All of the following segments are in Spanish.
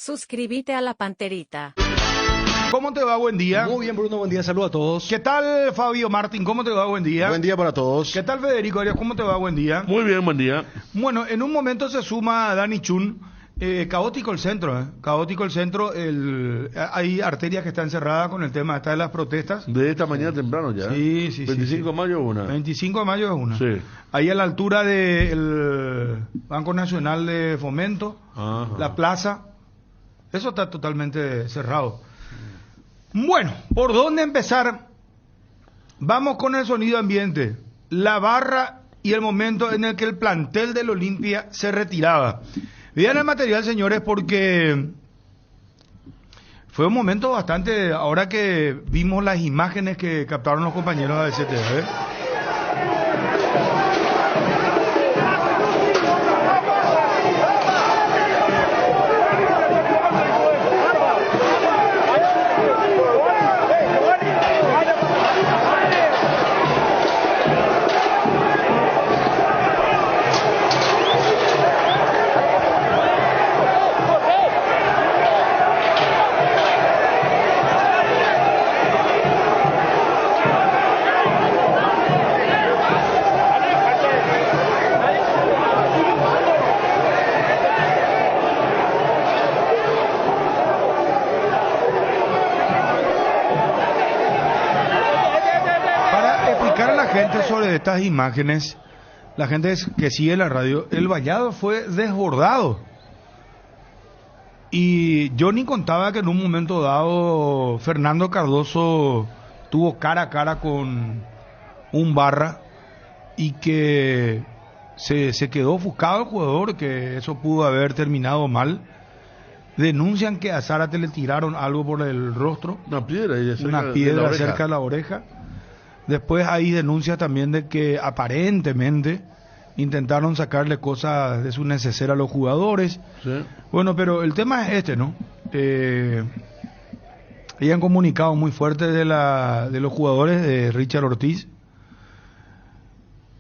Suscríbete a la Panterita. ¿Cómo te va? Buen día. Muy bien, Bruno, buen día, saludos a todos. ¿Qué tal, Fabio Martín? ¿Cómo te va? Buen día. Buen día para todos. ¿Qué tal, Federico Arias? ¿Cómo te va? Buen día. Muy bien, buen día. Bueno, en un momento se suma Dani Chun. Caótico el centro, Caótico el centro. Hay arterias que están cerradas con el tema de las protestas. De esta mañana temprano ya. Sí, sí, 25 de mayo una. 25 de mayo es una. Sí. Ahí a la altura del Banco Nacional de Fomento, Ajá. la plaza. Eso está totalmente cerrado. Bueno, ¿por dónde empezar? Vamos con el sonido ambiente. La barra y el momento en el que el plantel del Olimpia se retiraba. Vean el material, señores, porque fue un momento bastante... Ahora que vimos las imágenes que captaron los compañeros de STV. Sobre estas imágenes, la gente que sigue la radio, el vallado fue desbordado y yo ni contaba que en un momento dado Fernando Cardoso tuvo cara a cara con un barra y que se quedó ofuscado el jugador, que eso pudo haber terminado mal. Denuncian que a Zárate le tiraron algo por el rostro, una piedra cerca de la oreja. Después hay denuncias también de que aparentemente intentaron sacarle cosas de su neceser a los jugadores. Sí. Bueno, pero el tema es este, ¿no? Hay un comunicado muy fuerte de los jugadores de Richard Ortiz.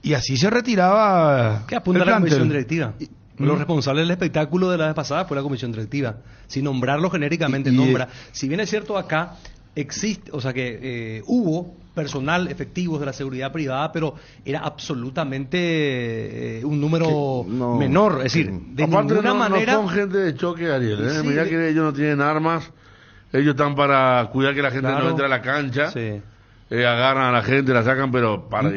Y así se retiraba. ¿Qué apunta la comisión directiva? Los responsables del espectáculo de la vez pasada fue la comisión directiva. Sin nombrarlo genéricamente, nombra. Si bien es cierto acá existe, o sea que hubo personal efectivos de la seguridad privada, pero era absolutamente un número menor, es decir, de aparte ninguna manera. No son gente de choque, Ariel, Sí, mira que ellos no tienen armas, ellos están para cuidar que la gente no entre a la cancha. Sí. Agarran a la gente, la sacan, pero para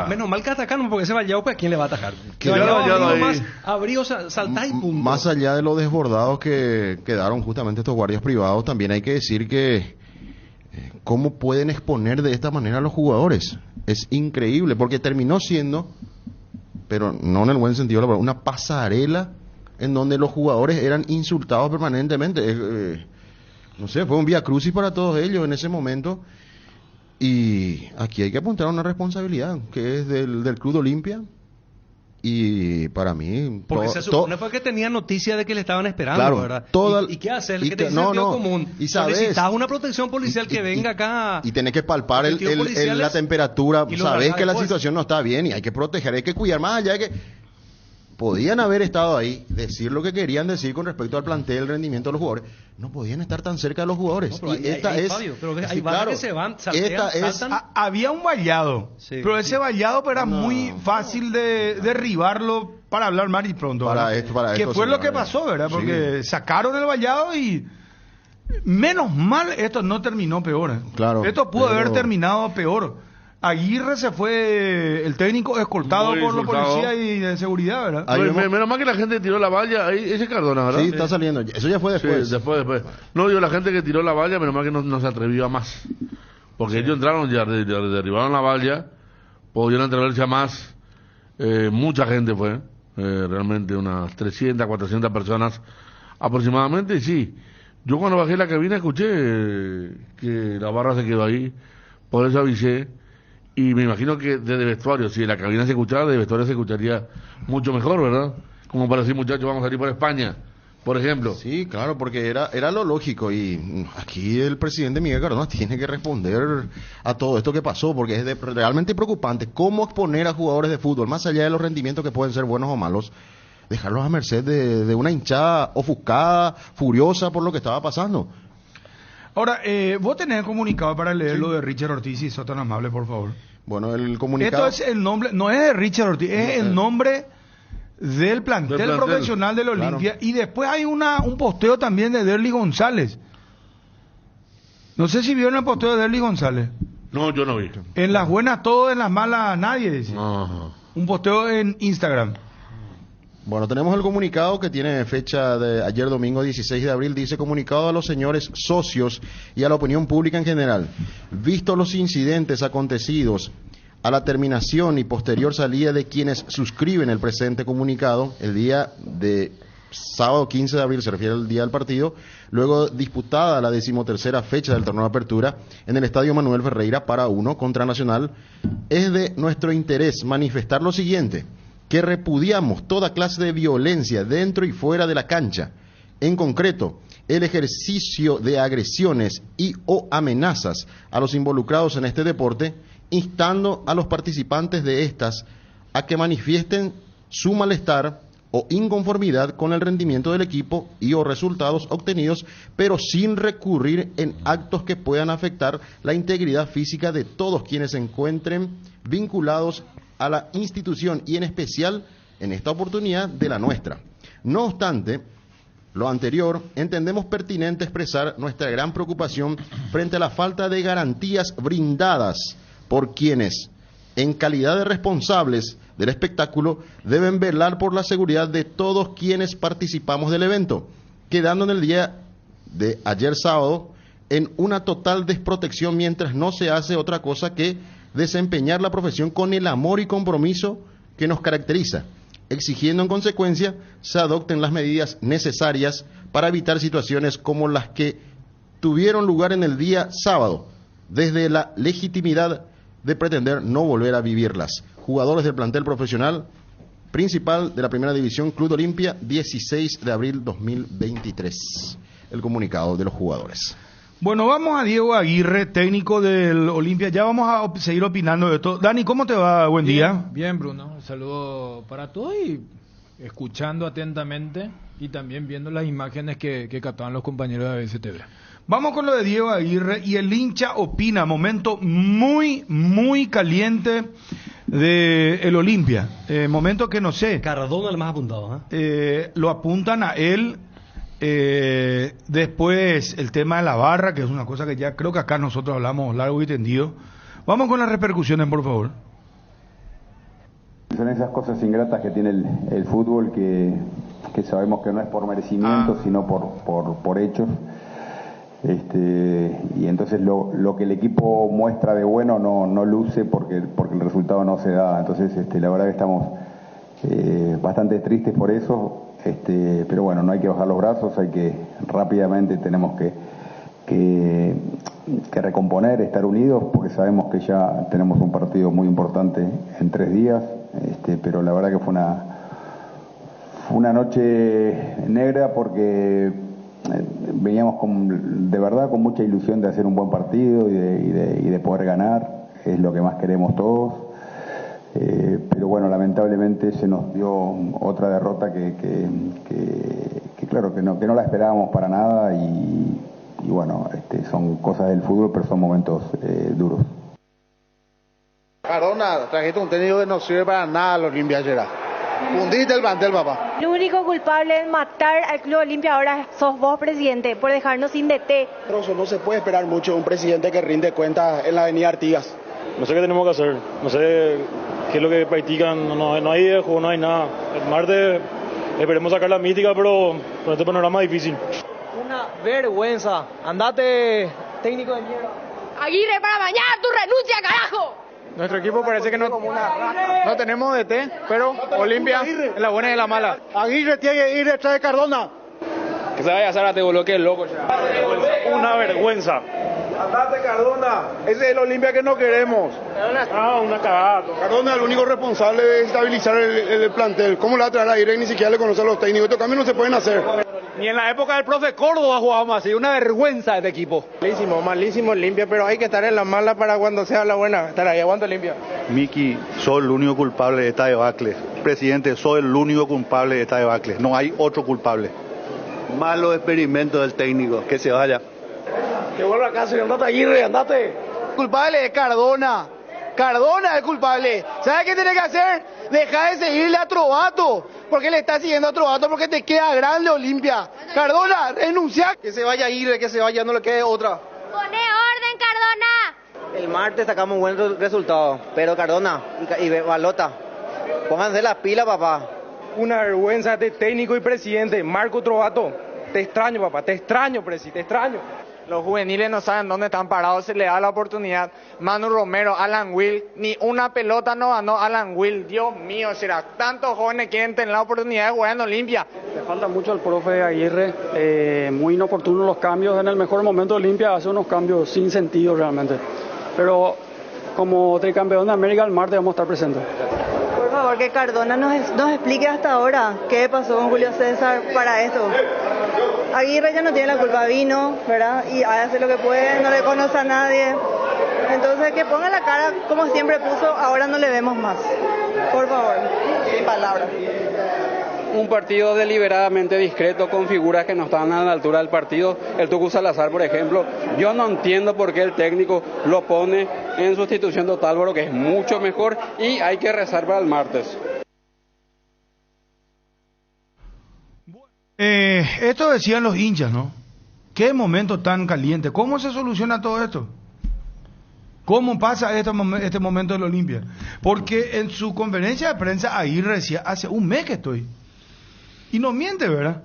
menos mal que atacaron, porque ese Vallado, pues, ¿a quién le va a atacar? Que Vallado abrió, saltá y punto. Más allá de los desbordados que quedaron justamente estos guardias privados, también hay que decir que ¿cómo pueden exponer de esta manera a los jugadores? Es increíble, porque terminó siendo, pero no en el buen sentido de la palabra, una pasarela en donde los jugadores eran insultados permanentemente. No sé, fue un vía crucis para todos ellos en ese momento. Y aquí hay que apuntar a una responsabilidad, que es del Club Olimpia. Y para mí... Porque se supone fue que tenía noticia de que le estaban esperando, claro, ¿verdad? ¿Y qué hace? El que te dice sentido común. Y sabes, solicitas una protección policial que venga acá. Y tenés que palpar la temperatura. Sabés que la situación no está bien y hay que proteger, hay que cuidar. Más allá de que podían haber estado ahí, decir lo que querían decir con respecto al plantel, el rendimiento de los jugadores. No podían estar tan cerca de los jugadores. No, hay claro, que se van, saltan. Había un vallado, sí, pero ese vallado era muy fácil de derribarlo, para hablar mal y pronto. Para esto, que fue lo que pasó, ¿verdad? Porque sacaron el vallado y menos mal esto no terminó peor. Claro. Esto pudo haber terminado peor. Aguirre se fue, el técnico escoltado por los policías y de seguridad, ¿verdad? Menos mal que la gente tiró la valla, ahí, ese Cardona, ¿verdad? Sí, está saliendo, eso ya fue después. Sí, después. No, digo, la gente que tiró la valla, menos mal que no se atrevió a más. Porque ellos entraron ya, derribaron la valla, podían atreverse a más. Mucha gente fue, realmente unas 300, 400 personas aproximadamente, y sí. Yo cuando bajé la cabina escuché que la barra se quedó ahí, por eso avisé. Y me imagino que desde vestuario, si la cabina se escuchara, desde vestuario se escucharía mucho mejor, ¿verdad? Como para decir, muchachos, vamos a salir por España, por ejemplo. Sí, claro, porque era lo lógico. Y aquí el presidente Miguel Cardona tiene que responder a todo esto que pasó, porque es realmente preocupante. ¿Cómo exponer a jugadores de fútbol, más allá de los rendimientos que pueden ser buenos o malos, dejarlos a merced de una hinchada ofuscada, furiosa por lo que estaba pasando. Ahora, vos tenés el comunicado para leer lo de Richard Ortiz, si sos tan amable, por favor. Bueno, el comunicado... Esto es el nombre, no es de Richard Ortiz, es el nombre del plantel profesional del Olimpia. Claro. Y después hay un posteo también de Derly González. No sé si vieron el posteo de Derly González. No, yo no vi. En las buenas todo, en las malas nadie, dice. Un posteo en Instagram. Bueno, tenemos el comunicado que tiene fecha de ayer domingo 16 de abril. Dice: comunicado a los señores socios y a la opinión pública en general. Vistos los incidentes acontecidos a la terminación y posterior salida de quienes suscriben el presente comunicado, el día de sábado 15 de abril, se refiere al día del partido, luego disputada la 13ª fecha del torneo de apertura en el Estadio Manuel Ferreira para 1 contra Nacional, es de nuestro interés manifestar lo siguiente: que repudiamos toda clase de violencia dentro y fuera de la cancha, en concreto el ejercicio de agresiones y o amenazas a los involucrados en este deporte, instando a los participantes de estas a que manifiesten su malestar o inconformidad con el rendimiento del equipo y o resultados obtenidos, pero sin recurrir en actos que puedan afectar la integridad física de todos quienes se encuentren vinculados a la institución y en especial en esta oportunidad de la nuestra. No obstante lo anterior, entendemos pertinente expresar nuestra gran preocupación frente a la falta de garantías brindadas por quienes, en calidad de responsables del espectáculo, deben velar por la seguridad de todos quienes participamos del evento, quedando en el día de ayer sábado en una total desprotección mientras no se hace otra cosa que desempeñar la profesión con el amor y compromiso que nos caracteriza, exigiendo en consecuencia se adopten las medidas necesarias para evitar situaciones como las que tuvieron lugar en el día sábado, desde la legitimidad de pretender no volver a vivirlas. Jugadores del plantel profesional principal de la Primera División, Club Olimpia, 16 de abril 2023. El comunicado de los jugadores. Bueno, vamos a Diego Aguirre, técnico del Olimpia. Ya vamos a seguir opinando de esto. Dani, ¿cómo te va? Buen día. Bien, Bruno. Un saludo para todos y escuchando atentamente y también viendo las imágenes que captaban los compañeros de BCTV. Vamos con lo de Diego Aguirre y el hincha opina. Momento muy, muy caliente de el Olimpia. Momento que no sé. Cardona el más apuntado. Lo apuntan a él. Después el tema de la barra, que es una cosa que ya creo que acá nosotros hablamos largo y tendido. Vamos con las repercusiones, por favor. Son esas cosas ingratas que tiene el fútbol, que sabemos que no es por merecimiento, sino por hechos. Y entonces lo que el equipo muestra de bueno no luce porque el resultado no se da. Entonces la verdad que estamos bastante tristes por eso. Pero bueno, no hay que bajar los brazos, hay que rápidamente tenemos que recomponer, estar unidos, porque sabemos que ya tenemos un partido muy importante en 3 días, pero la verdad que fue una noche negra porque veníamos de verdad con mucha ilusión de hacer un buen partido y de poder ganar, es lo que más queremos todos. Pero bueno, lamentablemente se nos dio otra derrota que claro que no la esperábamos para nada y bueno, son cosas del fútbol, pero son momentos duros. Cardona, trajiste un técnico que no sirve para nada a los Olimpia ayer. Hundiste el plantel, papá. El único culpable de matar al Club Olimpia ahora sos vos, presidente, por dejarnos sin DT. Pero eso no se puede esperar mucho de un presidente que rinde cuentas en la avenida Artigas. No sé qué tenemos que hacer, no sé qué es lo que practican, no hay juego, no hay nada. El martes esperemos sacar la mística, pero con este panorama difícil. Una vergüenza, andate técnico de mierda. Aguirre, para mañana tu renuncia, carajo. Nuestro equipo parece que no tenemos DT, pero Olimpia en la buena y en la mala. Aguirre tiene que ir detrás de Cardona. Que se vaya a hacer a te bloquee el loco ya. Una vergüenza. Andate, Cardona. Ese es el Olimpia que no queremos. Una cagada. Cardona es el único responsable de estabilizar el plantel. ¿Cómo le va a traer a Aguirre? Ni siquiera le conoce a los técnicos. Estos cambios no se pueden hacer. Ni en la época del profe Córdoba jugábamos así, una vergüenza este equipo. Malísimo Olimpia, pero hay que estar en la mala para cuando sea la buena. Estar ahí, aguanta Olimpia. Miki, soy el único culpable de esta debacle. Presidente, soy el único culpable de esta debacle. No hay otro culpable. Malo experimento del técnico, que se vaya. Que vuelva a casa y andate, Aguirre, andate. Culpable es Cardona. Cardona es culpable. ¿Sabes qué tiene que hacer? Deja de seguirle a Trovato. ¿Por qué le está siguiendo a Trovato? Porque te queda grande Olimpia. Cardona, renuncia. Que se vaya Aguirre, que se vaya, no le quede otra. Poné orden, Cardona. El martes sacamos un buen resultado, pero Cardona y Balota, pónganse las pilas, papá. Una vergüenza de técnico y presidente, Marco Trovato. Te extraño, papá, te extraño, presi, te extraño. Los juveniles no saben dónde están parados, se le da la oportunidad. Manu Romero, Alan Will, ni una pelota no ganó Alan Will. Dios mío, será tantos jóvenes quieren tener la oportunidad de jugar en Olimpia. Le falta mucho al profe Aguirre, muy inoportunos los cambios. En el mejor momento de Olimpia hace unos cambios sin sentido realmente. Pero como tricampeón de América el martes vamos a estar presentes. Por favor, que Cardona nos explique hasta ahora qué pasó con Julio César para esto. Aguirre ya no tiene la culpa, vino, ¿verdad? Y hace lo que puede, no le conoce a nadie. Entonces, que ponga la cara como siempre puso, ahora no le vemos más. Por favor, sin palabras. Un partido deliberadamente discreto con figuras que no estaban a la altura del partido. El Tucu Salazar, por ejemplo. Yo no entiendo por qué el técnico lo pone en sustitución de Otálvaro, que es mucho mejor, y hay que rezar para el martes. Esto decían los hinchas, ¿no? Qué momento tan caliente. ¿Cómo se soluciona todo esto? ¿Cómo pasa este momento del Olimpia? Porque en su conferencia de prensa Aguirre decía, hace un mes que estoy. Y no miente, ¿verdad?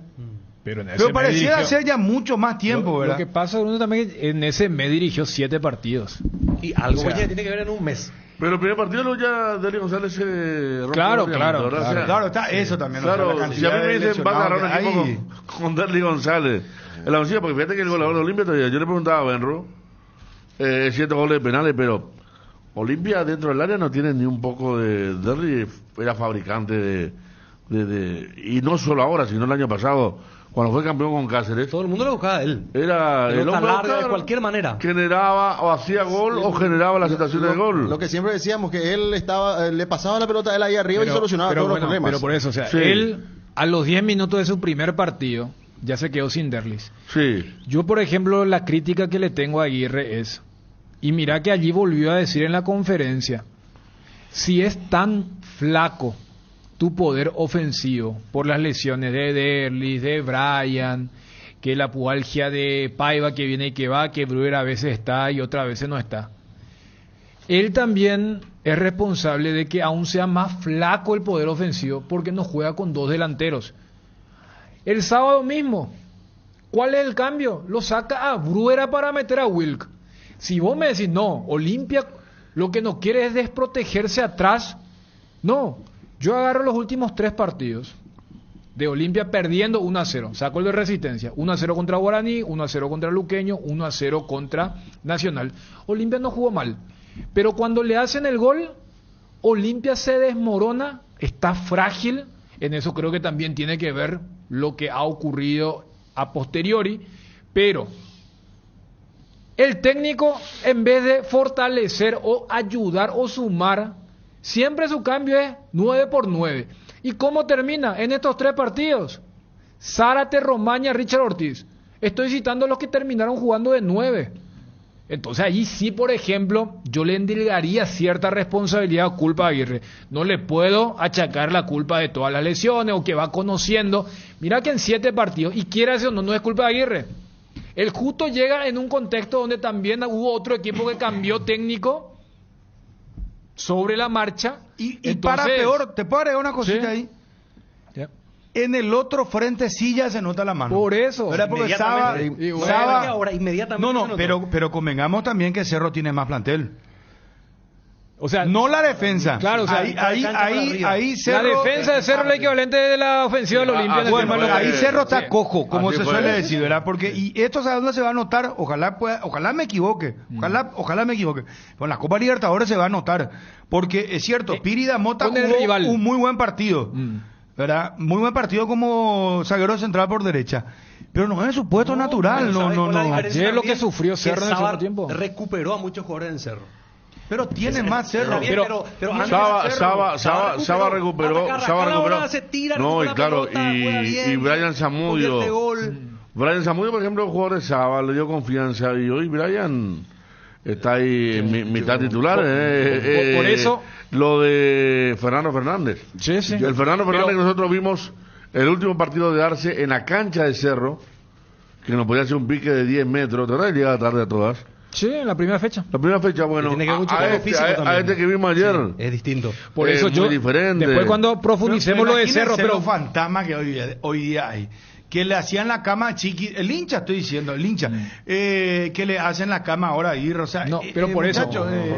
Pero pareciera ser ya mucho más tiempo, ¿verdad? Lo que pasa, Bruno, también en ese mes dirigió 7 partidos. Y algo ya tiene que ver en un mes. Pero el primer partido luego ya Deli González se rompió. Claro, está eso también. Claro, o sea, si a mí me dicen van a agarrar un equipo ahí con Deli González en la ofensiva, porque fíjate que el goleador de Olimpia, yo le preguntaba a Benro, 7 goles de penales, pero Olimpia dentro del área no tiene ni un poco de... Deli era fabricante y no solo ahora, sino el año pasado, cuando fue campeón con Cáceres. Todo el mundo lo buscaba a él. Era el hombre larga, de cualquier manera. Generaba o hacía gol o generaba las situaciones de gol. Lo que siempre decíamos, que él le pasaba la pelota a él ahí arriba y solucionaba todos los problemas. Pero por eso, o sea, él a los 10 minutos de su primer partido ya se quedó sin Derlis. Sí. Yo, por ejemplo, la crítica que le tengo a Aguirre es, y mira que allí volvió a decir en la conferencia, si es tan flaco tu poder ofensivo por las lesiones de Derlis, de Brian, que la pubalgia de Paiva que viene y que va, que Brewer a veces está y otras veces no está. Él también es responsable de que aún sea más flaco el poder ofensivo porque no juega con 2 delanteros. El sábado mismo, ¿cuál es el cambio? Lo saca a Brewer para meter a Wilk. Si vos me decís, no, Olimpia lo que no quiere es desprotegerse atrás, no. Yo agarro los últimos 3 partidos de Olimpia perdiendo 1-0. Saco el de Resistencia. 1-0 contra Guaraní, 1-0 contra Luqueño, 1-0 contra Nacional. Olimpia no jugó mal. Pero cuando le hacen el gol, Olimpia se desmorona, está frágil. En eso creo que también tiene que ver lo que ha ocurrido a posteriori. Pero el técnico, en vez de fortalecer o ayudar o sumar, siempre su cambio es 9 por 9. ¿Y cómo termina en estos 3 partidos? Zárate, Romaña, Richard Ortiz. Estoy citando a los que terminaron jugando de 9. Entonces allí sí, por ejemplo, yo le endilgaría cierta responsabilidad o culpa a Aguirre. No le puedo achacar la culpa de todas las lesiones o que va conociendo. Mira que en 7 partidos, y quiera eso no es culpa de Aguirre. El justo llega en un contexto donde también hubo otro equipo que cambió técnico sobre la marcha. Y entonces, para peor, te puedo agregar una cosita ahí. Yeah. En el otro frente sí ya se nota la mano. Por eso. ¿Verdad? Porque inmediatamente. No, pero convengamos también que Cerro tiene más plantel. O sea, no la defensa. Claro, o sea, ahí Cerro, la defensa de Cerro es el equivalente de la ofensiva del Olimpia. Bueno, ahí Cerro está cojo, como Así se fue. suele decir, ¿verdad? Porque y esto ¿sabes dónde se va a notar? Ojalá me equivoque, ojalá me equivoque. Con la Copa Libertadores se va a notar, porque es cierto, Pírida Mota jugó un muy buen partido, ¿verdad? Muy buen partido como zaguero central por derecha. Pero no es su puesto natural, no. Ayer lo que sufrió Cerro en el segundo tiempo. Recuperó a muchos jugadores en Cerro. Pero tiene más Cerro. Saba recuperó. No, y claro, y Brian Zamudio. Brian Zamudio, por ejemplo, jugador de Saba, le dio confianza. Y hoy Brian está ahí en mitad titular. Por eso. Lo de Fernando Fernández. Sí. El Fernando Fernández que nosotros vimos el último partido de Arce en la cancha de Cerro, que nos podía hacer un pique de 10 metros. ¿Te acuerdas? Llegaba tarde a todas. Sí, en la primera fecha. La primera fecha, bueno, a este que vimos ayer. Sí, es distinto. Por eso muy diferente. Después cuando profundicemos lo de Cerro, pero fantasma que hoy día hay. Que le hacían la cama a Chiqui, el hincha estoy diciendo, que le hacen la cama ahora a Irro, o sea, no, pero por eso,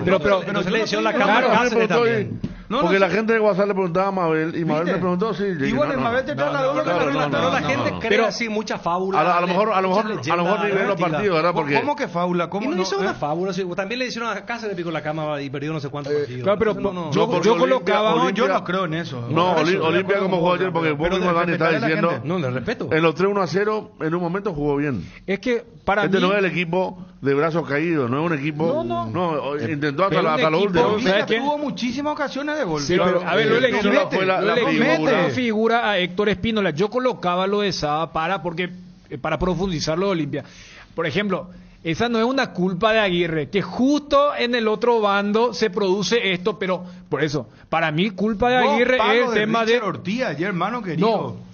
pero se le hicieron la cama a Cáceres también. Porque la gente de WhatsApp le preguntaba a Mabel y Mabel me preguntó y bueno, Mabel te trasladó pero la gente cree así mucha fábula. A lo mejor ni los partidos, ¿verdad? Porque ¿cómo que fábula? ¿Cómo no hizo una fábula? También le hicieron a Cáceres picó la cama y perdió no sé cuántos partidos. Claro, pero yo colocaba, yo no creo en eso. No, Olimpia como jugó ayer, porque vos mismo Dani está diciendo, no, le respeto. En los 3-1-0 en un momento jugó bien. Es que para mí no es el equipo de brazos caídos, no es un equipo. No, intentó hasta lo último. Tuvo muchísimas ocasiones de gol. Sí, pero a ver, lo elegí figura a Héctor Espínola. Yo colocaba lo de Saba para profundizar lo de Olimpia. Por ejemplo, esa no es una culpa de Aguirre, que justo en el otro bando se produce esto, pero por eso, para mí culpa de Aguirre es el tema de Ortiz ayer, hermano querido. No.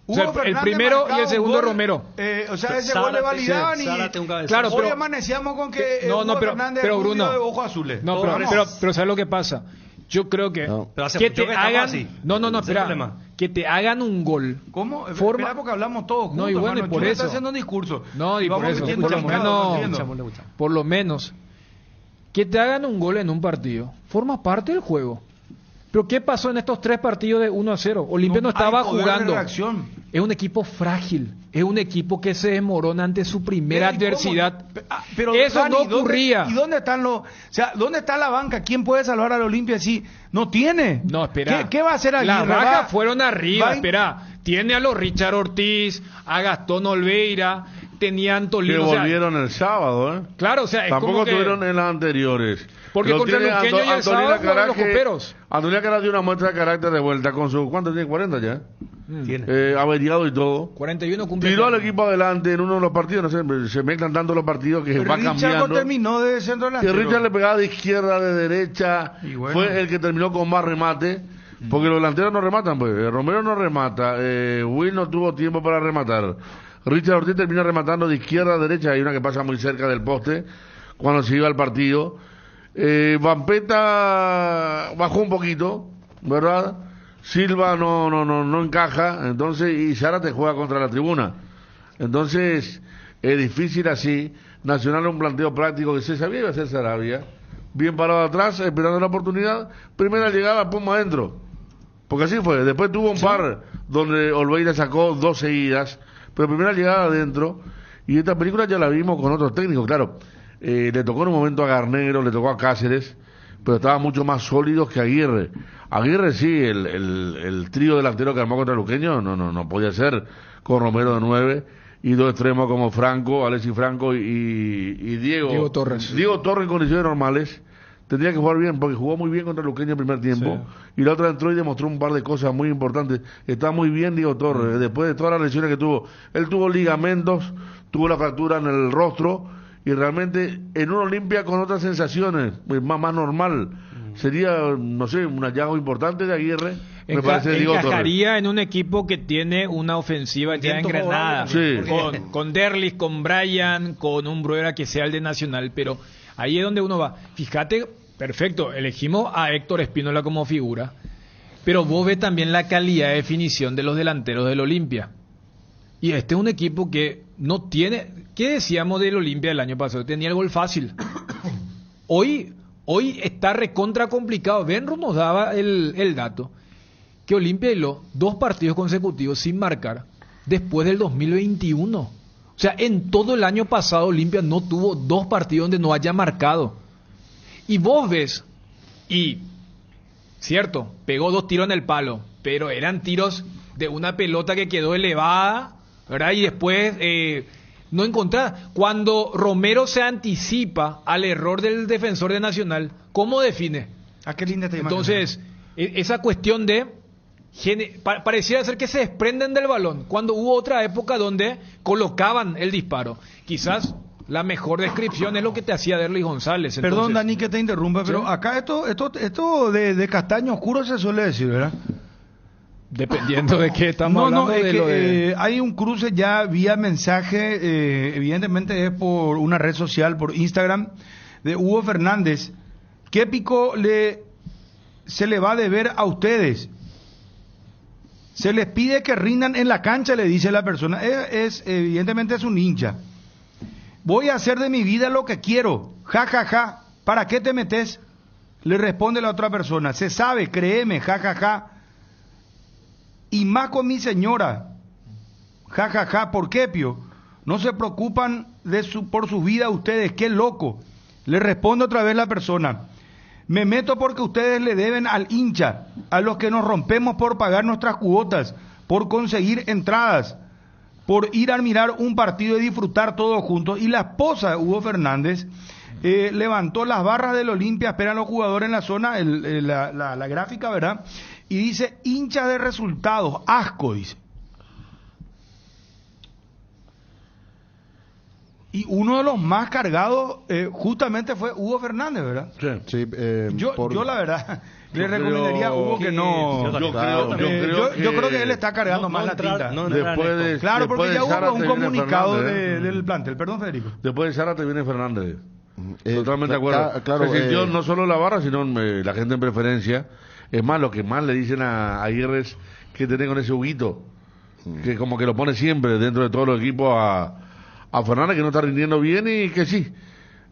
O sea, el primero y el segundo Romero. O sea, ese gol le validaban claro, hoy amanecíamos con que pero Bruno, de ojos azules. No, pero ¿sabes lo que pasa? Yo creo que te hagan espera, que te hagan un gol. ¿Cómo? Espera porque hablamos todos juntos. No, y bueno, y por eso está haciendo un discurso. No, y por eso, por lo menos que te hagan un gol en un partido forma parte del juego. Pero ¿qué pasó en estos 3 partidos de 1-0? Olimpia no estaba jugando. Es un equipo frágil. Es un equipo que se desmorona ante su primera adversidad. Pero eso Dani, no ocurría. ¿Y dónde están dónde está la banca? ¿Quién puede salvar al Olimpia si no tiene? No, espera. ¿Qué va a hacer aquí? Las bajas fueron arriba, espera. Tiene a los Richard Ortiz, a Gastón Olveira, tenía Antolino. Que volvieron el sábado, Claro, o sea, es tampoco como que tuvieron en las anteriores. Porque contra Luqueño y el sábado fueron los coperos. Antonio Caras dio una muestra de carácter de vuelta con su... ¿Cuánto tiene? 40 ya. Tiene. Averiado y todo. 41 cumple. Tiró al equipo adelante en uno de los partidos. No sé, se mezclan tanto los partidos que va cambiando. Terminó de centro delantero. Que Richard le pegaba de izquierda, de derecha. Bueno. Fue el que terminó con más remate. Porque los delanteros no rematan, pues. Romero no remata. Will no tuvo tiempo para rematar. Richard Ortiz termina rematando de izquierda a derecha. Hay una que pasa muy cerca del poste cuando se iba al partido. Vampeta bajó un poquito, ¿verdad? Silva no encaja, entonces, y Zárate juega contra la tribuna. Entonces, es difícil así. Nacional es un planteo práctico que se sabía iba a ser Sarabia. Bien parado atrás, esperando la oportunidad. Primera llegada, pum, adentro. Porque así fue. Después tuvo un par donde Olveira sacó 2 seguidas. Pero primera llegada adentro. Y esta película ya la vimos con otros técnicos, claro. Le tocó en un momento a Garnero, le tocó a Cáceres, pero estaban mucho más sólidos que Aguirre. Aguirre sí, el trío delantero que armó contra Luqueño no podía ser con Romero de 9 y 2 extremos como Franco, Alexis Franco y Diego Torres. Diego Torres en condiciones normales tendría que jugar bien porque jugó muy bien contra Luqueño el primer tiempo y la otra entró y demostró un par de cosas muy importantes. Está muy bien Diego Torres, después de todas las lesiones que tuvo. Él tuvo ligamentos, tuvo la fractura en el rostro y realmente en una Olimpia con otras sensaciones, más normal. Sería, no sé, un hallazgo importante de Aguirre. Me parece Diego Torres. Encajaría en un equipo que tiene una ofensiva ya engranada. Sí. Con Derlis, con Brian, con un Bruera que sea el de Nacional, pero ahí es donde uno va. Fíjate, perfecto, elegimos a Héctor Espínola como figura, pero vos ves también la calidad de definición de los delanteros del Olimpia. Y este es un equipo que no tiene... ¿Qué decíamos del Olimpia del año pasado? Tenía el gol fácil. Hoy Hoy está recontra complicado. Benro nos daba el dato que Olimpia hiló 2 partidos consecutivos sin marcar después del 2021. O sea, en todo el año pasado Olimpia no tuvo 2 partidos donde no haya marcado. Y vos ves, y cierto, pegó 2 tiros en el palo, pero eran tiros de una pelota que quedó elevada, ¿verdad? Y después no encontrar. Cuando Romero se anticipa al error del defensor de Nacional, ¿cómo define? Qué linda te Entonces, esa cuestión de pareciera ser que se desprenden del balón, cuando hubo otra época donde colocaban el disparo. Quizás la mejor descripción es lo que te hacía Derlis González. Entonces, perdón, Dani, que te interrumpa, pero ¿sí? Acá esto de castaño oscuro se suele decir, ¿verdad? Dependiendo de qué estamos hablando. Es de que, lo de... hay un cruce ya vía mensaje, evidentemente es por una red social, por Instagram, de Hugo Fernández. ¿Qué pico se le va a deber a ustedes? Se les pide que rindan en la cancha, le dice la persona. Evidentemente es un hincha. Voy a hacer de mi vida lo que quiero. Ja, ja, ja. ¿Para qué te metes? Le responde la otra persona. Se sabe, créeme, ja, ja, ja. Y más con mi señora. Ja, ja, ja. ¿Por qué, Pio? No se preocupan por su vida ustedes. Qué loco. Le responde otra vez la persona. Me meto porque ustedes le deben al hincha, a los que nos rompemos por pagar nuestras cuotas, por conseguir entradas, por ir a mirar un partido y disfrutar todos juntos. Y la esposa de Hugo Fernández levantó las barras del Olimpia, esperan los jugadores en la zona, la gráfica, ¿verdad? Y dice, hincha de resultados, asco, dice. Y uno de los más cargados justamente fue Hugo Fernández, ¿verdad? Sí. Yo la verdad le recomendaría a Hugo que no. Yo creo que él está cargando más la tinta. Claro, porque ya hubo un comunicado del plantel. Perdón, Federico. Después de Sara te viene Fernández. Totalmente de acuerdo. Claro, se sintió no solo la barra, sino la gente en preferencia. Es más, lo que más le dicen a Aguirre es que tiene con ese Huguito, que como que lo pone siempre dentro de todos los equipos a Fernández, que no está rindiendo bien y que sí.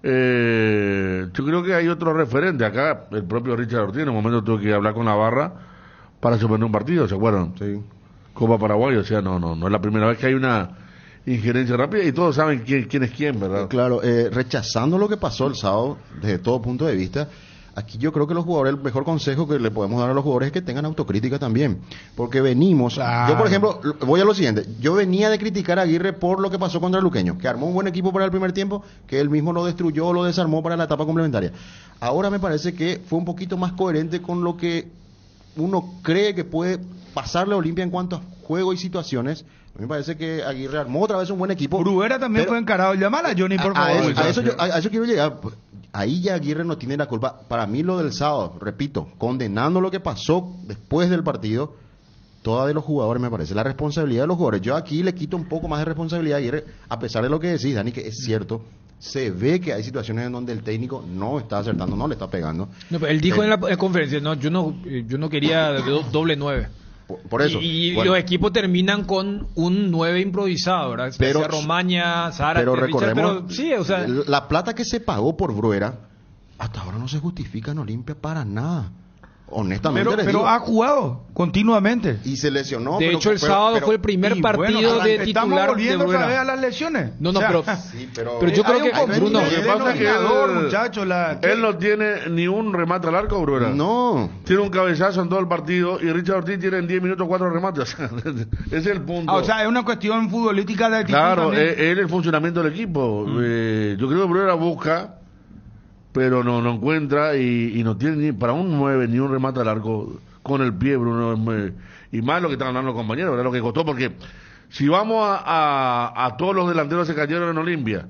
Yo creo que hay otro referente. Acá el propio Richard Ortiz en un momento tuvo que hablar con la barra para suspender un partido, ¿se acuerdan? Sí. Copa Paraguay, o sea, no es la primera vez que hay una injerencia rápida y todos saben quién es quién, ¿verdad? Claro, rechazando lo que pasó el sábado desde todo punto de vista. Aquí yo creo que los jugadores, el mejor consejo que le podemos dar a los jugadores es que tengan autocrítica también, porque venimos, yo por ejemplo, voy a lo siguiente, yo venía de criticar a Aguirre por lo que pasó contra el Luqueño, que armó un buen equipo para el primer tiempo, que él mismo lo destruyó, lo desarmó para la etapa complementaria. Ahora me parece que fue un poquito más coherente con lo que uno cree que puede pasarle a Olimpia en cuanto a juego y situaciones. A mí me parece que Aguirre armó otra vez un buen equipo. Bruguera también fue encarado. Llamar a Johnny, por favor. A eso quiero llegar. Ahí ya Aguirre no tiene la culpa. Para mí lo del sábado, repito, condenando lo que pasó después del partido, toda de los jugadores me parece. La responsabilidad de los jugadores. Yo aquí le quito un poco más de responsabilidad a Aguirre, a pesar de lo que decís, Dani, que es cierto. Se ve que hay situaciones en donde el técnico no está acertando, no le está pegando. No, pero él dijo en la conferencia, yo no quería doble 9. Por eso. Y bueno, los equipos terminan con un 9 improvisado, ¿verdad? Pero Romaña, Zárate, pero Richard, recordemos, pero sí, o sea, la plata que se pagó por Bruera hasta ahora no se justifica en Olimpia para nada. Honestamente pero ha jugado continuamente y se lesionó. De hecho el sábado fue el primer partido de titular. Estamos volviendo de Bruera. otra vez a las lesiones. No, sí, pero yo creo que Bruno, lo que pasa es que él no tiene ni un remate al arco, Bruera. No. Tiene un cabezazo en todo el partido y Richard Ortiz tiene en 10 minutos 4 remates. Ese es el punto. O sea, es una cuestión futbolística de actitud. Claro, es el funcionamiento del equipo. Yo creo que Bruera busca, pero no encuentra y no tiene ni para un 9 ni un remate al arco con el pie, Bruno. Y más lo que están hablando los compañeros, ¿verdad? Lo que costó, porque si vamos a todos los delanteros se cayeron en Olimpia.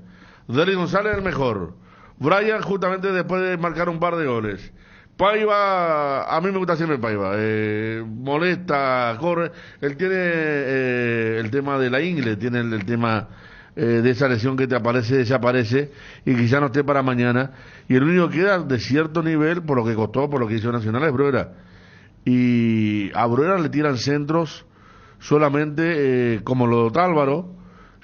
Derlis González es el mejor. Brian justamente después de marcar un par de goles. Paiva, a mí me gusta siempre Paiva. Molesta, corre. Él tiene el tema de la ingle, tiene el tema de esa lesión que te aparece, desaparece y quizá no esté para mañana, y el único que queda de cierto nivel por lo que costó, por lo que hizo Nacional es Bruera, y a Bruera le tiran centros solamente como lo de Otálvaro,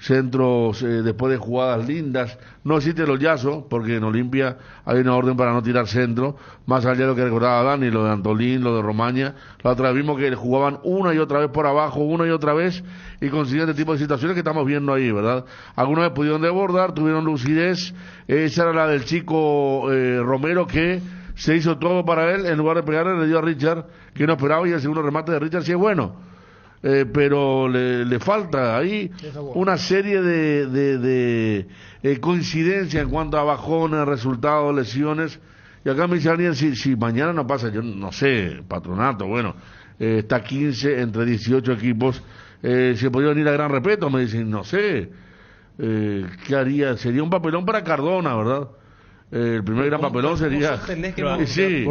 centros después de jugadas lindas. No existe el hoyazo, porque en Olimpia hay una orden para no tirar centro, más allá de lo que recordaba Dani, lo de Antolín, lo de Romaña. La otra vez vimos que jugaban una y otra vez por abajo, una y otra vez, y consiguen este tipo de situaciones que estamos viendo ahí, ¿verdad? Alguna vez pudieron desbordar, tuvieron lucidez. Esa era la del chico Romero, que se hizo todo para él, en lugar de pegarle le dio a Richard, que no esperaba, y el segundo remate de Richard sí es bueno. Pero le falta ahí una serie de coincidencias en cuanto a bajones, resultados, lesiones. Y acá me dice Daniel, si mañana no pasa, yo no sé, Patronato, bueno, está 15 entre 18 equipos, se podría venir a gran respeto, me dicen, no sé, ¿qué haría? Sería un papelón para Cardona, ¿verdad? El primer gran papelón sería... Sí,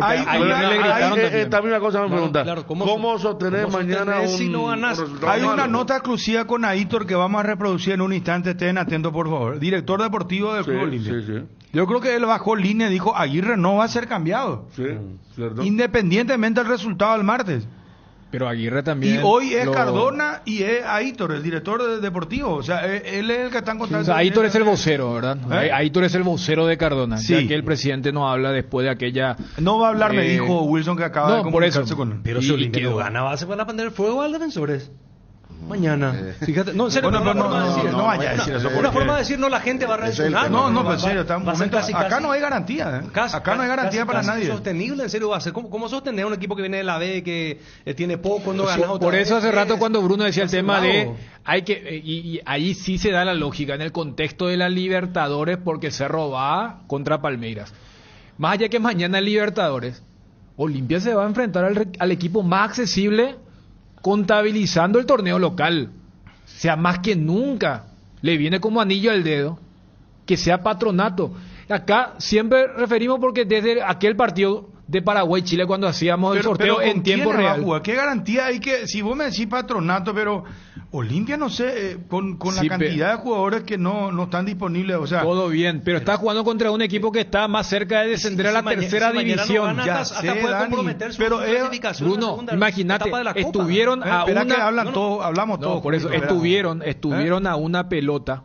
también una cosa me pregunta. Claro, ¿Cómo sostener mañana si no ganas? Hay una nota exclusiva con Aitor que vamos a reproducir en un instante. Estén atentos, por favor. Director deportivo del Club Olimpia. Yo creo que él bajó línea y dijo, Aguirre no va a ser cambiado. ¿Cierto? Independientemente del resultado del martes. Pero Aguirre también... Y hoy es Cardona y es Aitor, el director deportivo. O sea, él es el que está en contacto. O sea, Aitor es el vocero, ¿verdad? Aitor es el vocero de Cardona. Sí. Ya que el presidente no habla después de aquella... No va a hablar, me dijo Wilson, que acaba de comunicarse con él. Pero si Olimpia no gana, ¿va a poner a prender fuego al Defensores? Mañana. Fíjate, no, en serio, no vaya a decir eso. Una forma de decir, no, la gente va a reaccionar. No, pero en serio, acá no hay garantía. Acá no hay garantía para nadie. Sostenible, en serio, va a ser. ¿Cómo sostener un equipo que viene de la B, que tiene poco, no gana? Por eso hace rato cuando Bruno decía el tema de hay que, y ahí sí se da la lógica en el contexto de la Libertadores, porque Cerro va contra Palmeiras. Más allá que mañana en Libertadores, Olimpia se va a enfrentar al equipo más accesible, contabilizando el torneo local. O sea, más que nunca le viene como anillo al dedo que sea Patronato. Acá siempre referimos porque desde aquel partido de Paraguay-Chile, cuando hacíamos el sorteo en tiempo real. ¿Qué garantía hay que, si vos me decís Patronato, pero Olimpia no sé, con la cantidad de jugadores que no están disponibles, o sea... Todo bien, pero está jugando contra un equipo que está más cerca de descender a la tercera división. No gana, hasta puede comprometer su clasificación. Bruno, imagínate, estuvieron a una... que hablamos todos. Por eso, estuvieron a una pelota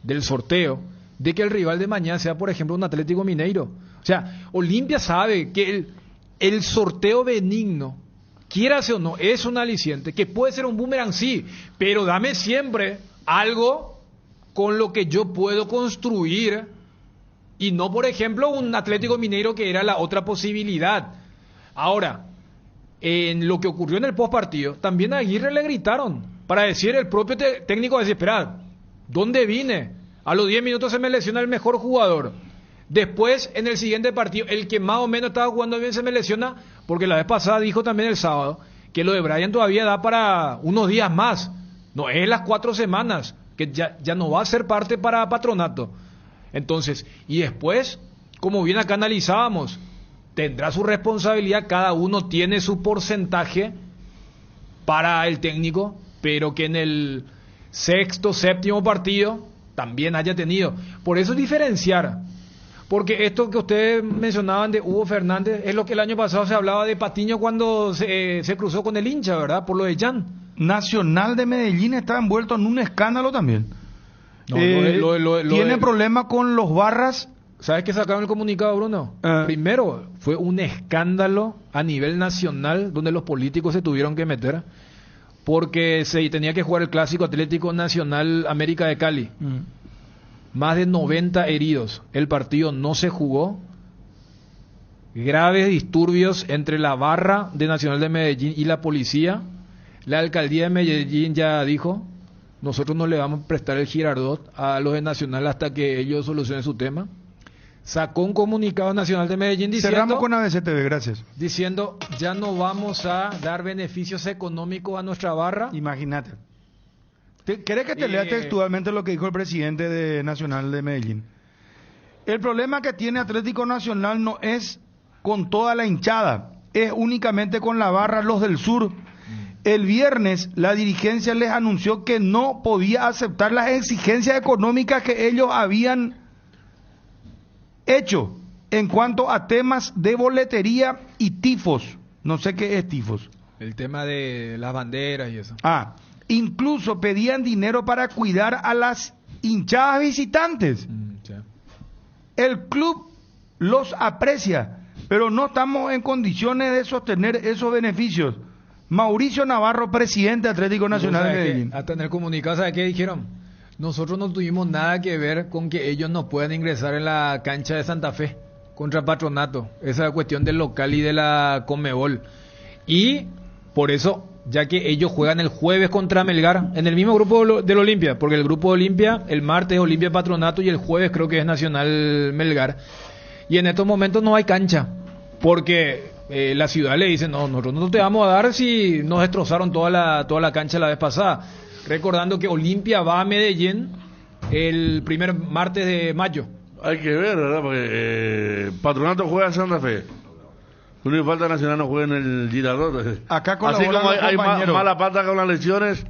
del sorteo de que el rival de mañana sea, por ejemplo, un Atlético Mineiro. O sea, Olimpia sabe que el sorteo benigno, quieras o no, es un aliciente, que puede ser un boomerang, sí, pero dame siempre algo con lo que yo puedo construir, y no, por ejemplo, un Atlético Mineiro, que era la otra posibilidad. Ahora, en lo que ocurrió en el postpartido, también a Aguirre le gritaron, para decir el propio técnico, desesperado, ¿dónde vine? A los 10 minutos se me lesiona el mejor jugador. Después, en el siguiente partido, el que más o menos estaba jugando bien se me lesiona, porque la vez pasada dijo también el sábado que lo de Brian todavía da para unos días más. No es las 4 semanas, que ya no va a ser parte para Patronato. Entonces, y después, como bien acá analizábamos, tendrá su responsabilidad, cada uno tiene su porcentaje para el técnico, pero que en el 6º, 7º partido también haya tenido. Por eso diferenciar. Porque esto que ustedes mencionaban de Hugo Fernández es lo que el año pasado se hablaba de Patiño cuando se cruzó con el hincha, ¿verdad? Por lo de Jan. Nacional de Medellín está envuelto en un escándalo también. Tiene problemas con los barras. ¿Sabes qué sacaron el comunicado, Bruno? Primero, fue un escándalo a nivel nacional donde los políticos se tuvieron que meter porque se tenía que jugar el Clásico Atlético Nacional América de Cali. Más de 90 heridos. El partido no se jugó. Graves disturbios entre la barra de Nacional de Medellín y la policía. La alcaldía de Medellín ya dijo, nosotros no le vamos a prestar el Girardot a los de Nacional hasta que ellos solucionen su tema. Sacó un comunicado Nacional de Medellín diciendo... Cerramos con ABCTV, gracias. Diciendo, ya no vamos a dar beneficios económicos a nuestra barra. Imagínate. ¿Querés que te lea textualmente lo que dijo el presidente de Nacional de Medellín? El problema que tiene Atlético Nacional no es con toda la hinchada, es únicamente con la barra, los del sur. El viernes la dirigencia les anunció que no podía aceptar las exigencias económicas que ellos habían hecho en cuanto a temas de boletería y tifos. No sé qué es tifos. El tema de las banderas y eso. incluso pedían dinero para cuidar a las hinchadas visitantes. El club los aprecia, pero no estamos en condiciones de sostener esos beneficios. Mauricio Navarro, presidente de Atlético Nacional de Medellín. Hasta en el comunicado, ¿sabe qué dijeron? Nosotros no tuvimos nada que ver con que ellos no puedan ingresar en la cancha de Santa Fe contra Patronato. Esa cuestión del local y de la Conmebol. Y por eso, ya que ellos juegan el jueves contra Melgar, en el mismo grupo del Olimpia, porque el grupo Olimpia, el martes Olimpia Patronato y el jueves creo que es Nacional Melgar. Y en estos momentos no hay cancha, porque la ciudad le dice, no, nosotros no te vamos a dar si nos destrozaron toda la cancha la vez pasada. Recordando que Olimpia va a Medellín el primer martes de mayo. Hay que ver, ¿verdad? Porque Patronato juega en Santa Fe. Lo único que falta Nacional no juega en el Girardot. Acá así como hay mala pata con las lesiones,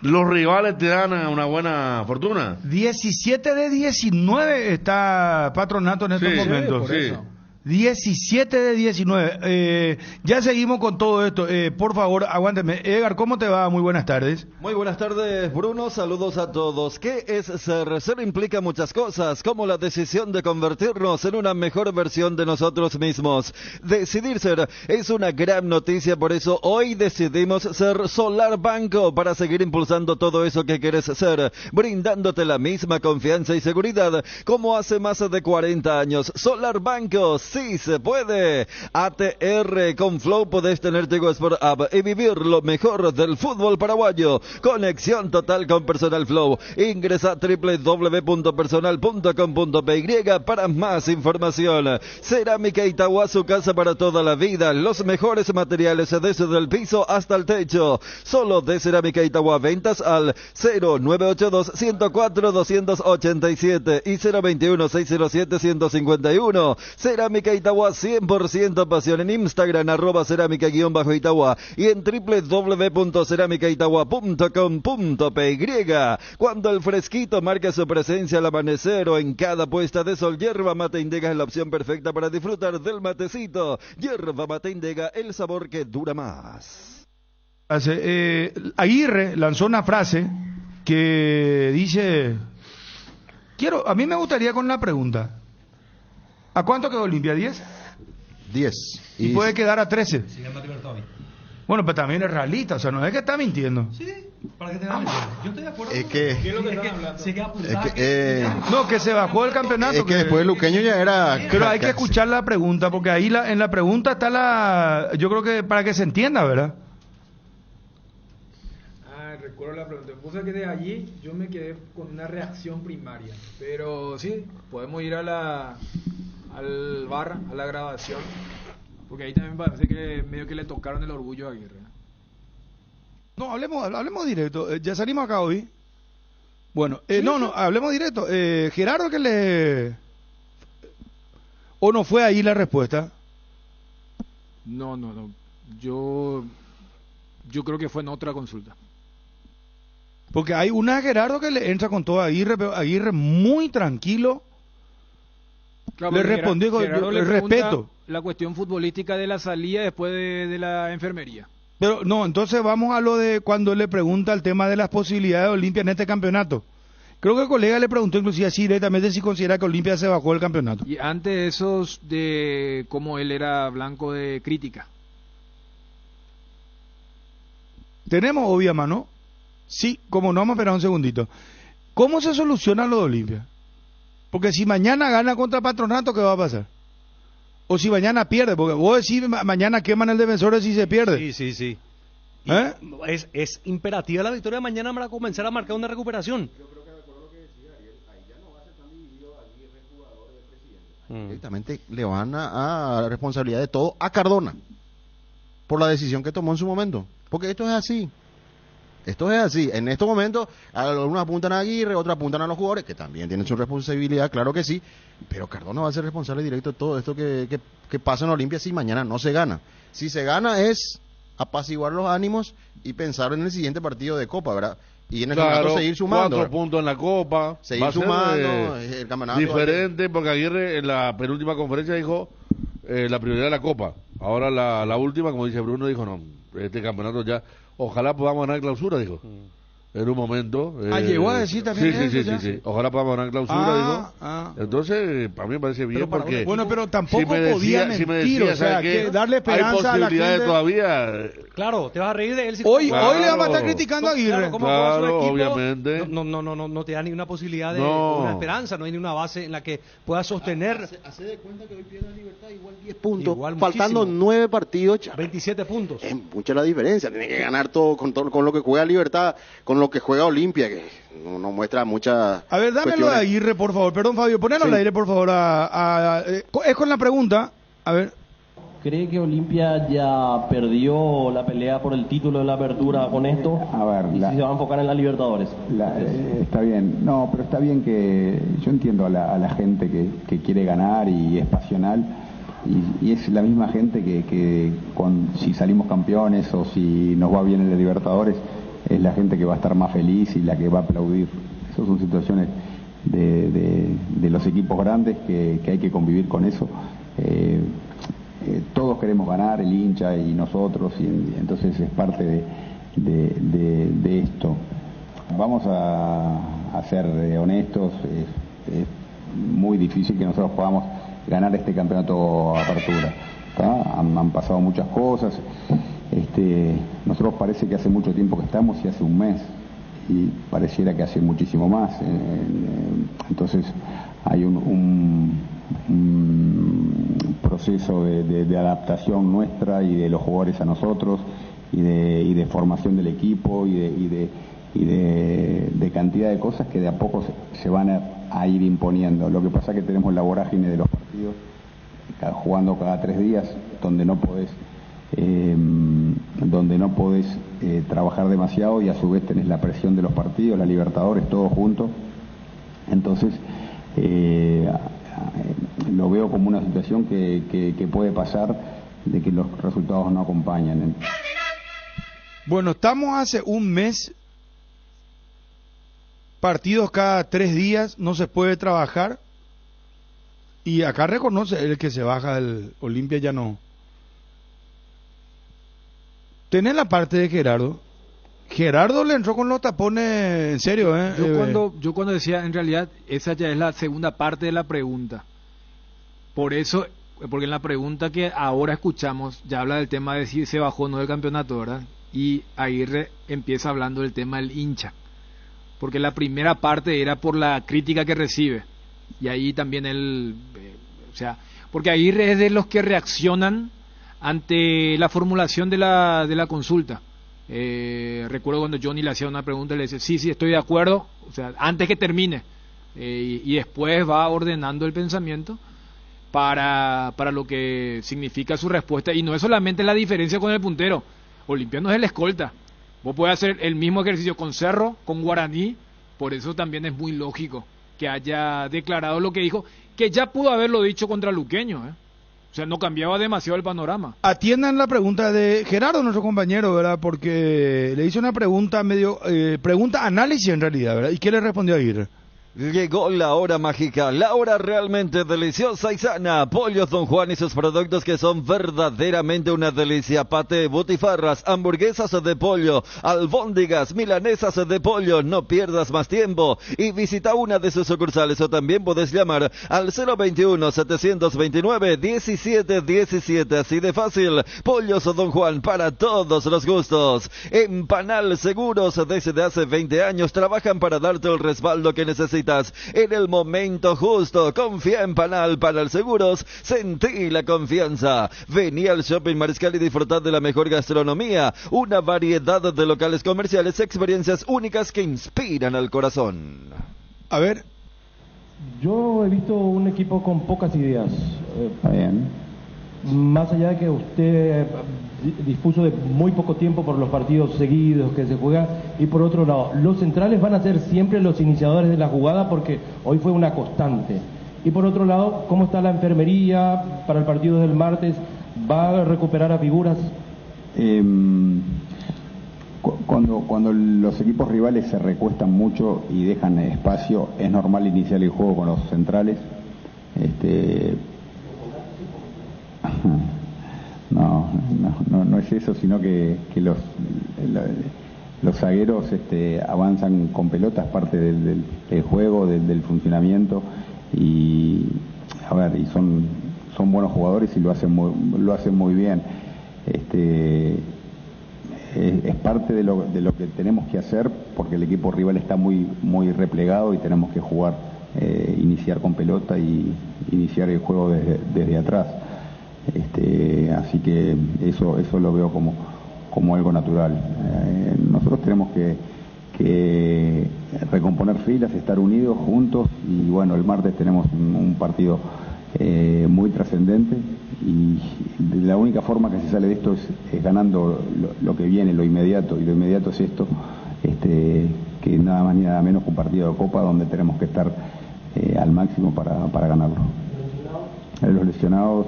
los rivales te dan una buena fortuna. 17 de 19 está Patronato en estos momentos. Por eso. 17 de 19. Ya seguimos con todo esto. Por favor, aguánteme. Edgar, ¿cómo te va? Muy buenas tardes. Muy buenas tardes, Bruno. Saludos a todos. ¿Qué es ser? Ser implica muchas cosas, como la decisión de convertirnos en una mejor versión de nosotros mismos. Decidir ser es una gran noticia, por eso hoy decidimos ser Solar Banco para seguir impulsando todo eso que quieres ser, brindándote la misma confianza y seguridad como hace más de 40 años. Solar Banco, sí se puede. ATR, con Flow podés tener Tigo Sport App y vivir lo mejor del fútbol paraguayo. Conexión total con Personal Flow. Ingresa a www.personal.com.py para más información. Cerámica Itagua, su casa para toda la vida. Los mejores materiales desde el piso hasta el techo. Solo de Cerámica Itagua, ventas al 0982-104-287 y 021-607-151. Cerámica Itagua, 100% pasión. En Instagram, @cerámica_Itagua y en www.ceramicaitagua.com.py. Cuando el fresquito marca su presencia al amanecer o en cada puesta de sol, Yerba Mate Indega es la opción perfecta para disfrutar del matecito. Yerba Mate Indega, el sabor que dura más. Aguirre lanzó una frase que dice, a mí me gustaría con la pregunta, ¿a cuánto quedó Olimpia? ¿10? 10. Y puede quedar a 13. Bueno, pero también es realista, o sea, no es que está mintiendo. Sí, para que te hagan mentira. Yo estoy de acuerdo. Es que... No, que se bajó el campeonato. Es que después Luqueño ya era... Pero hay que escuchar la pregunta, porque ahí en la pregunta está yo creo que para que se entienda, ¿verdad? Recuerdo la pregunta. Puse que de allí yo me quedé con una reacción primaria. Pero sí, podemos ir al bar, a la grabación. Porque ahí también parece que medio que le tocaron el orgullo a Aguirre. No, hablemos directo. Ya salimos acá hoy. Bueno, hablemos directo. Gerardo, que le... ¿O no fue ahí la respuesta? No. Yo creo que fue en otra consulta. Porque hay una Gerardo que le entra con todo a Aguirre, pero Aguirre muy tranquilo. Claro, le respondió con el respeto. La cuestión futbolística de la salida después de la enfermería. Pero no, entonces vamos a lo de cuando le pregunta el tema de las posibilidades de Olimpia en este campeonato. Creo que el colega le preguntó inclusive así directamente si considera que Olimpia se bajó del campeonato. Y antes de esos, de cómo él era blanco de crítica. Tenemos obvia mano. Sí, como no, vamos a esperar un segundito. ¿Cómo se soluciona lo de Olimpia? Porque si mañana gana contra Patronato, ¿qué va a pasar? O si mañana pierde, porque vos decís mañana queman el defensor si se pierde. Sí. Es imperativa la victoria de mañana para comenzar a marcar una recuperación. Yo creo que recuerdo lo que decía Ariel, ahí ya no va a ser tan dividido Aguirre, jugador del presidente. Directamente le van a responsabilidad de todo a Cardona por la decisión que tomó en su momento. Porque esto es así. En estos momentos, algunos apuntan a Aguirre, otros apuntan a los jugadores, que también tienen su responsabilidad, claro que sí, pero Cardona va a ser responsable directo de todo esto que pasa en Olimpia si mañana no se gana. Si se gana es apaciguar los ánimos y pensar en el siguiente partido de Copa, ¿verdad? Y en el campeonato seguir sumando. 4 puntos en la Copa. Seguir sumando, el campeonato. Diferente, porque Aguirre en la penúltima conferencia dijo la prioridad de la Copa. Ahora la última, como dice Bruno, dijo no, este campeonato ya... ojalá podamos ganar Clausura, dijo. En un momento. Llegó a decir también sí. Ojalá podamos ganar Clausura, dijo. Entonces, para mí me parece bien porque... Bueno, pero tampoco podía mentir, o sea, que darle esperanza a la gente. Todavía... Claro, te vas a reír de él. Hoy le vamos a estar criticando a Aguirre. Claro, obviamente. No te da ni una posibilidad de una esperanza, no hay ni una base en la que pueda sostener. Hace de cuenta que hoy pierde Libertad igual 10 puntos, faltando 9 partidos. 27 puntos. Es mucha la diferencia, tiene que ganar todo con lo que juega Libertad, con lo que juega Olimpia, que no muestra mucha. A ver, dámelo a Aguirre, por favor. Perdón, Fabio, ponelo al aire, por favor. Es con la pregunta. A ver. ¿Cree que Olimpia ya perdió la pelea por el título de la apertura con esto? A ver, ¿Y si se va a enfocar en la Libertadores? Está bien, no, pero está bien que yo entiendo a la gente que quiere ganar y es pasional, y es la misma gente que si salimos campeones o si nos va bien en la Libertadores, es la gente que va a estar más feliz y la que va a aplaudir. Esas son situaciones de los equipos grandes que hay que convivir con eso. Todos queremos ganar, el hincha y nosotros, y entonces es parte de esto. Vamos a ser honestos, es muy difícil que nosotros podamos ganar este campeonato apertura. Han pasado muchas cosas, nosotros parece que hace mucho tiempo que estamos y hace un mes, y pareciera que hace muchísimo más. Entonces hay un proceso de adaptación nuestra y de los jugadores a nosotros, y de formación del equipo y de cantidad de cosas que de a poco se van a ir imponiendo. Lo que pasa es que tenemos la vorágine de los partidos, jugando cada 3 días, donde no podés trabajar demasiado, y a su vez tenés la presión de los partidos, la Libertadores, todos juntos. Entonces lo veo como una situación que puede pasar, de que los resultados no acompañan. Bueno, estamos hace un mes, partidos cada 3 días, no se puede trabajar, y acá reconoce el que se baja del Olimpia, ya no. Tenés la parte de Gerardo. Gerardo le entró con los tapones, en serio, ¿eh? Yo cuando decía, en realidad, esa ya es la segunda parte de la pregunta. Por eso, porque en la pregunta que ahora escuchamos, ya habla del tema de si se bajó o no del campeonato, ¿verdad? Y Aguirre empieza hablando del tema del hincha. Porque la primera parte era por la crítica que recibe. Y ahí también porque Aguirre es de los que reaccionan ante la formulación de la consulta. Recuerdo cuando Johnny le hacía una pregunta, le dice, sí, estoy de acuerdo, o sea, antes que termine, y después va ordenando el pensamiento para lo que significa su respuesta. Y no es solamente la diferencia con el puntero, Olimpia no es el escolta, vos podés hacer el mismo ejercicio con Cerro, con Guaraní, por eso también es muy lógico que haya declarado lo que dijo, que ya pudo haberlo dicho contra Luqueño, O sea, no cambiaba demasiado el panorama. Atiendan la pregunta de Gerardo, nuestro compañero, ¿verdad? Porque le hizo una pregunta pregunta análisis en realidad, ¿verdad? ¿Y qué le respondió Aguirre? Llegó la hora mágica, la hora realmente deliciosa y sana. Pollos Don Juan y sus productos que son verdaderamente una delicia. Paté, butifarras, hamburguesas de pollo, albóndigas, milanesas de pollo. No pierdas más tiempo y visita una de sus sucursales, o también podés llamar al 021-729-1717. Así de fácil. Pollos Don Juan, para todos los gustos. En Panal Seguros, desde hace 20 años trabajan para darte el respaldo que necesitas en el momento justo. Confía en Panal Seguros, sentí la confianza. Vení al Shopping Mariscal y disfrutad de la mejor gastronomía, una variedad de locales comerciales, experiencias únicas que inspiran al corazón. A ver, yo he visto un equipo con pocas ideas. Está bien. Más allá de que usted dispuso de muy poco tiempo por los partidos seguidos que se juegan, y por otro lado, los centrales van a ser siempre los iniciadores de la jugada, porque hoy fue una constante. Y por otro lado, ¿cómo está la enfermería para el partido del martes? ¿Va a recuperar a figuras? Cuando los equipos rivales se recuestan mucho y dejan espacio, es normal iniciar el juego con los centrales. No, no es eso, sino que los zagueros avanzan con pelotas, parte del juego, del funcionamiento, y a ver, y son buenos jugadores y lo hacen muy bien. Es parte de lo que tenemos que hacer, porque el equipo rival está muy replegado y tenemos que jugar, iniciar con pelota y iniciar el juego desde atrás. Así que eso lo veo como algo natural. Nosotros tenemos que recomponer filas, estar unidos, juntos, y bueno, el martes tenemos un partido muy trascendente, y la única forma que se sale de esto es ganando lo que viene, lo inmediato, y lo inmediato es esto, que nada más ni nada menos que un partido de Copa donde tenemos que estar al máximo para ganarlo. Los lesionados,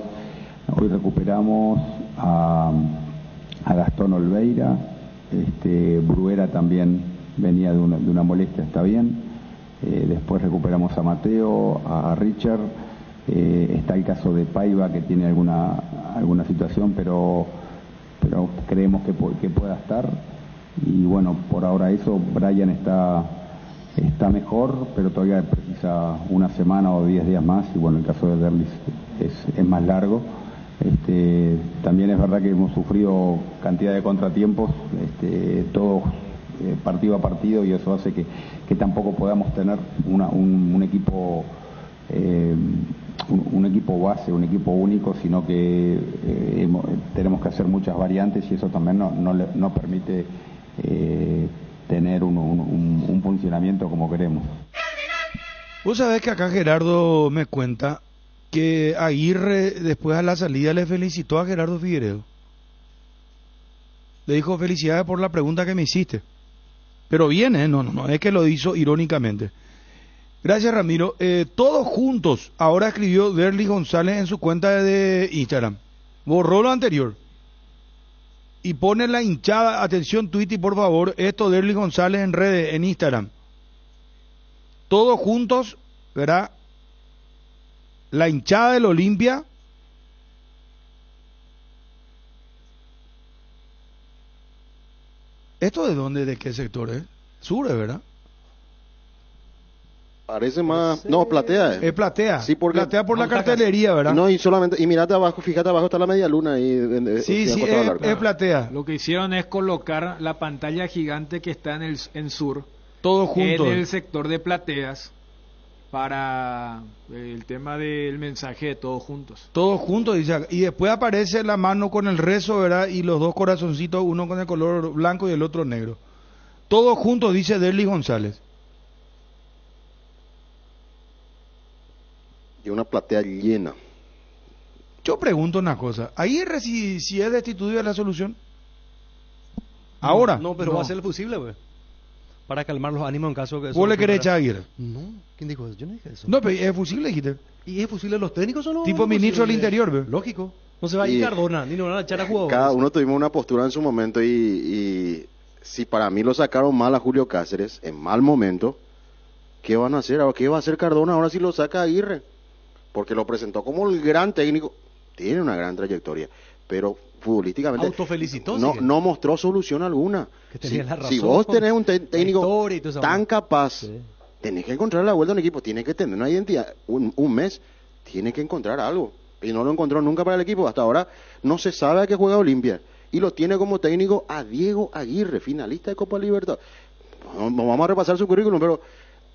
hoy recuperamos a Gastón Olveira, Bruera también venía de una molestia, está bien. Después recuperamos a Mateo, a Richard. Está el caso de Paiva, que tiene alguna situación, pero creemos que pueda estar. Y bueno, por ahora eso. Brian está mejor, pero todavía precisa una semana o 10 días más, y bueno, el caso de Derlis es más largo. También es verdad que hemos sufrido cantidad de contratiempos, todos partido a partido, y eso hace que tampoco podamos tener un equipo un equipo base, un equipo único, sino que tenemos que hacer muchas variantes, y eso también no permite tener un funcionamiento como queremos. Vos sabés que acá Gerardo me cuenta que Aguirre, después de la salida, le felicitó a Gerardo Figueiredo. Le dijo: felicidades por la pregunta que me hiciste. Pero bien, no es que lo hizo irónicamente. Gracias, Ramiro. Todos juntos, ahora escribió Derlis González en su cuenta de Instagram. Borró lo anterior y pone la hinchada. Atención, Twitty, por favor. Esto, Derlis González en redes, en Instagram. Todos juntos, ¿verdad? La hinchada del Olimpia. ¿Esto de dónde? ¿De qué sector? Sur, ¿verdad? Parece más... No, Platea. Es Platea. Sí, porque... Platea por la cartelería, ¿verdad? No, y solamente... Y mirate abajo, fíjate abajo está la media luna ahí. Sí, es Platea. Lo que hicieron es colocar la pantalla gigante que está en Sur. Todos juntos. En el sector de Plateas. Para el tema del mensaje de todos juntos. Todos juntos, dice. Y después aparece la mano con el rezo, ¿verdad? Y los dos corazoncitos, uno con el color blanco y el otro negro. Todos juntos, dice Derlis González. Y una platea llena. Yo pregunto una cosa. ¿Aguirre si es destituido de la solución? Ahora. No, pero va a ser lo posible, güey. Para calmar los ánimos en caso que... ¿Vos le querés echar a Aguirre? No, ¿quién dijo eso? Yo no dije eso. No, pero es posible, dijiste. ¿Y es posible los técnicos o no? Tipo ministro del Interior, ¿ve? Lógico. No se va a ir Cardona, ni no van a echar a jugadores. Cada uno tuvimos una postura en su momento, y si para mí lo sacaron mal a Julio Cáceres, en mal momento, ¿qué van a hacer? ¿Qué va a hacer Cardona ahora si lo saca Aguirre? Porque lo presentó como el gran técnico. Tiene una gran trayectoria, pero futbolísticamente autofelicitó, no mostró solución alguna. Si vos tenés un técnico tan capaz, tenés que encontrar la vuelta a un equipo, tiene que tener una identidad, un mes, tiene que encontrar algo, y no lo encontró nunca para el equipo. Hasta ahora no se sabe a qué juega Olimpia, y lo tiene como técnico a Diego Aguirre, finalista de Copa Libertadores. Vamos a repasar su currículum, pero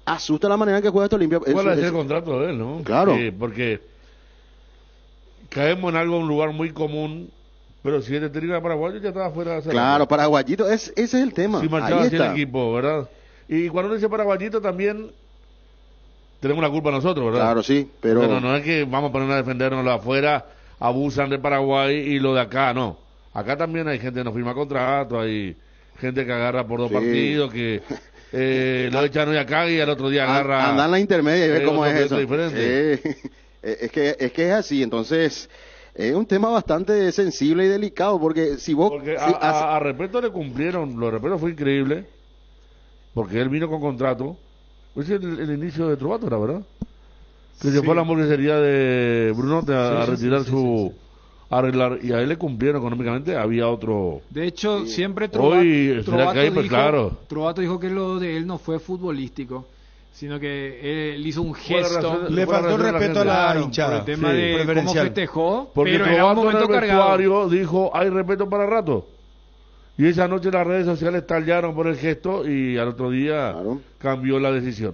asusta la manera en que juega esta Olimpia. ¿Cuál es el contrato de él, no? Claro. Porque caemos en un lugar muy común, pero si este técnico de paraguayo ya estaba fuera de hacer. Claro, paraguayito, ese es el tema. Si marchaba así el equipo, ¿verdad? Y cuando uno dice paraguayito también tenemos la culpa nosotros, ¿verdad? Claro, sí, pero... No es que vamos a ponernos a defendernos lo de afuera, abusan de Paraguay y lo de acá, no. Acá también hay gente que no firma contrato, hay gente que agarra por dos partidos, que lo echan hoy acá y al otro día agarra... Anda en la intermedia y ve cómo es eso. Diferente. Es que es así, entonces... Es un tema bastante sensible y delicado, porque si vos... Porque a Repeto le cumplieron, lo de Repeto fue increíble, porque él vino con contrato. Ese es el inicio de Trovato, ¿verdad? Que se fue a la hamburguesería de Brunote a retirar arreglar, y a él le cumplieron económicamente, había otro. De hecho, siempre Hoy, Trovato dijo que lo de él no fue futbolístico, sino que él hizo un gesto. Le faltó respeto a la hinchada. Por el tema de cómo festejó, porque pero era un momento cargado. Dijo, hay respeto para rato. Y esa noche las redes sociales tallaron por el gesto y al otro día cambió la decisión.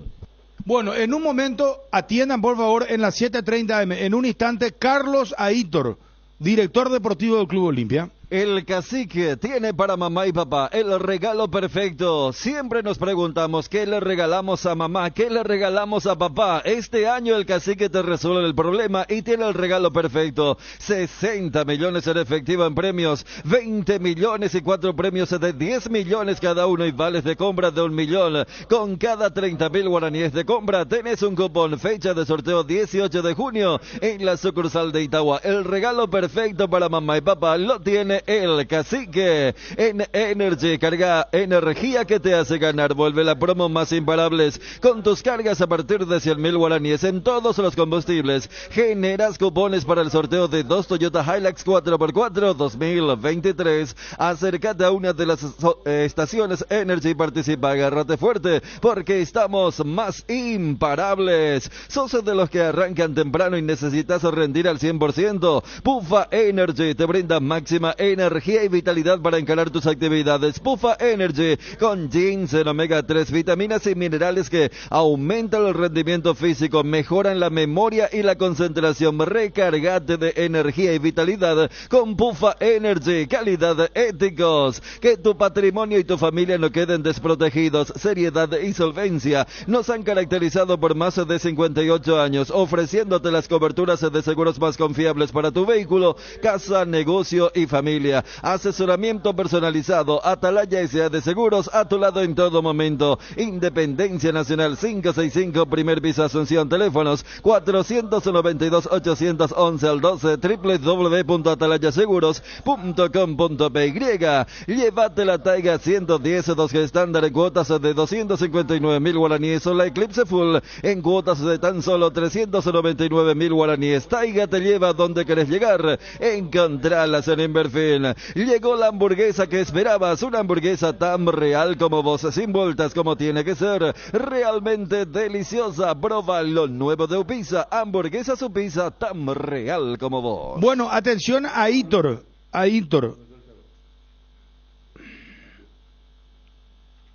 Bueno, en un momento, atiendan por favor en las 7:30 AM, en un instante, Carlos Aitor, director deportivo del Club Olimpia. El cacique tiene para mamá y papá el regalo perfecto. Siempre nos preguntamos qué le regalamos a mamá, qué le regalamos a papá. Este año el cacique te resuelve el problema y tiene el regalo perfecto. 60 millones en efectivo en premios, 20 millones y 4 premios de 10 millones cada uno y vales de compra de 1 millón. Con cada 30.000 guaraníes de compra tenés un cupón. Fecha de sorteo 18 de junio en la sucursal de Itagua. El regalo perfecto para mamá y papá lo tiene el cacique en Energy. Carga energía que te hace ganar. Vuelve la promo más imparables con tus cargas a partir de 100.000 guaraníes en todos los combustibles. Generas cupones para el sorteo de 2 Toyota Hilux 4x4 2023. Acércate a una de las estaciones Energy y participa. Agárrate fuerte porque estamos más imparables. ¿Sos de los que arrancan temprano y necesitas rendir al 100%? Pufa Energy te brinda máxima energía y vitalidad para encarar tus actividades. Pufa Energy con ginseng, omega 3, vitaminas y minerales que aumentan el rendimiento físico, mejoran la memoria y la concentración. Recargate de energía y vitalidad con Pufa Energy. Calidad éticos. Que tu patrimonio y tu familia no queden desprotegidos. Seriedad y solvencia nos han caracterizado por más de 58 años, ofreciéndote las coberturas de seguros más confiables para tu vehículo, casa, negocio y familia. Asesoramiento personalizado. Atalaya S.A. de Seguros, a tu lado en todo momento. Independencia Nacional 565, primer piso, Asunción. Teléfonos 492-811 al 12, www.atalayaseguros.com.py. Llévate la Taiga 110 2G estándar en cuotas de 259.000 guaraníes o la Eclipse Full en cuotas de tan solo 399.000 guaraníes. Taiga te lleva donde querés llegar. Encontralas en Inverfil. Llegó la hamburguesa que esperabas, una hamburguesa tan real como vos, sin vueltas, como tiene que ser, realmente deliciosa. Proba lo nuevo de Upisa, hamburguesa Upisa tan real como vos. Bueno, atención a Aitor.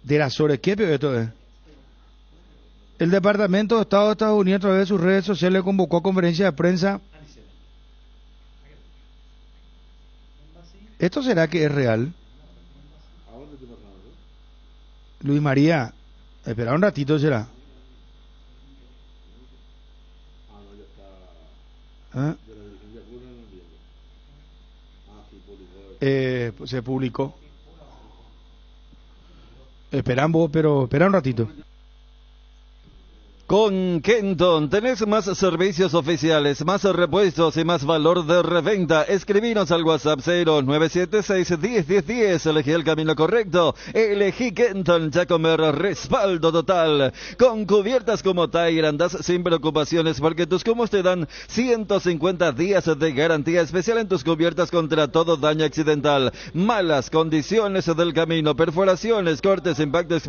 De las horas, ¿qué peor esto es? El Departamento de Estado de Estados Unidos, a través de sus redes sociales, convocó a conferencia de prensa. ¿Esto será que es real? Luis María, espera un ratito, será. Se publicó. Esperan vos, pero espera un ratito. Con Kenton tenés más servicios oficiales, más repuestos y más valor de reventa. Escribinos al WhatsApp 0976-101010. Elegí el camino correcto. Elegí Kenton, ya comer respaldo total. Con cubiertas como Tiger andás sin preocupaciones porque tus cumos te dan 150 días de garantía especial en tus cubiertas contra todo daño accidental. Malas condiciones del camino, perforaciones, cortes, impactos,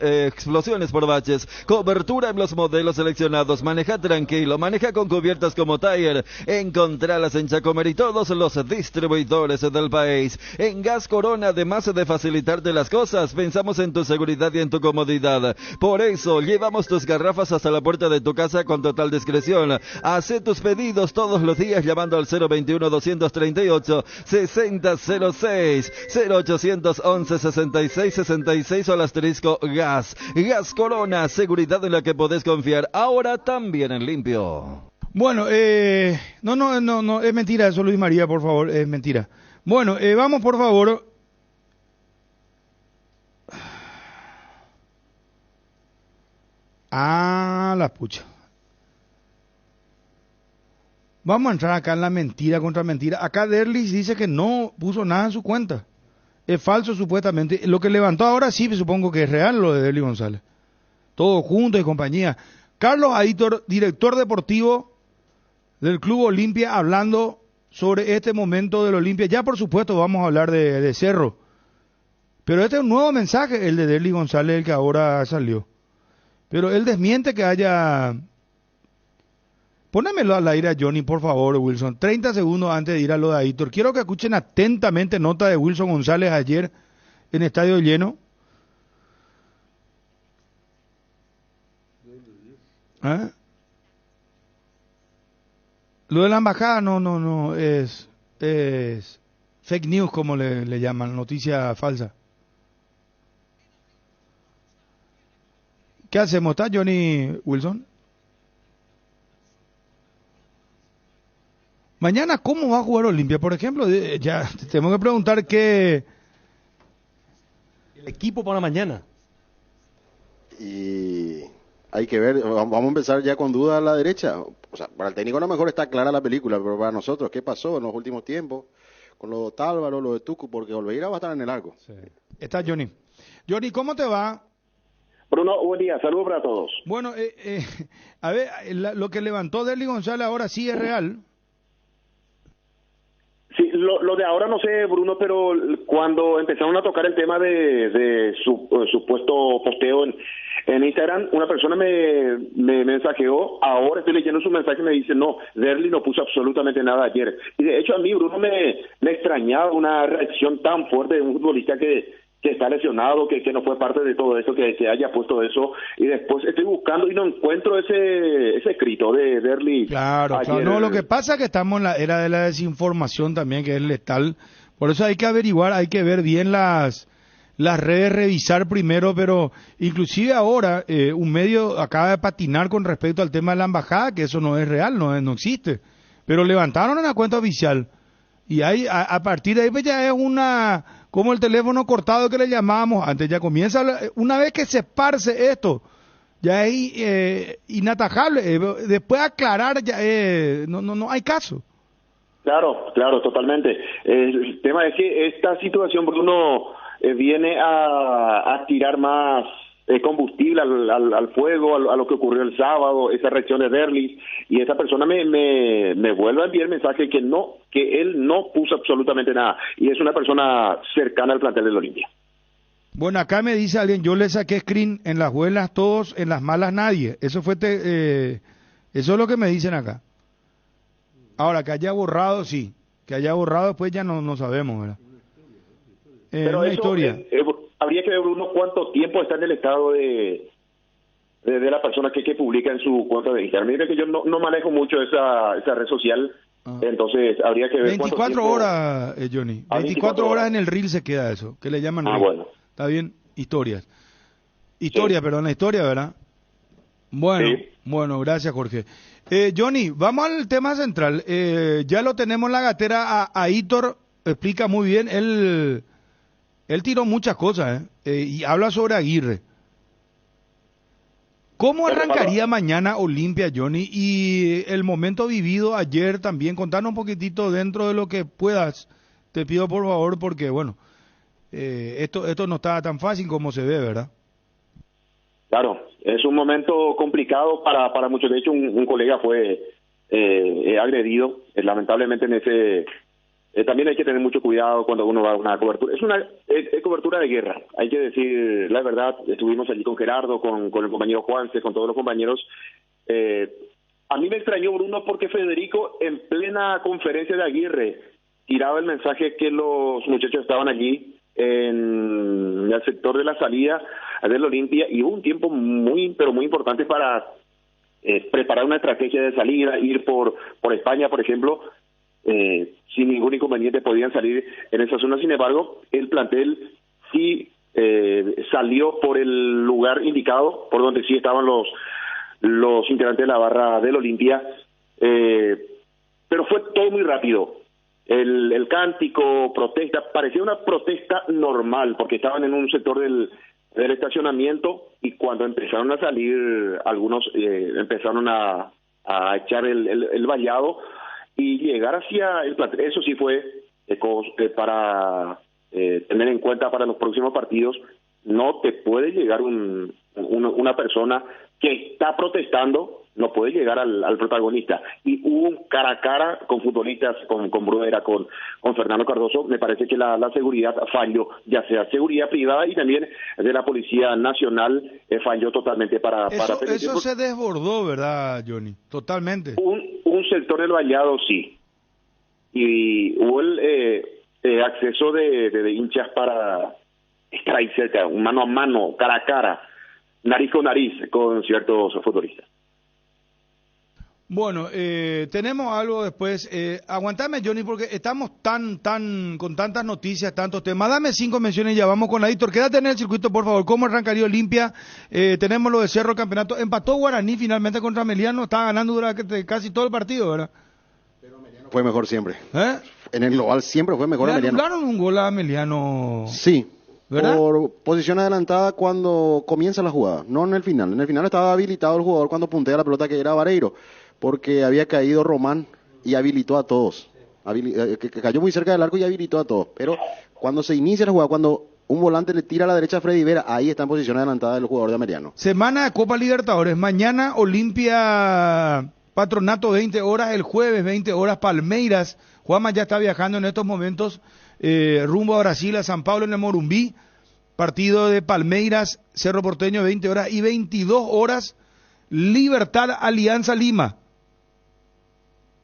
explosiones por baches, cobertura los modelos seleccionados. Maneja tranquilo, maneja con cubiertas como Tiger. Encontralas en Chacomer y todos los distribuidores del país. En Gas Corona, además de facilitarte las cosas, pensamos en tu seguridad y en tu comodidad. Por eso llevamos tus garrafas hasta la puerta de tu casa con total discreción. Haz tus pedidos todos los días llamando al 021-238-6006, 0811-6666 o al asterisco Gas. Gas Corona, seguridad en la que podés confiar, ahora también en limpio. Bueno, no, es mentira eso, Luis María, por favor, es mentira. Bueno, vamos por favor. La pucha. Vamos a entrar acá en la mentira contra mentira. Acá Derlis dice que no puso nada en su cuenta. Es falso supuestamente. Lo que levantó ahora sí, supongo que es real lo de Derlis González. Todos juntos y compañía. Carlos Aitor, director deportivo del Club Olimpia, hablando sobre este momento del Olimpia. Ya por supuesto vamos a hablar de Cerro, pero este es un nuevo mensaje, el de Derly González, el que ahora salió. Pero él desmiente que haya... Pónamelo al aire a Johnny, por favor, Wilson. 30 segundos antes de ir a lo de Aitor. Quiero que escuchen atentamente nota de Wilson González ayer en Estadio Lleno. ¿Ah? Lo de la embajada no es fake news, como le llaman, noticia falsa. ¿Qué hacemos? ¿Está Johnny, Wilson? Mañana, ¿cómo va a jugar Olimpia? Por ejemplo, ya tenemos que preguntar qué... El equipo para mañana. Y hay que ver, vamos a empezar ya con duda a la derecha. O sea, para el técnico a lo mejor está clara la película, pero para nosotros, ¿qué pasó en los últimos tiempos? Con lo de Tálvaro, lo de Tucu, porque Olveira va a estar en el arco. Sí. Está Johnny. Johnny, ¿cómo te va? Bruno, buen día, saludos para todos. Bueno, a ver, lo que levantó Derly González ahora sí es real. Sí, lo de ahora no sé, Bruno, pero cuando empezaron a tocar el tema de su supuesto posteo en Instagram, una persona me mensajeó, ahora estoy leyendo su mensaje y me dice, no, Derly no puso absolutamente nada ayer. Y de hecho a mí, Bruno, me extrañaba una reacción tan fuerte de un futbolista que está lesionado, que no fue parte de todo eso, que haya puesto eso, y después estoy buscando y no encuentro ese escrito de Derly. Claro, ayer. claro. No, lo que pasa es que estamos en la era de la desinformación también, que es letal. Por eso hay que averiguar, hay que ver bien las redes, revisar primero, pero inclusive ahora un medio acaba de patinar con respecto al tema de la embajada, que eso no es real, no existe. Pero levantaron una cuenta oficial, y ahí a partir de ahí pues ya es una... como el teléfono cortado que le llamábamos antes, ya comienza, una vez que se esparce esto, ya es inatajable, después aclarar ya no hay caso. Claro, totalmente. El tema es que esta situación, Bruno, viene a tirar más combustible al fuego, a lo que ocurrió el sábado, esa reacción de Derly, y esa persona me vuelve a enviar el mensaje que él no puso absolutamente nada, y es una persona cercana al plantel del Olimpia. Bueno, acá me dice alguien, yo le saqué screen en las buenas todos, en las malas nadie. Eso eso es lo que me dicen acá. Ahora, que haya borrado, sí, que haya borrado después ya no sabemos, ¿verdad? Pero una eso, historia. Habría que ver, Bruno, cuánto tiempo está en el estado de la persona que publica en su cuenta de Instagram. Mira que yo no manejo mucho esa red social, entonces habría que ver 24 horas, Johnny. 24 horas en el reel se queda eso, que le llaman reel. Bueno. Está bien, historias. Perdón, la historia, ¿verdad? Bueno, sí. Bueno, gracias, Jorge. Johnny, vamos al tema central. Ya lo tenemos en la gatera a Aitor, explica muy bien, él tiró muchas cosas, y habla sobre Aguirre. ¿Cómo arrancaría mañana Olimpia, Johnny? Y el momento vivido ayer también, contanos un poquitito dentro de lo que puedas, te pido por favor, porque bueno, esto no está tan fácil como se ve, ¿verdad? Claro, es un momento complicado para muchos. De hecho, un colega fue agredido, lamentablemente en ese... también hay que tener mucho cuidado cuando uno va a una cobertura. Es una cobertura de guerra, hay que decir la verdad. Estuvimos allí con Gerardo, con el compañero Juanse, con todos los compañeros. A mí me extrañó, Bruno, porque Federico, en plena conferencia de Aguirre, tiraba el mensaje que los muchachos estaban allí en el sector de la salida del Olimpia, y hubo un tiempo pero muy importante para preparar una estrategia de salida, ir por España, por ejemplo. Sin ningún inconveniente podían salir en esa zona. Sin embargo, el plantel sí salió por el lugar indicado, por donde sí estaban los integrantes de la barra del Olimpia, pero fue todo muy rápido. El cántico, protesta, parecía una protesta normal, porque estaban en un sector del estacionamiento, y cuando empezaron a salir, algunos empezaron a echar el vallado y llegar hacia el plantel. Eso sí fue para tener en cuenta para los próximos partidos. No te puede llegar una persona que está protestando no puede llegar al protagonista. Y hubo un cara a cara con futbolistas, con Bruera, con Fernando Cardoso. Me parece que la seguridad falló, ya sea seguridad privada y también de la Policía Nacional falló totalmente para eso se desbordó, ¿verdad, Johnny? Totalmente. Un sector del vallado, sí. Y hubo el acceso de hinchas para estar ahí cerca, un mano a mano, cara a cara, nariz con nariz con ciertos futbolistas. Bueno, tenemos algo después. Aguantame, Johnny, porque estamos con tantas noticias, tantos temas. Dame 5 menciones y ya vamos con la Héctor. Quédate en el circuito, por favor. ¿Cómo arrancaría Olimpia? Tenemos lo de Cerro Campeonato. Empató Guaraní finalmente contra Meliano. Estaba ganando durante casi todo el partido, ¿verdad? Fue mejor siempre. En el global siempre fue mejor a Meliano. ¿Le anularon un gol a Meliano? Sí. ¿Verdad? Por posición adelantada cuando comienza la jugada, no en el final. En el final estaba habilitado el jugador cuando puntea la pelota, que era Vareiro, porque había caído Román y habilitó a todos. Que cayó muy cerca del arco y habilitó a todos. Pero cuando se inicia la jugada, cuando un volante le tira a la derecha a Freddy Vera, ahí está en posición adelantada el jugador de Meliano. Semana de Copa Libertadores. Mañana Olimpia Patronato 20 horas, el jueves 20 horas Palmeiras. Juanma ya está viajando en estos momentos rumbo a Brasil, a San Pablo en el Morumbí. Partido de Palmeiras, Cerro Porteño 20 horas y 22 horas Libertad Alianza Lima.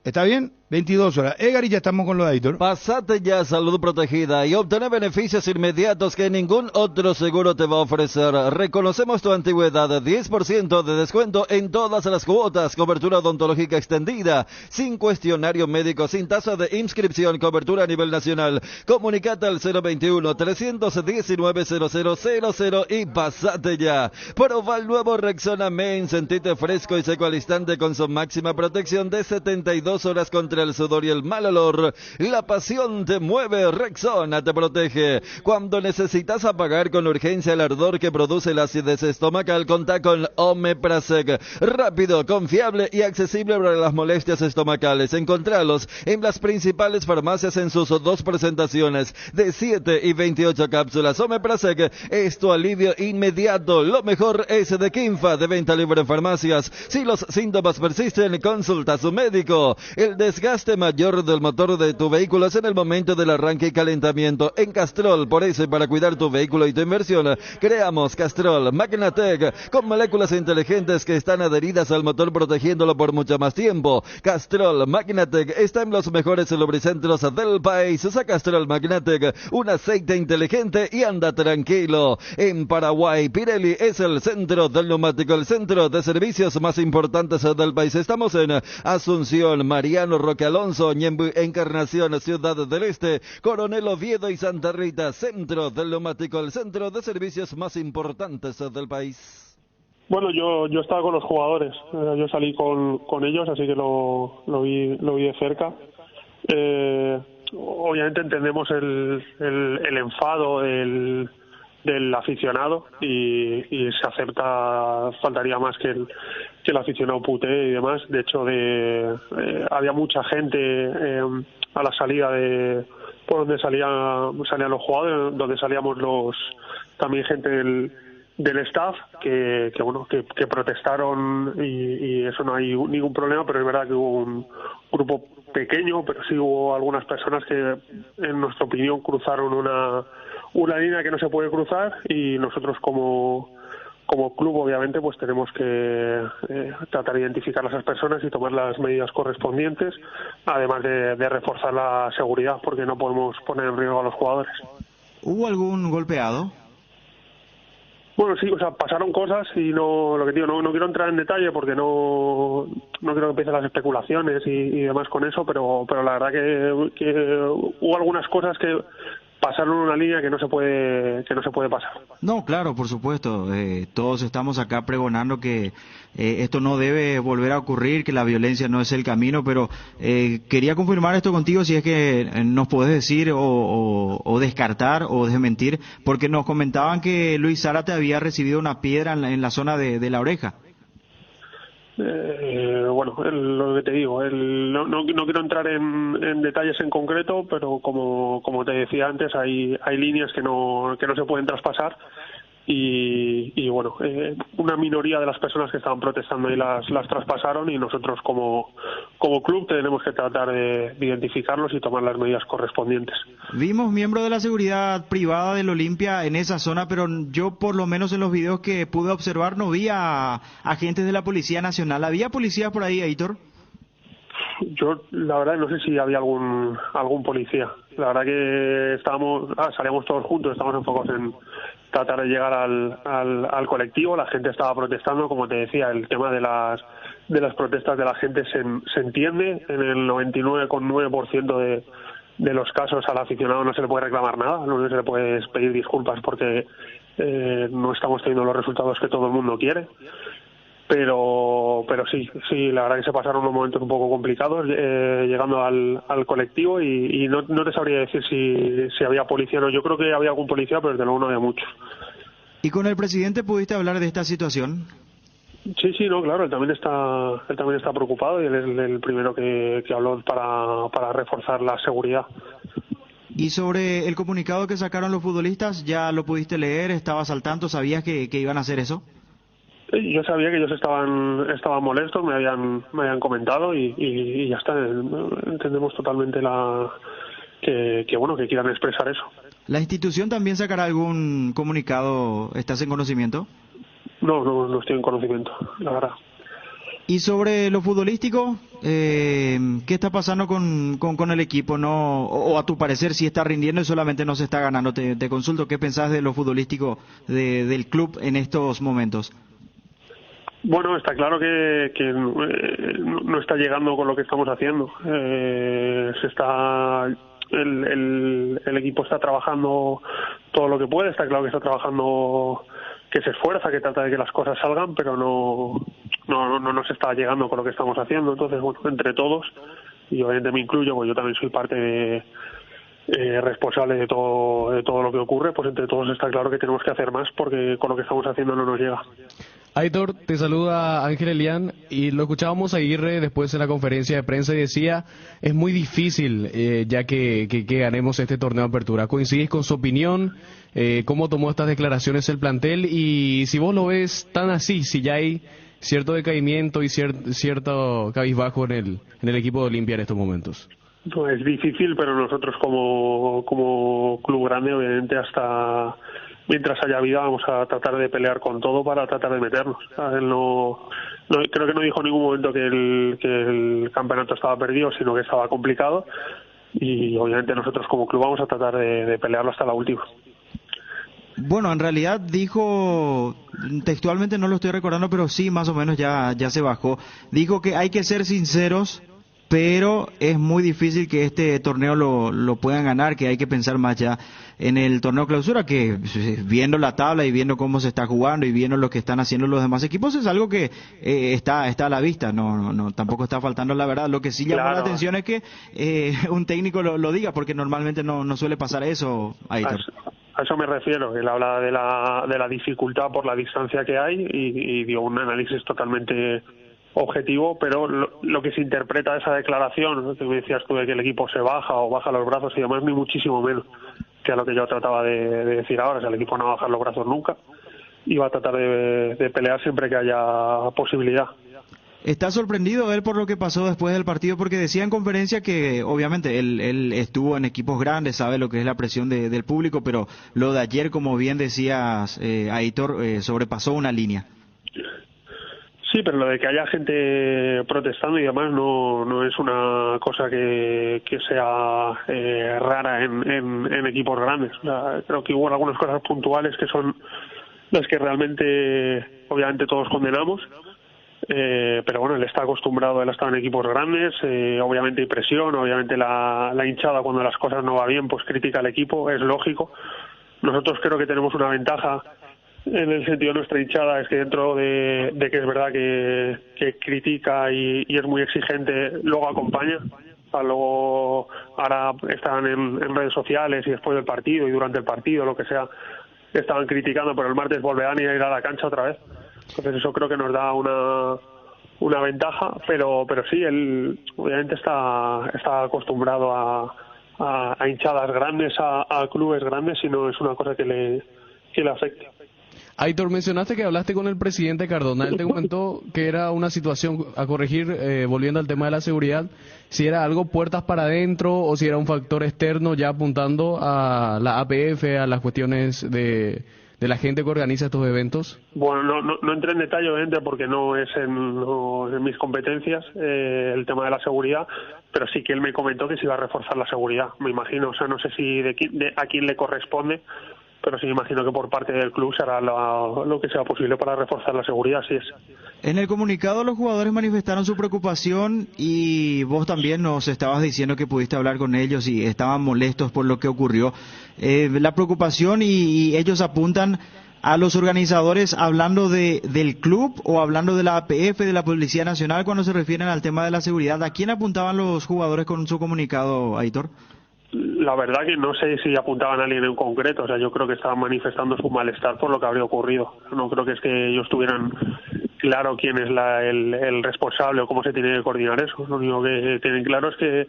¿Está bien? 22 horas. Edgar, y ya estamos con lo de Aitor. Pasate ya Salud Protegida y obtener beneficios inmediatos que ningún otro seguro te va a ofrecer. Reconocemos tu antigüedad, 10% de descuento en todas las cuotas, cobertura odontológica extendida, sin cuestionario médico, sin tasa de inscripción, cobertura a nivel nacional. Comunicate al 021-319-0000 y pasate ya. Proba el nuevo Rexona Men, sentite fresco y seco al instante con su máxima protección de 72 horas contra el sudor y el mal olor. La pasión te mueve, Rexona te protege. Cuando necesitas apagar con urgencia el ardor que produce la acidez estomacal, contá con Omeprazec. Rápido, confiable y accesible para las molestias estomacales. Encontralos en las principales farmacias en sus 2 presentaciones de 7 y 28 cápsulas. Omeprazec es tu alivio inmediato. Lo mejor es de Quinfa, de venta libre en farmacias. Si los síntomas persisten, consulta a su médico. El desgaste mayor del motor de tu vehículo es en el momento del arranque y calentamiento. En Castrol, por eso y para cuidar tu vehículo y tu inversión, creamos Castrol Magnatec con moléculas inteligentes que están adheridas al motor protegiéndolo por mucho más tiempo. Castrol Magnatec está en los mejores lubricentros del país. Usa Castrol Magnatec, un aceite inteligente y anda tranquilo. En Paraguay, Pirelli es el centro del neumático, el centro de servicios más importantes del país. Estamos en Asunción, Mariano Roque Alonso, Ñemby, Encarnación, Ciudad del Este, Coronel Oviedo y Santa Rita, centro del neumático, el centro de servicios más importantes del país. Bueno, yo estaba con los jugadores, yo salí con ellos, así que lo vi de cerca. Obviamente entendemos el enfado del aficionado y se acepta, faltaría más que el aficionado putee y demás. De hecho, había mucha gente a la salida por donde salían los jugadores, donde salíamos también gente del staff que protestaron y eso no hay ningún problema, pero es verdad que hubo un grupo pequeño, pero sí hubo algunas personas que en nuestra opinión cruzaron una línea que no se puede cruzar y nosotros como club obviamente pues tenemos que tratar de identificar a esas personas y tomar las medidas correspondientes, además de reforzar la seguridad porque no podemos poner en riesgo a los jugadores. ¿Hubo algún golpeado? Bueno, sí, o sea, pasaron cosas y lo que digo, no quiero entrar en detalle porque no quiero que empiecen las especulaciones y demás con eso, pero la verdad que hubo algunas cosas que pasaron una línea que no se puede pasar. No, claro, por supuesto. Todos estamos acá pregonando que esto no debe volver a ocurrir, que la violencia no es el camino, pero quería confirmar esto contigo si es que nos podés decir o descartar o desmentir, porque nos comentaban que Luis Zárate había recibido una piedra en la zona de la oreja. Bueno, lo que te digo, no quiero entrar en detalles en concreto, pero como te decía antes, hay líneas que no se pueden traspasar y bueno, una minoría de las personas que estaban protestando y las traspasaron, y nosotros como club tenemos que tratar de identificarlos y tomar las medidas correspondientes. Vimos miembros de la seguridad privada del Olimpia en esa zona, pero yo por lo menos en los videos que pude observar no vi a agentes de la Policía Nacional. ¿Había policías por ahí, Aitor? Yo la verdad no sé si había algún policía. La verdad que salíamos todos juntos, estábamos enfocados en tratar de llegar al colectivo. La gente estaba protestando, como te decía, el tema de las protestas de la gente se entiende. En el 99,9% de los casos al aficionado no se le puede reclamar nada, no se le puede pedir disculpas porque no estamos teniendo los resultados que todo el mundo quiere. Pero sí, la verdad que se pasaron unos momentos un poco complicados llegando al colectivo, y no te sabría decir si había policía o no. Yo creo que había algún policía, pero desde luego no había muchos. ¿Y con el presidente pudiste hablar de esta situación? Sí, no, claro, él también está preocupado, y él es el primero que habló para reforzar la seguridad. Y sobre el comunicado que sacaron los futbolistas, ¿ya lo pudiste leer? ¿Estabas al tanto? ¿Sabías que iban a hacer eso? Yo sabía que ellos estaban molestos, me habían comentado, y ya está. Entendemos totalmente que quieran expresar eso. ¿La institución también sacará algún comunicado? ¿Estás en conocimiento? No estoy en conocimiento, la verdad. Y sobre lo futbolístico, ¿qué está pasando con el equipo? O a tu parecer, si está rindiendo y solamente no se está ganando. Te consulto, ¿qué pensás de lo futbolístico del club en estos momentos? Bueno, está claro que no está llegando con lo que estamos haciendo. El equipo está trabajando todo lo que puede. Está claro que está trabajando, que se esfuerza, que trata de que las cosas salgan, pero no se está llegando con lo que estamos haciendo. Entonces, bueno, entre todos, y obviamente me incluyo, pues yo también soy parte responsable de todo lo que ocurre, pues entre todos está claro que tenemos que hacer más, porque con lo que estamos haciendo no nos llega. Aitor, te saluda Ángel Elián, y lo escuchábamos a Aguirre después en la conferencia de prensa y decía, es muy difícil ya que ganemos este torneo de apertura. ¿Coincidís con su opinión? ¿Cómo tomó estas declaraciones el plantel? Y si vos lo ves tan así, si ya hay cierto decaimiento y cierto cabizbajo en el equipo de Olimpia en estos momentos. No, es difícil, pero nosotros como club grande, obviamente, hasta mientras haya vida vamos a tratar de pelear con todo para tratar de meternos. Él creo que no dijo en ningún momento que el campeonato estaba perdido, sino que estaba complicado, y obviamente nosotros como club vamos a tratar de pelearlo hasta la última. Bueno, en realidad dijo, textualmente no lo estoy recordando, pero sí, más o menos ya se bajó. Dijo que hay que ser sinceros, pero es muy difícil que este torneo lo puedan ganar, que hay que pensar más ya en el torneo clausura, que viendo la tabla y viendo cómo se está jugando y viendo lo que están haciendo los demás equipos, es algo que está a la vista, no tampoco está faltando la verdad. Lo que sí llama la atención es que un técnico lo diga, porque normalmente no suele pasar eso, Aitor. A eso me refiero. Él habla de la dificultad por la distancia que hay, y dio un análisis totalmente objetivo, pero lo que se interpreta de esa declaración, ¿no?, que me decías tú, de que el equipo se baja o baja los brazos y demás, ni muchísimo menos, que es lo que yo trataba de decir ahora. O sea, el equipo no va a bajar los brazos nunca y va a tratar de pelear siempre que haya posibilidad. ¿Está sorprendido él por lo que pasó después del partido? Porque decía en conferencia que obviamente él estuvo en equipos grandes, sabe lo que es la presión del público, pero lo de ayer, como bien decías, Aitor, sobrepasó una línea. Sí, pero lo de que haya gente protestando y demás no es una cosa que sea rara en equipos grandes. O sea, creo que hubo algunas cosas puntuales que son las que realmente, obviamente, todos condenamos. Pero bueno, él está acostumbrado, él ha estado en equipos grandes, obviamente hay presión, obviamente la hinchada, cuando las cosas no va bien, pues critica al equipo, es lógico. Nosotros creo que tenemos una ventaja en el sentido de nuestra hinchada, es que dentro de que es verdad que critica y es muy exigente, luego acompaña. Luego ahora están en redes sociales y después del partido y durante el partido, lo que sea, estaban criticando, pero el martes volverán a ir a la cancha otra vez. Entonces eso creo que nos da una ventaja, pero sí, él obviamente está acostumbrado a hinchadas grandes, a clubes grandes, y no es una cosa que le afecte. Aitor, mencionaste que hablaste con el presidente Cardona. Él te comentó que era una situación a corregir, volviendo al tema de la seguridad, si era algo puertas para adentro o si era un factor externo ya apuntando a la APF, a las cuestiones de la gente que organiza estos eventos. Bueno, no entré en detalle, obviamente, porque no es en mis competencias el tema de la seguridad, pero sí que él me comentó que se iba a reforzar la seguridad, me imagino. O sea, no sé si a quién le corresponde, pero sí me imagino que por parte del club se hará lo que sea posible para reforzar la seguridad, así es. En el comunicado los jugadores manifestaron su preocupación y vos también nos estabas diciendo que pudiste hablar con ellos y estaban molestos por lo que ocurrió. La preocupación y ellos apuntan a los organizadores hablando del club o hablando de la APF, de la Policía Nacional cuando se refieren al tema de la seguridad. ¿A quién apuntaban los jugadores con su comunicado, Aitor? La verdad que no sé si apuntaban a alguien en concreto, o sea, yo creo que estaban manifestando su malestar por lo que habría ocurrido. No creo que es que ellos tuvieran claro quién es el responsable o cómo se tiene que coordinar eso. Lo único que tienen claro es que,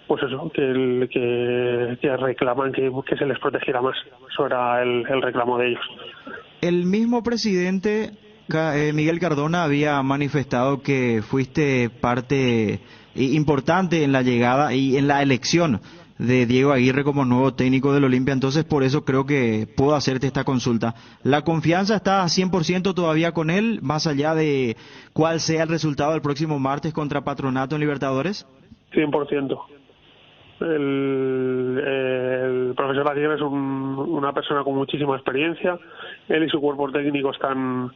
pues eso, que reclaman que se les protegiera más. Eso era el reclamo de ellos. El mismo presidente Miguel Cardona había manifestado que fuiste parte importante en la llegada y en la elección de Diego Aguirre como nuevo técnico del Olimpia, entonces por eso creo que puedo hacerte esta consulta. ¿La confianza está 100% todavía con él, más allá de cuál sea el resultado del próximo martes contra Patronato en Libertadores? 100%. El profesor Aguirre es una persona con muchísima experiencia. Él y su cuerpo técnico están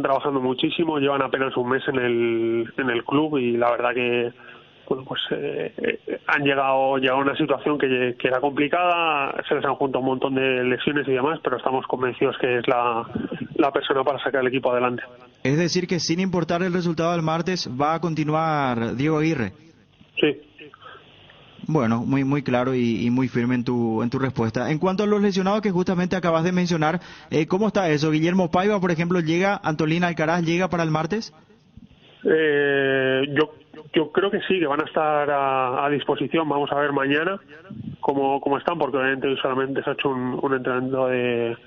trabajando muchísimo, llevan apenas un mes en el club y la verdad que han llegado a una situación que era complicada, se les han juntado un montón de lesiones y demás, pero estamos convencidos que es la persona para sacar el equipo adelante. Es decir, que sin importar el resultado del martes, va a continuar Diego Aguirre. Sí. Bueno, muy claro y muy firme en tu respuesta. En cuanto a los lesionados que justamente acabas de mencionar, ¿cómo está eso? Guillermo Paiva, por ejemplo, ¿llega? ¿Antolín Alcaraz llega para el martes? Yo creo que sí, que van a estar a disposición. Vamos a ver mañana cómo están, porque obviamente hoy solamente se ha hecho un entrenamiento de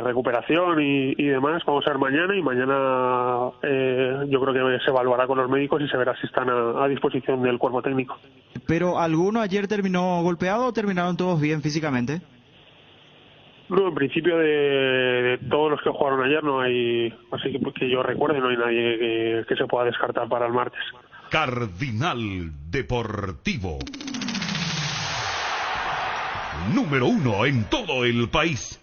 recuperación y demás. Vamos a ver mañana y mañana yo creo que se evaluará con los médicos y se verá si están a disposición del cuerpo técnico. ¿Pero alguno ayer terminó golpeado o terminaron todos bien físicamente? No, en principio de todos los que jugaron ayer no hay, así que yo recuerde, no hay nadie que se pueda descartar para el martes. Cardinal Deportivo. Número 1 en todo el país.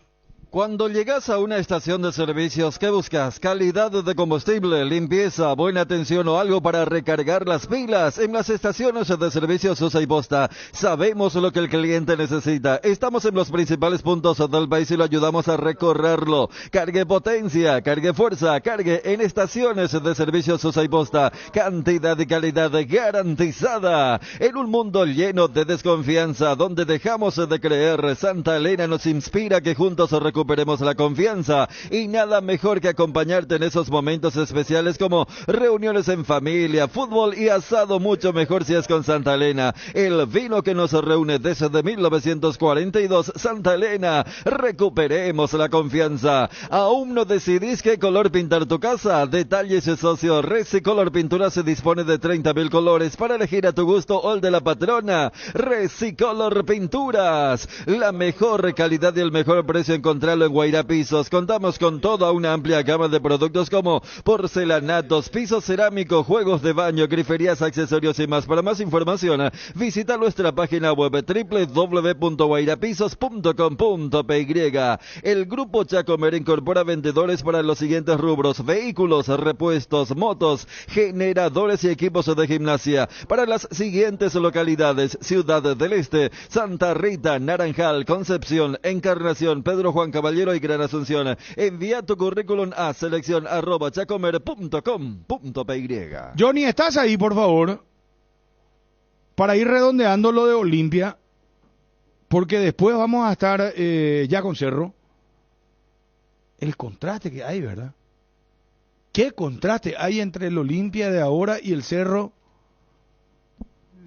Cuando llegas a una estación de servicios, ¿qué buscas? Calidad de combustible, limpieza, buena atención o algo para recargar las pilas. En las estaciones de servicios Sosa y Posta sabemos lo que el cliente necesita. Estamos en los principales puntos del país y lo ayudamos a recorrerlo. Cargue potencia, cargue fuerza, cargue en estaciones de servicios Sosa y Posta. Cantidad y calidad garantizada. En un mundo lleno de desconfianza, donde dejamos de creer, Santa Elena nos inspira que juntos recuperemos la confianza y nada mejor que acompañarte en esos momentos especiales como reuniones en familia, fútbol y asado, mucho mejor si es con Santa Elena, el vino que nos reúne desde 1942. Santa Elena, recuperemos la confianza. ¿Aún no decidís qué color pintar tu casa? Detalles socio, Recicolor Pintura se dispone de 30,000 colores para elegir a tu gusto o el de la patrona. Recicolor Pinturas, la mejor calidad y el mejor precio encontrarlo en Guaira Pisos. Contamos con toda una amplia gama de productos como porcelanatos, pisos cerámicos, juegos de baño, griferías, accesorios y más. Para más información, visita nuestra página web www.guairapisos.com.py. El Grupo Chacomer incorpora vendedores para los siguientes rubros: vehículos, repuestos, motos, generadores y equipos de gimnasia. Para las siguientes localidades: Ciudad del Este, Santa Rita, Naranjal, Concepción, Encarnación, Pedro Juan Caballero y Gran Asunción. Envía tu currículum a selección@chacomer.com.py. Johnny, ¿estás ahí, por favor? Para ir redondeando lo de Olimpia, porque después vamos a estar ya con Cerro. El contraste que hay, ¿verdad? ¿Qué contraste hay entre el Olimpia de ahora y el Cerro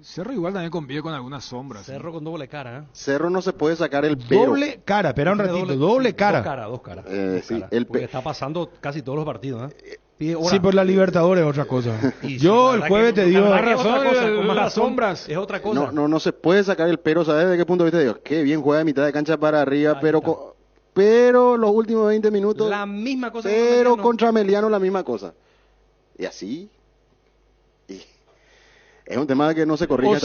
Cerro igual también convive con algunas sombras. Cerro con doble cara, ¿eh? Cerro no se puede sacar el pero. Doble cara, espera un ratito, doble cara. Dos caras. Sí, Porque está pasando casi todos los partidos, ¿eh? Sí, por la Libertadores es otra cosa. Yo el jueves te digo... Las sombras. Es otra cosa. No se puede sacar el pero, ¿sabes de qué punto de vista? Digo, qué bien juega de mitad de cancha para arriba, pero los últimos 20 minutos... La misma cosa. Pero contra Meliano la misma cosa. Y así... Es un tema que no se corrige.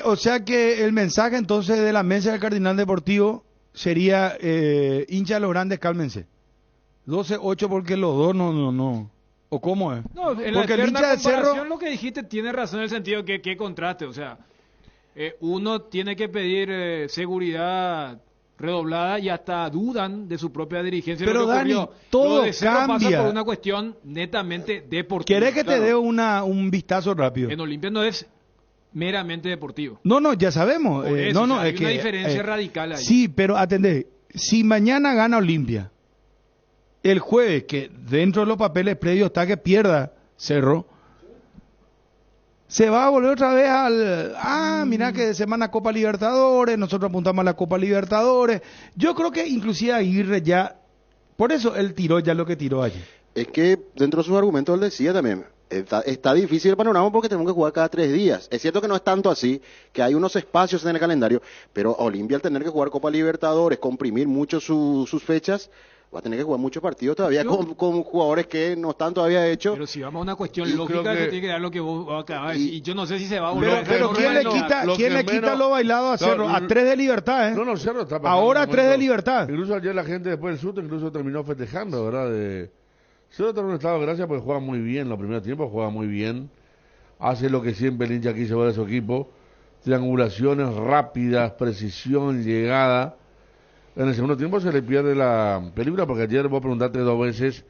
O sea que el mensaje entonces de la mesa del Cardinal Deportivo sería hincha los grandes, cálmense. 12-8 porque los dos no. ¿O cómo es? No, en porque la el hincha de Cerro... lo que dijiste tiene razón en el sentido que qué contraste, o sea, uno tiene que pedir seguridad redoblada y hasta dudan de su propia dirigencia. Pero Dani, todo lo de Cerro cambia. pasa por una cuestión netamente deportiva. ¿Querés que te dé un vistazo rápido? En Olimpia no es meramente deportivo. No, ya sabemos. Hay es una que, diferencia radical ahí. Sí, pero atendé. Si mañana gana Olimpia, el jueves, que dentro de los papeles previos está que pierda Cerro, se va a volver otra vez mira que semana Copa Libertadores, nosotros apuntamos a la Copa Libertadores. Yo creo que inclusive Aguirre ya, por eso él tiró ya lo que tiró allí. Es que dentro de sus argumentos él decía también, está difícil el panorama porque tenemos que jugar cada 3 días. Es cierto que no es tanto así, que hay unos espacios en el calendario, pero Olimpia al tener que jugar Copa Libertadores, comprimir mucho sus fechas, va a tener que jugar muchos partidos todavía con jugadores que no están todavía hechos. Pero si vamos a una cuestión lógica, eso tiene que dar lo que vos acabas de decir. Y yo no sé si se va a volver. Pero ¿quién le quita lo bailado a Cerro? A 3 de libertad, ¿eh? No, Cerro está pasando. Ahora 3 de libertad. Incluso ayer la gente después del susto incluso terminó festejando, ¿verdad? Cerro está en un estado de gracia porque juega muy bien. Los primeros tiempos juega muy bien. Hace lo que siempre el hincha quiso ver de su equipo. Triangulaciones rápidas, precisión, llegada. En el segundo tiempo se le pierde la película porque ayer vos preguntaste 2 veces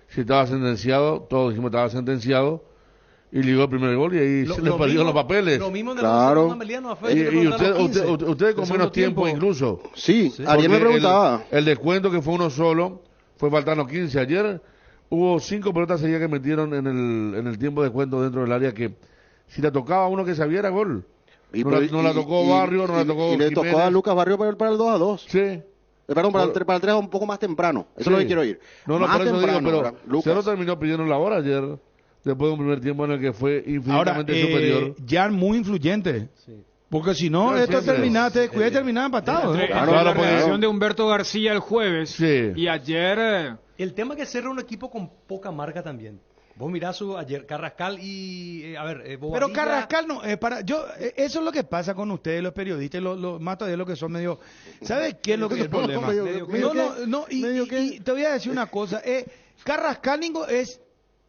si estaba sentenciado, todos dijimos que estaba sentenciado y llegó el primer gol y ahí se le perdieron los papeles. Lo mismo de claro. Y usted con menos tiempo incluso. Sí, ayer me preguntaba. El descuento que fue uno solo fue faltando 15. Ayer hubo 5 pelotas seguidas que metieron en el tiempo de descuento dentro del área que si la tocaba a uno que sabía era gol. No la tocó Barrio, no la tocó y le tocó Jiménez. a Lucas Barrio para el 2-2. Sí. Perdón, para el 3 un poco más temprano. Eso es lo que quiero ir. No, más por eso temprano, digo, pero Cerro terminó pidiendo la hora ayer, después de un primer tiempo en el que fue infinitamente superior. Ya muy influyente. Sí. Porque si no, esto terminaba empatado. La posición de Humberto García el jueves y ayer... El tema es que Cerro es un equipo con poca marca también. Vos mirás ayer Carrascal y Bobadilla. Pero Carrascal no eso es lo que pasa con ustedes los periodistas, los más todavía los que son medio, ¿sabes qué es lo que es el problema? Y te voy a decir una cosa, Carrascal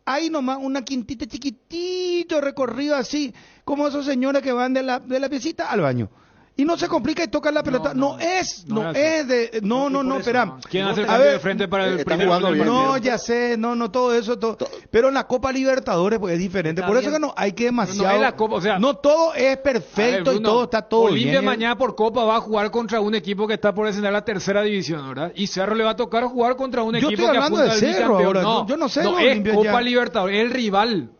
hay nomás una quintita chiquitito recorrido así, como esos señores que van de la piecita al baño. Y no se complica y toca la pelota. No, espera. ¿Quién hace el cambio de frente para el primer gol? No, ya sé, todo eso. Pero en la Copa Libertadores pues es diferente. Por eso que no hay que demasiado. No, es la Copa, o sea, no todo es perfecto y todo está todo bien. Olimpia mañana por Copa va a jugar contra un equipo que está por descender a la tercera división, ¿verdad? Y Cerro le va a tocar jugar contra un equipo que apunta al bicampeón. No, yo no sé. No, es Copa Libertadores, es el rival.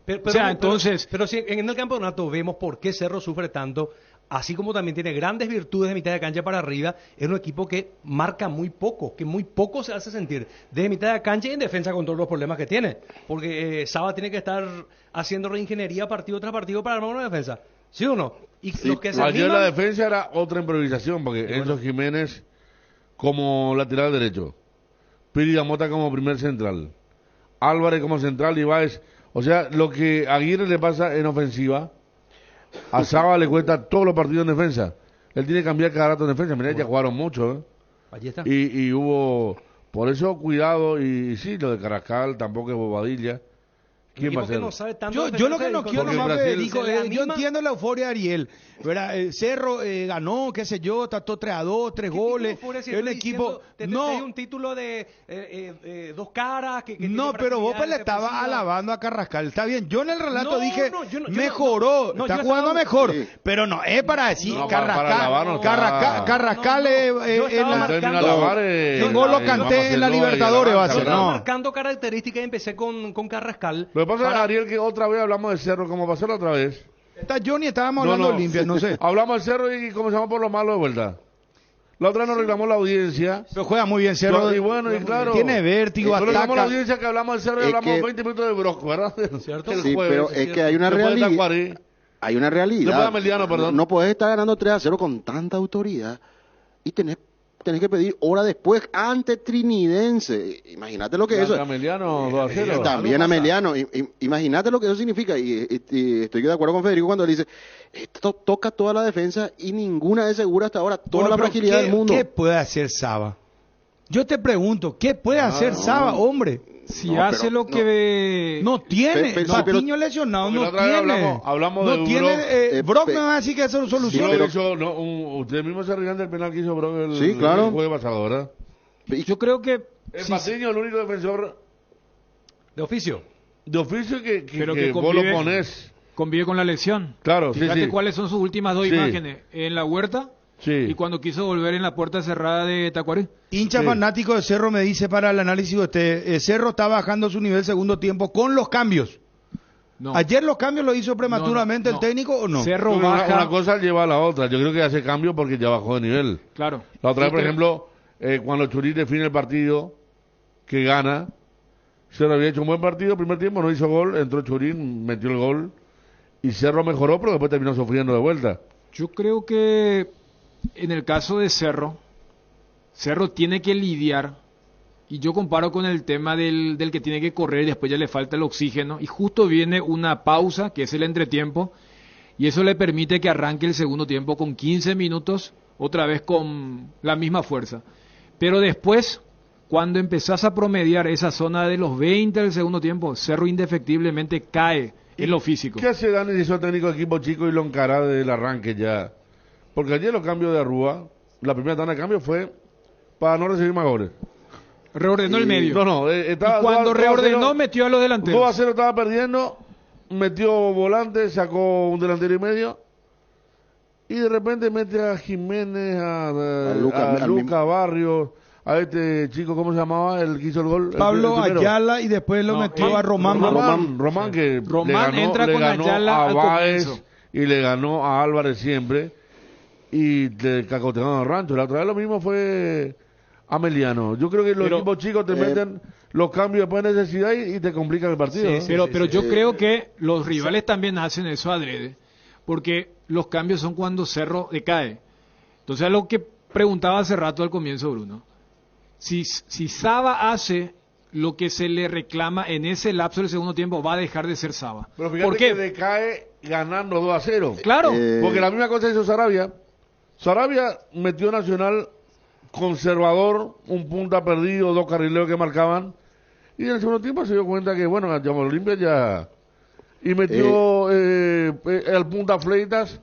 Pero si en el campeonato vemos por qué Cerro sufre tanto. Así como también tiene grandes virtudes de mitad de cancha para arriba, es un equipo que marca muy poco, que muy poco se hace sentir desde mitad de cancha y en defensa con todos los problemas que tiene. Porque Saba tiene que estar haciendo reingeniería partido tras partido para armar una defensa. ¿Sí o no? Y sí, los que se ayer animan... la defensa era otra improvisación, porque Enzo Jiménez como lateral derecho, Piri Gamota como primer central, Álvarez como central y Báez. O sea, lo que a Aguirre le pasa en ofensiva, a Saba le cuesta todos los partidos en defensa. Él tiene que cambiar cada rato en defensa. Mirá, ya jugaron mucho, ¿eh? Allí está. Y hubo... Por eso, cuidado. Y sí, lo de Carrascal tampoco es Bobadilla. ¿Quién va a ser? No sabe tanto yo lo que no quiero nomás yo entiendo la euforia de Ariel, ¿verdad? Cerro ganó, qué sé yo, trató 3-2, 3 goles, el equipo no un título de 2 caras que no, pero vos le estabas alabando a Carrascal, está bien, yo en el relato dije mejoró, está jugando mejor, sí. Pero no es para decir Carrascal tengo lo canté en la Libertadores, va a ser, no marcando características. Empecé con Carrascal. Lo que pasa, Ariel, que otra vez hablamos de Cerro, como pasó la otra vez. Está Johnny, estábamos hablando de Olimpia, no sé. Hablamos del Cerro y comenzamos por lo malo de vuelta. La otra nos reclamó la audiencia. Pero juega muy bien Cerro. Y bueno, y claro. Tiene vértigo, ataca. reclamó la audiencia que hablamos del Cerro y hablamos 20 minutos de Brosco, ¿verdad? ¿Cierto? Sí, pero es que hay una realidad. Hay una realidad. No podés estar ganando 3-0 con tanta autoridad y tenés que pedir hora después ante Trinidense. Imagínate lo que eso. Ameliano 2-0. También Ameliano. Imagínate lo que eso significa. Y estoy de acuerdo con Federico cuando dice, esto toca toda la defensa y ninguna es segura hasta ahora. Toda la fragilidad del mundo. ¿Qué puede hacer Saba? Yo te pregunto, ¿qué puede hacer Saba, hombre? Si hace lo que... No tiene. Patiño lesionado, no tiene. Hablamos no de tiene. Brock me va a decir que eso es solución. Ustedes mismos se rían del penal que hizo Brock el juego pasado, ¿verdad? Yo creo que... Patiño es el único defensor... De oficio. De oficio que vos lo pones... Convive con la lesión. Claro, Fíjate cuáles son sus últimas dos imágenes. En la Huerta... Sí. Y cuando quiso volver en la puerta cerrada de Tacuarí. Hincha fanático de Cerro me dice para el análisis de usted, Cerro está bajando su nivel segundo tiempo con los cambios. No. ¿Ayer los cambios lo hizo prematuramente el técnico o no? Cerro baja. Una cosa lleva a la otra. Yo creo que hace cambio porque ya bajó de nivel. Claro. La otra vez, por ejemplo, cuando Churín define el partido que gana, Cerro había hecho un buen partido, primer tiempo no hizo gol, entró Churín, metió el gol y Cerro mejoró, pero después terminó sufriendo de vuelta. Yo creo que en el caso de Cerro tiene que lidiar, y yo comparo con el tema del que tiene que correr y después ya le falta el oxígeno, y justo viene una pausa, que es el entretiempo, y eso le permite que arranque el segundo tiempo con 15 minutos, otra vez con la misma fuerza. Pero después, cuando empezás a promediar esa zona de los 20 del segundo tiempo, Cerro indefectiblemente cae en lo físico. ¿Qué hace Dani si sos técnico de equipo chico y lo encara desde el arranque ya? Porque ayer los cambios de Arrúa, la primera tanda de cambio fue para no recibir más goles. Reordenó el medio. Y cuando reordenó, metió a los delanteros. 2-0 estaba perdiendo, metió volante, sacó un delantero y medio. Y de repente mete a Jiménez, a Luca Barrios, a este chico, ¿cómo se llamaba? El que hizo el gol. Pablo Ayala, y después lo metió a Román. Román que entra con Ayala a Báez y le ganó a Álvarez siempre. Y te cacotearon al rancho. La otra vez lo mismo fue Ameliano. Yo creo que los equipos chicos te meten los cambios después de necesidad y te complican el partido. Pero yo creo que los rivales también hacen eso adrede, porque los cambios son cuando Cerro decae. Entonces, a lo que preguntaba hace rato al comienzo, Bruno, si Saba hace lo que se le reclama en ese lapso del segundo tiempo, va a dejar de ser Saba. Pero fíjate ¿por qué? Que decae ganando 2-0. Claro. Porque la misma cosa hizo Sarabia. Sarabia metió Nacional conservador, un punta perdido, dos carrileros que marcaban, y en el segundo tiempo se dio cuenta que, bueno, llamó a Olimpia ya, y metió el punta Fleitas,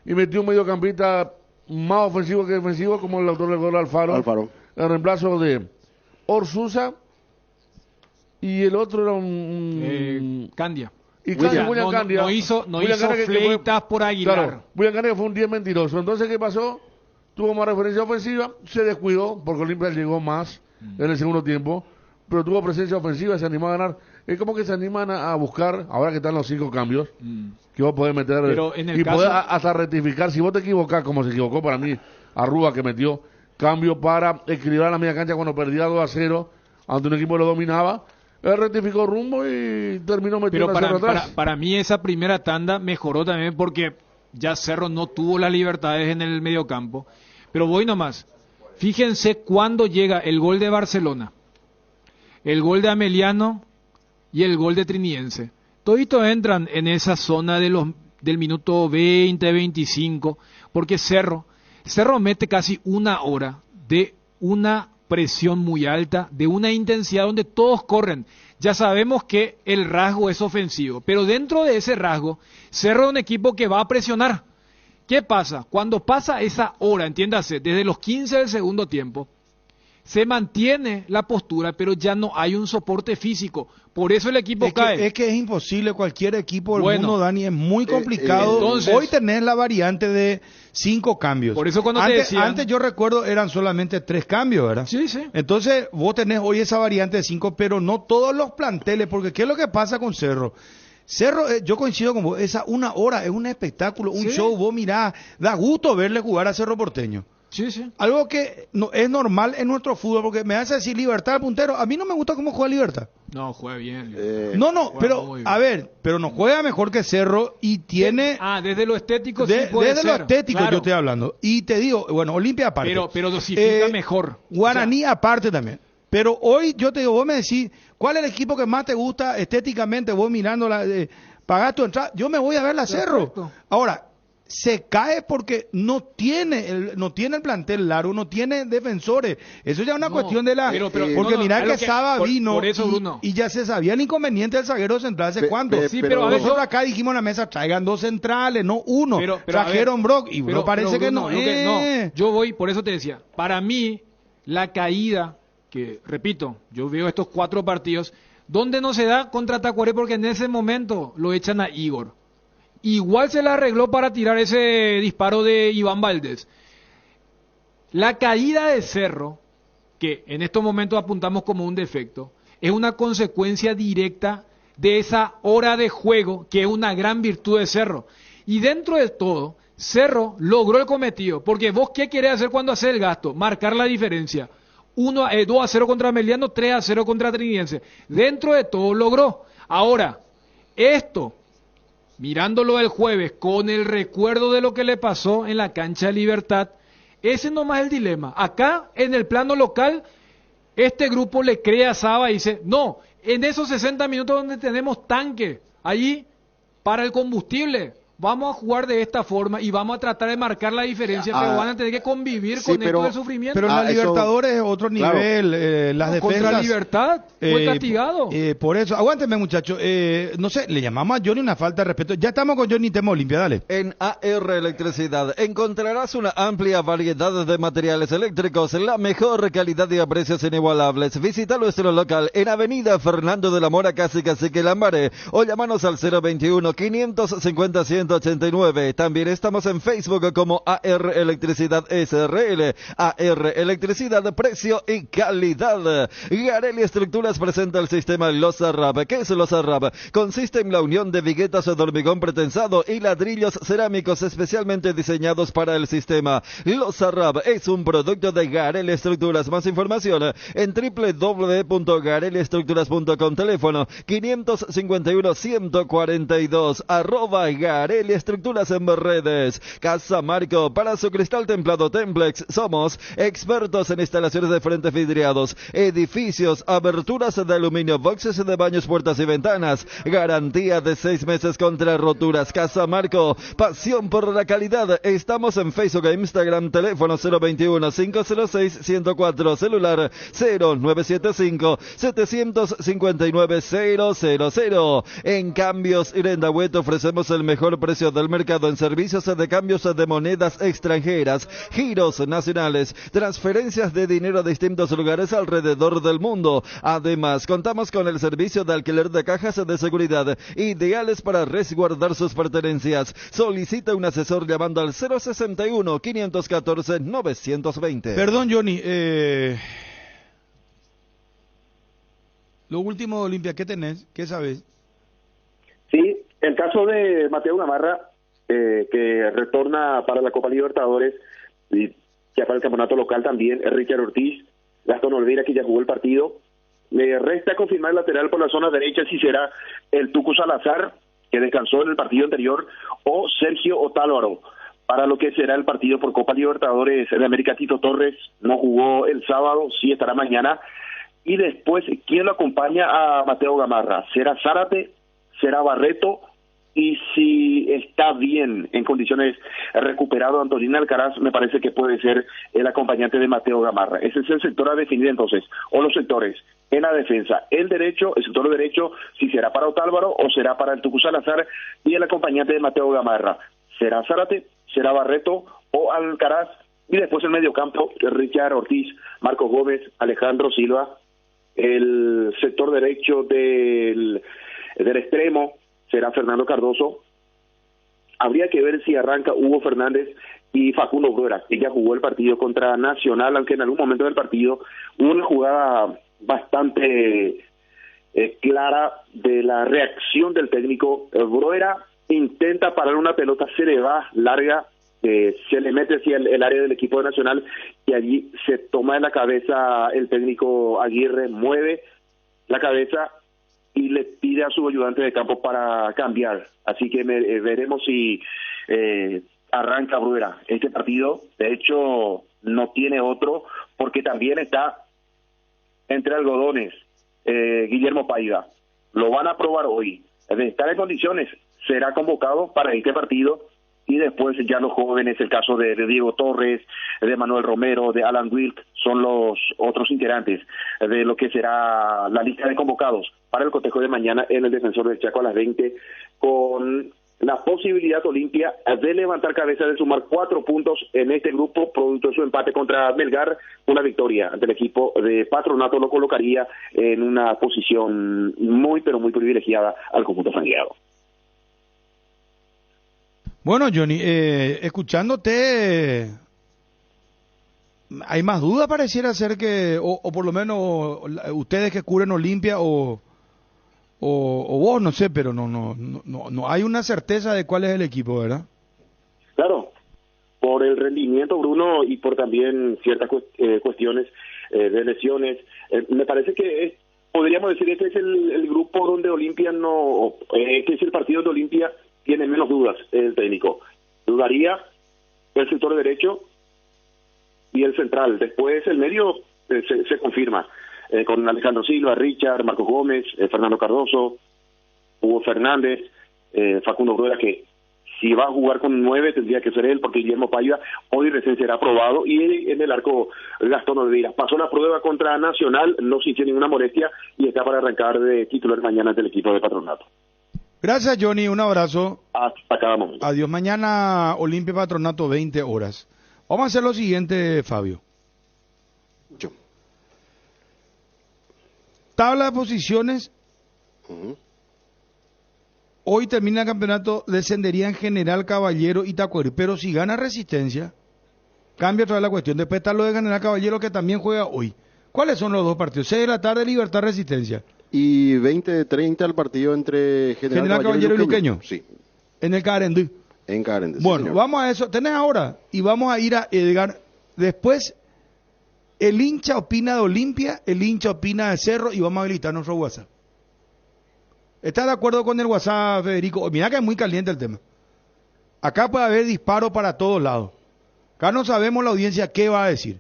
y metió un mediocampista más ofensivo que defensivo, como el autor del gol Alfaro, el reemplazo de Orsusa, y el otro era un Candia. Y William Candia no hizo Fleitas por Aguilar. Claro, William Candia fue un 10 mentiroso. Entonces, ¿qué pasó? Tuvo más referencia ofensiva, se descuidó, porque Olimpia llegó más en el segundo tiempo, pero tuvo presencia ofensiva, se animó a ganar. Es como que se animan a buscar, ahora que están los 5 cambios, que vos podés meter pero en el y caso... podés hasta rectificar. Si vos te equivocás, como se equivocó para mí Arrúa, que metió cambio para equilibrar la media cancha cuando perdía 2-0 ante un equipo que lo dominaba, él rectificó rumbo y terminó metiendo atrás. Para mí esa primera tanda mejoró también porque ya Cerro no tuvo las libertades en el mediocampo. Pero voy nomás. Fíjense cuándo llega el gol de Barcelona, el gol de Ameliano y el gol de Trinidense. Toditos entran en esa zona del minuto 20, 25, porque Cerro mete casi una hora de una presión muy alta, de una intensidad donde todos corren. Ya sabemos que el rasgo es ofensivo, pero dentro de ese rasgo, Cerro es un equipo que va a presionar. ¿Qué pasa? Cuando pasa esa hora, entiéndase, desde los 15 del segundo tiempo, se mantiene la postura, pero ya no hay un soporte físico. Por eso el equipo cae. Es que es imposible cualquier equipo del mundo, Dani, es muy complicado. Entonces, hoy tenés la variante de 5 cambios. Por eso cuando antes yo recuerdo eran solamente 3 cambios, ¿verdad? Sí. Entonces vos tenés hoy esa variante de 5, pero no todos los planteles, porque ¿qué es lo que pasa con Cerro? Cerro, yo coincido con vos, esa 1 hora es un espectáculo, un show, vos mirá, da gusto verle jugar a Cerro Porteño. Sí, sí. Algo que no, es normal en nuestro fútbol, porque me hace decir Libertad al puntero, a mí no me gusta cómo juega Libertad. No, juega bien. Pero, a ver, pero no juega mejor que Cerro y tiene... desde lo estético sí puede desde ser. lo estético claro. yo estoy hablando. Y te digo, bueno, Olimpia aparte. Pero dosifica mejor. Guaraní aparte también. Pero hoy yo te digo, vos me decís, ¿cuál es el equipo que más te gusta estéticamente? Vos mirando, pagás tu entrada, yo me voy a ver la Cerro. Ahora, se cae porque no tiene el plantel largo, no tiene defensores. Eso ya es una cuestión de la... porque mirá que Saba vino por eso, Bruno. y ya se sabía el inconveniente del zaguero central hace cuánto. Pero nosotros acá dijimos en la mesa, traigan 2 centrales, no uno. Trajeron Brock y Brock parece que no. Yo voy, por eso te decía, para mí la caída, que repito, yo veo estos 4 partidos, donde no se da contra Tacuaré porque en ese momento lo echan a Igor. Igual se la arregló para tirar ese disparo de Iván Valdés. La caída de Cerro, que en estos momentos apuntamos como un defecto, es una consecuencia directa de esa hora de juego, que es una gran virtud de Cerro. Y dentro de todo, Cerro logró el cometido, porque vos ¿qué querés hacer cuando haces el gasto? Marcar la diferencia. 2-0 contra Meliano, 3-0 contra Trinidense. Dentro de todo logró. Ahora, esto... mirándolo el jueves, con el recuerdo de lo que le pasó en la cancha de Libertad, ese nomás es el dilema. Acá, en el plano local, este grupo le cree a Saba y dice, no, en esos 60 minutos donde tenemos tanque, allí, para el combustible, vamos a jugar de esta forma y vamos a tratar de marcar la diferencia, pero van a tener que convivir con esto del sufrimiento. Pero la Libertadores es otro nivel, las defensas... Contra Libertad, fue castigado. Por eso, aguánteme muchachos, no sé, le llamamos a Johnny una falta de respeto. Ya estamos con Johnny Tema Olimpia, dale. En AR Electricidad encontrarás una amplia variedad de materiales eléctricos, la mejor calidad y a precios inigualables. Visita nuestro local en Avenida Fernando de la Mora, casi Cacique Lambaré, o llamanos al 021 550 189. También estamos en Facebook como AR Electricidad SRL. AR Electricidad, precio y calidad. Garelli Estructuras presenta el sistema Losarrap. ¿Qué es Losarrap? Consiste en la unión de viguetas de hormigón pretensado y ladrillos cerámicos especialmente diseñados para el sistema. Losarrap es un producto de Garelli Estructuras. Más información en www.garelliestructuras.com. Teléfono 551-142 @Garelli Estructuras en redes. Casa Marco, para su cristal templado Templex. Somos expertos en instalaciones de frentes vidriados, edificios, aberturas de aluminio, boxes de baños, puertas y ventanas. Garantía de 6 meses contra roturas. Casa Marco, pasión por la calidad. Estamos en Facebook e Instagram. Teléfono 021-506-104. Celular 0975-759-000. En Cambios Irendahuet ofrecemos el mejor precio del mercado en servicios de cambios de monedas extranjeras, giros nacionales, transferencias de dinero a distintos lugares alrededor del mundo. Además, contamos con el servicio de alquiler de cajas de seguridad, ideales para resguardar sus pertenencias. Solicita un asesor llamando al 061-514-920. Perdón, Johnny, lo último de Olimpia, ¿qué tenés? ¿Qué sabes? Sí, el caso de Mateo Gamarra, que retorna para la Copa Libertadores, y ya para el campeonato local también, Richard Ortiz, Gastón Olvera, que ya jugó el partido. Le resta confirmar el lateral por la zona derecha si será el Tucu Salazar, que descansó en el partido anterior, o Sergio Otálvaro, para lo que será el partido por Copa Libertadores de América. Tito Torres no jugó el sábado, sí estará mañana. Y después, ¿quién lo acompaña a Mateo Gamarra? ¿Será Zárate? ¿Será Barreto? Y si está bien, en condiciones recuperado Antonino Alcaraz, me parece que puede ser el acompañante de Mateo Gamarra. Ese es el sector a definir entonces, o los sectores. En la defensa, el sector derecho, si será para Otálvaro o será para el Tucu Salazar, y el acompañante de Mateo Gamarra. ¿Será Zárate? ¿Será Barreto o Alcaraz? Y después el mediocampo, Richard Ortiz, Marcos Gómez, Alejandro Silva. El sector derecho del extremo será Fernando Cardoso. Habría que ver si arranca Hugo Fernández y Facundo Bruera, que ya jugó el partido contra Nacional, aunque en algún momento del partido hubo una jugada bastante clara de la reacción del técnico. Bruera intenta parar una pelota, se le va larga, se le mete hacia el área del equipo de Nacional y allí se toma de la cabeza el técnico Aguirre, mueve la cabeza y le pide a su ayudante de campo para cambiar. Así que veremos si arranca Bruera este partido. De hecho, no tiene otro, porque también está entre algodones Guillermo Paiva. Lo van a probar hoy. De estar en condiciones, será convocado para este partido, y después ya los jóvenes, el caso de Diego Torres, de Manuel Romero, de Alan Wilk, son los otros integrantes de lo que será la lista de convocados para el cotejo de mañana en el Defensor del Chaco a las 20, con la posibilidad Olimpia de levantar cabeza, de sumar 4 puntos en este grupo, producto de su empate contra Melgar. Una victoria ante el equipo de Patronato lo colocaría en una posición muy, pero muy privilegiada al conjunto frangueado. Bueno, Johnny, escuchándote, hay más duda, pareciera ser que, o por lo menos ustedes que cubren Olimpia o vos, no sé, pero no hay una certeza de cuál es el equipo, ¿verdad? Claro, por el rendimiento, Bruno, y por también ciertas cuestiones de lesiones. Me parece que podríamos decir que este es el grupo donde Olimpia este es el partido donde Olimpia tiene menos dudas el técnico. Dudaría el sector derecho y el central. Después el medio se confirma con Alejandro Silva, Richard, Marcos Gómez, Fernando Cardoso, Hugo Fernández, Facundo Bruera, que si va a jugar con 9 tendría que ser él, porque Guillermo Paiva hoy recién será aprobado, y en el arco Gastón Olveira. Pasó la prueba contra Nacional, no sintió ninguna molestia y está para arrancar de titular mañana ante el equipo de Patronato. Gracias, Johnny, un abrazo. Hasta cada momento. Adiós. Mañana Olimpia Patronato, 20 horas. Vamos a hacer lo siguiente, Fabio. Tabla de posiciones. Hoy termina el campeonato, descenderían General Caballero y Tacuary, pero si gana Resistencia, cambia otra vez la cuestión. Después está lo de General Caballero, que también juega hoy. ¿Cuáles son los dos partidos? 6 de la tarde, Libertad Resistencia. Y 20:30 el partido entre General Caballero y Luqueño. Sí. En el Carendú. En Carendú. Bueno, señor. Vamos a eso. Tenés ahora. Y vamos a ir a Edgar. Después, el hincha opina de Olimpia, el hincha opina de Cerro, y vamos a habilitar nuestro WhatsApp. ¿Estás de acuerdo con el WhatsApp, Federico? Mira que es muy caliente el tema. Acá puede haber disparos para todos lados. Acá no sabemos la audiencia qué va a decir.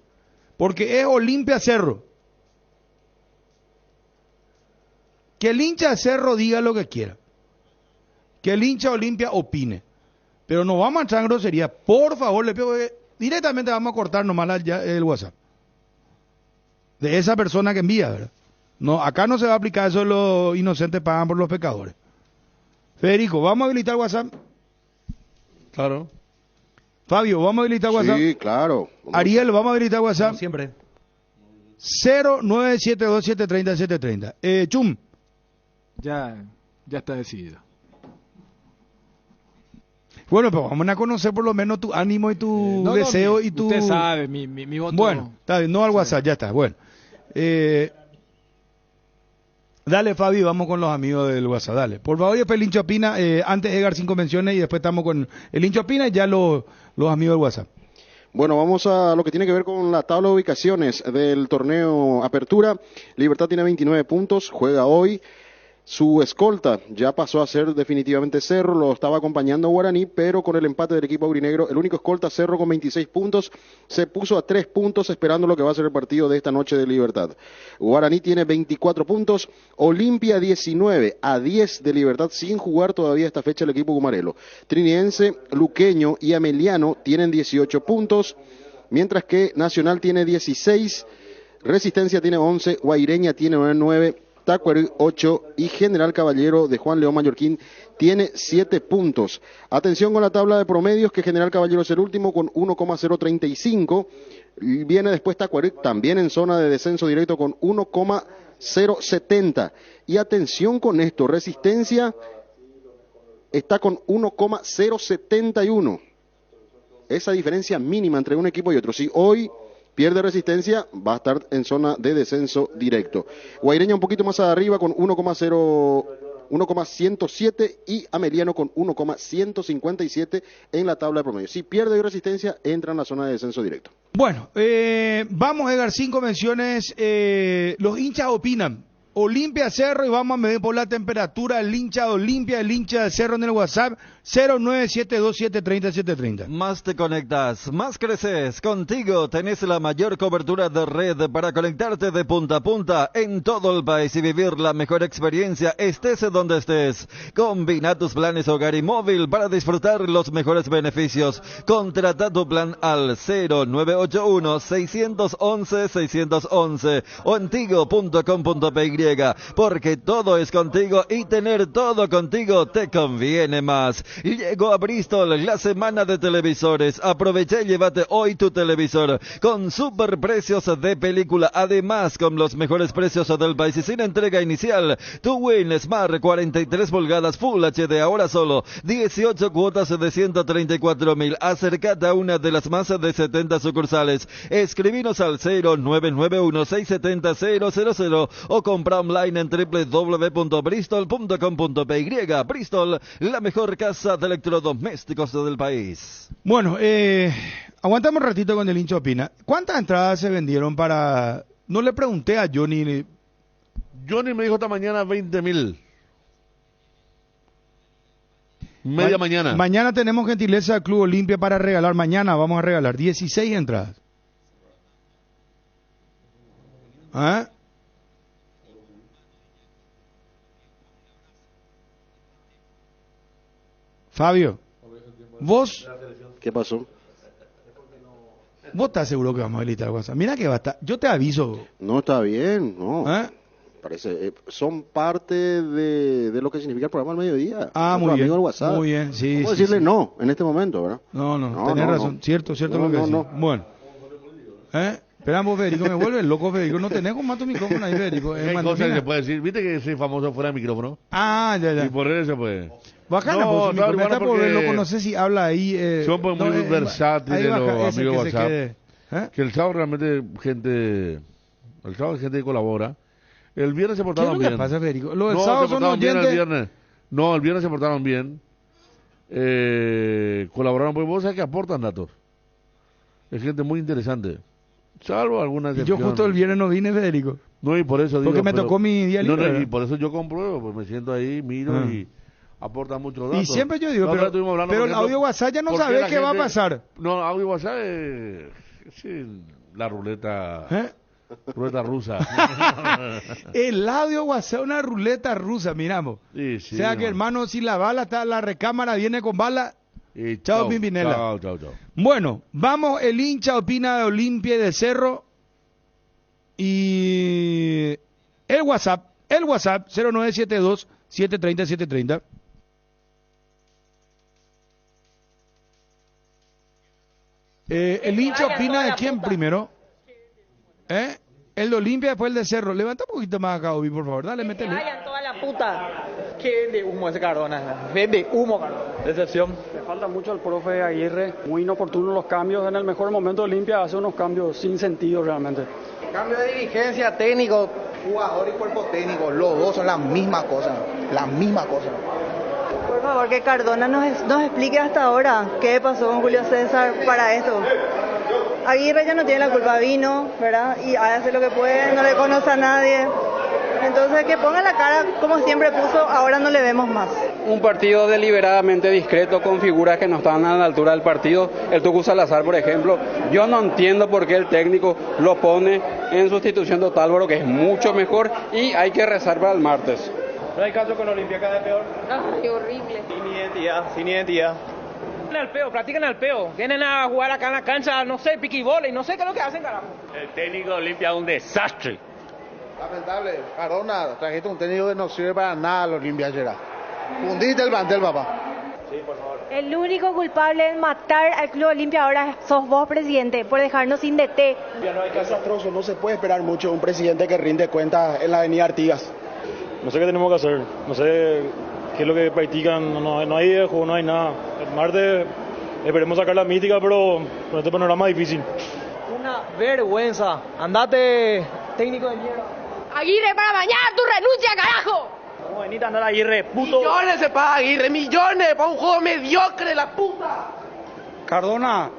Porque es Olimpia Cerro. Que el hincha de Cerro diga lo que quiera. Que el hincha Olimpia opine. Pero no vamos a entrar en grosería. Por favor, le pido que directamente vamos a cortar nomás el WhatsApp. De esa persona que envía, ¿verdad? No, acá no se va a aplicar eso de los inocentes pagan por los pecadores. Federico, ¿vamos a habilitar WhatsApp? Claro. Fabio, ¿vamos a habilitar WhatsApp? Sí, claro. Ariel, ¿vamos a habilitar WhatsApp? Como siempre. 0972730730. Chum. Ya está decidido. Bueno, pues vamos a conocer por lo menos tu ánimo y tu deseo y tu... Usted sabe, mi voto. Bueno, está bien, no al WhatsApp, ya está, bueno. Dale, Fabi, vamos con los amigos del WhatsApp, dale. Por favor, después el hincha opina, antes Edgar 5 menciones y después estamos con el hincha opina y ya los amigos del WhatsApp. Bueno, vamos a lo que tiene que ver con la tabla de ubicaciones del torneo Apertura. Libertad tiene 29 puntos, juega hoy. Su escolta ya pasó a ser definitivamente Cerro, lo estaba acompañando Guaraní, pero con el empate del equipo aurinegro, el único escolta, Cerro, con 26 puntos, se puso a 3 puntos esperando lo que va a ser el partido de esta noche de Libertad. Guaraní tiene 24 puntos, Olimpia 19, a 10 de Libertad, sin jugar todavía esta fecha el equipo gumarelo. Triniense, Luqueño y Ameliano tienen 18 puntos, mientras que Nacional tiene 16, Resistencia tiene 11, Guaireña tiene 9, Tacuary 8 y General Caballero de Juan León Mallorquín tiene 7 puntos. Atención con la tabla de promedios, que General Caballero es el último con 1,035. Viene después Tacuary, también en zona de descenso directo, con 1,070. Y atención con esto, Resistencia está con 1,071. Esa diferencia mínima entre un equipo y otro. Si hoy pierde Resistencia, va a estar en zona de descenso directo. Guaireña un poquito más arriba con 1,107 y Ameliano con 1,157 en la tabla de promedio. Si pierde hoy Resistencia, entra en la zona de descenso directo. Bueno, vamos, Edgar, 5 menciones. Los hinchas opinan. Olimpia Cerro, y vamos a medir por la temperatura el hincha de Olimpia, el hincha de Cerro en el WhatsApp 0972730730. Más te conectas, más creces. Contigo tenés la mayor cobertura de red para conectarte de punta a punta en todo el país y vivir la mejor experiencia estés donde estés. Combina tus planes hogar y móvil para disfrutar los mejores beneficios. Contrata tu plan al 0981-611-611 o en tigo.com.py, porque todo es contigo y tener todo contigo te conviene más. Llegó a Bristol la semana de televisores. Aprovecha y llévate hoy tu televisor con super precios de película, además con los mejores precios del país y sin entrega inicial. Tu Win Smart 43 pulgadas Full HD, ahora solo 18 cuotas de 134.000. Acércate a una de las más de 70 sucursales. Escribinos al 0991-670-000 o compra online en www.bristol.com.py. Bristol, la mejor casa de electrodomésticos del país. Bueno, aguantamos un ratito con el hincha opina. ¿Cuántas entradas se vendieron para...? No le pregunté a Johnny. Johnny me dijo esta mañana 20.000. Media mañana. Mañana tenemos gentileza del Club Olimpia para regalar. Mañana vamos a regalar 16 entradas. ¿Ah? Fabio, vos... ¿Qué pasó? ¿Vos estás seguro que vamos a habilitar WhatsApp? Mira que va a estar... Yo te aviso. No, está bien, no. Parece, son parte de lo que significa el programa al mediodía. Ah, muy bien. WhatsApp. Muy bien, sí. ¿Cómo decirle no en este momento, verdad? No, tenés razón. No. Cierto lo que decís. Bueno. Esperamos, Federico, me vuelve loco, Federico. No tenés con más tu micrófono ahí, Federico. ¿Qué cosa se puede decir? ¿Viste que soy famoso fuera de micrófono? Ah, ya. Y por eso se puede. Bacana, por su micrófono. Porque... loco, no sé si habla ahí. Son pues muy versátiles los amigos WhatsApp. Que el sábado realmente el sábado hay gente que colabora. El viernes se portaron bien. ¿Qué es lo que pasa, Federico? Los del sábado son oyentes. El viernes se portaron bien. Colaboraron, porque vos sabés que aportan datos. Es gente muy interesante. Salvo algunas excepciones. Yo justo el viernes no vine, Federico. No, y por eso digo. Porque me tocó mi día libre. No, y por eso yo compruebo, pues me siento ahí, miro y aporta muchos datos. Y siempre yo digo, pero el audio WhatsApp ya no sabe qué va a pasar. No, audio WhatsApp es la ruleta. Ruleta rusa. El audio WhatsApp es una ruleta rusa, miramos. Sí, o sea que, hermano, si la bala está, la recámara viene con bala. Chao, Pimpinela. Chao. Bueno, vamos, el hincha opina de Olimpia y de Cerro. Y el WhatsApp 0972-730-730. El hincha opina de quién primero. El de Olimpia, después el de Cerro. Levanta un poquito más acá, Obi, por favor. Dale, métele. Vayan toda la puta. ¿Qué vende humo ese Cardona? Vende humo, Cardona. Decepción. Le falta mucho al profe Aguirre. Muy inoportunos los cambios. En el mejor momento de Olimpia hace unos cambios sin sentido realmente. Cambio de dirigencia, técnico, jugador y cuerpo técnico. Los dos son la misma cosa. Por favor, que Cardona nos explique hasta ahora qué pasó con Julio César para esto. Aguirre ya no tiene la culpa, vino, ¿verdad? Y hace lo que puede, no le conoce a nadie. Entonces que ponga la cara como siempre puso, ahora no le vemos más. Un partido deliberadamente discreto con figuras que no estaban a la altura del partido. El Tucu Salazar, por ejemplo. Yo no entiendo por qué el técnico lo pone en sustitución de Otálvaro, que es mucho mejor, y hay que rezar para el martes. ¿No hay caso con Olimpia cada vez peor? Ay, horrible. Sin identidad. Practican al peo. Vienen a jugar acá en la cancha, no sé, piquibole, no sé qué es lo que hacen, carajo. El técnico de Olimpia es un desastre. Lamentable. Cardona, trajiste un técnico que no sirve para nada al Olimpia ayer. Fundiste el plantel, papá. Sí, por favor. El único culpable de matar al Club Olimpia ahora sos vos, presidente, por dejarnos sin DT. No hay desastroso, no se puede esperar mucho de un presidente que rinde cuentas en la avenida Artigas. No sé qué tenemos que hacer, no sé qué es lo que practican, no hay juego, no hay nada. El martes esperemos sacar la mística, pero con este panorama es difícil. Una vergüenza. Andate, técnico de mierda. Aguirre, para mañana tu renuncia, carajo. Vamos, venite a andar Aguirre, puto. Millones se paga Aguirre, millones para un juego mediocre, la puta. Cardona,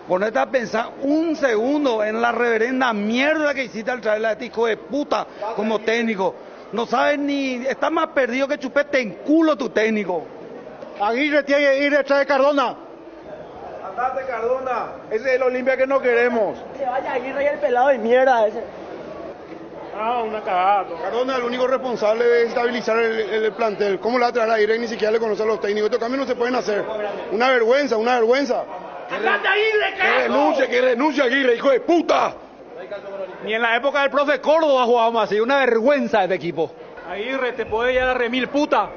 ponete a pensar un segundo en la reverenda mierda que hiciste al traerle a este hijo de puta como técnico. No sabes ni, está más perdido que chupete en culo tu técnico. Aguirre tiene que ir detrás de Cardona. Andate, Cardona, ese es el Olimpia que no queremos. Se vaya Aguirre y el pelado de mierda ese. Ah, una cagada. Cardona, el único responsable de estabilizar el plantel. ¿Cómo le va a traer a Aguirre y ni siquiera le conoce a los técnicos? Estos cambios no se pueden hacer. Una vergüenza, una vergüenza. ¡Andate Aguirre, Que renuncie Aguirre, hijo de puta. Ni en la época del profe Córdoba jugábamos así, una vergüenza este equipo. Aguirre, te puede llegar a remil puta.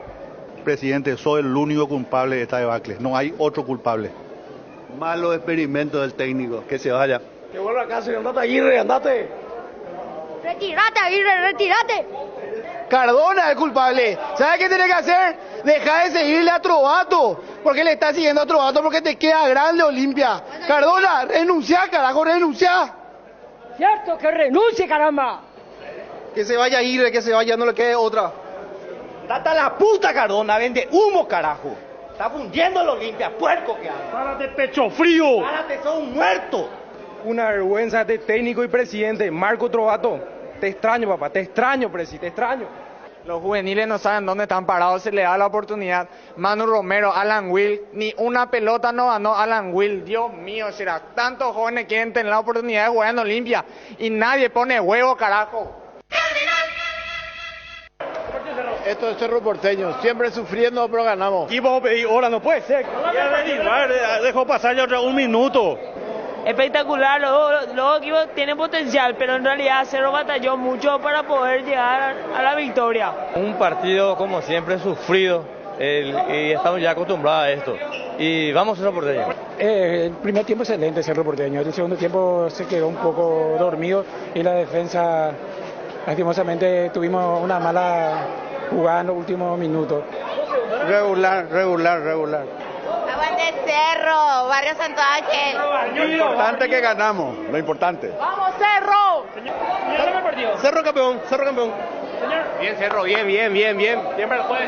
Presidente, soy el único culpable de esta debacle. No hay otro culpable. Malo experimento del técnico. Que se vaya. Que vuelva a casa y andate Aguirre, andate. Retírate, Aguirre, retírate. Cardona es culpable. ¿Sabes qué tiene que hacer? Deja de seguirle a Trovato. ¿Por qué le estás siguiendo a Trovato? Porque te queda grande Olimpia. Cardona, renuncia, carajo, renuncia. Cierto, que renuncie, caramba. Que se vaya Aguirre, que se vaya, no le quede otra. Date a la puta, Cardona, vende humo, carajo. Está fundiendo el Olimpia, puerco que hay. ¡Párate, pecho frío! ¡Párate, son muertos! Una vergüenza de técnico y presidente, Marco Trovato. Te extraño, papá, te extraño, presi, te extraño. Los juveniles no saben dónde están parados, se le da la oportunidad. Manu Romero, Alan Will, ni una pelota no ganó Alan Will. Dios mío, será tantos jóvenes quieren tener la oportunidad de jugar en Olimpia y nadie pone huevo, carajo. Esto es Cerro Porteño, siempre sufriendo, pero ganamos. Y vos pedís hora, no puede ser. Dejó pasar ya un minuto. Espectacular, los equipos tienen potencial, pero en realidad Cerro batalló mucho para poder llegar a la victoria. Un partido, como siempre, sufrido, y estamos ya acostumbrados a esto. Y vamos Cerro Porteño. El primer tiempo excelente Cerro Porteño, el segundo tiempo se quedó un poco dormido y la defensa, lastimosamente, tuvimos una mala jugada en los últimos minutos. Regular. Aguante Cerro, Barrio Santo Ángel. Lo importante es que ganamos, lo importante. ¡Vamos, Cerro! Cerro campeón. Bien, Cerro, bien. Siempre lo puede.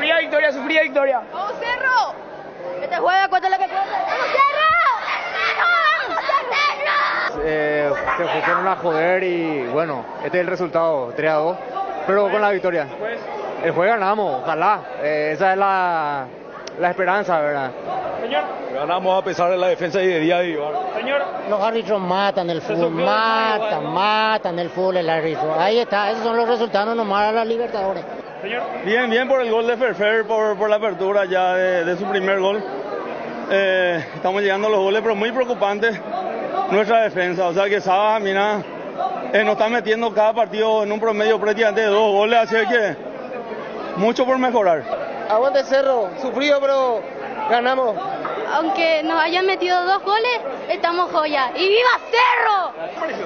Sufrida victoria. ¡Vamos, Cerro! Este juega, cuéntale que puede. ¡Vamos, Cerro! Se pusieron a joder y bueno, este es el resultado, 3-2, pero con la victoria. El juego ganamos, ojalá, esa es la esperanza, ¿verdad? Señor. Ganamos a pesar de la defensa y de Díaz y Ibar. Señor. Los árbitros matan el fútbol, matan el fútbol el árbitro. Ahí está, esos son los resultados nomás a las Libertadores. Señor. Bien por el gol de Ferfer, por la apertura ya de su primer gol. Estamos llegando a los goles, pero muy preocupante nuestra defensa. O sea que Sabas, mira, nos está metiendo cada partido en un promedio prácticamente de 2 goles, así que mucho por mejorar. Aguante Cerro, sufrido pero ganamos. Aunque nos hayan metido 2 goles, estamos joya. ¡Y viva Cerro!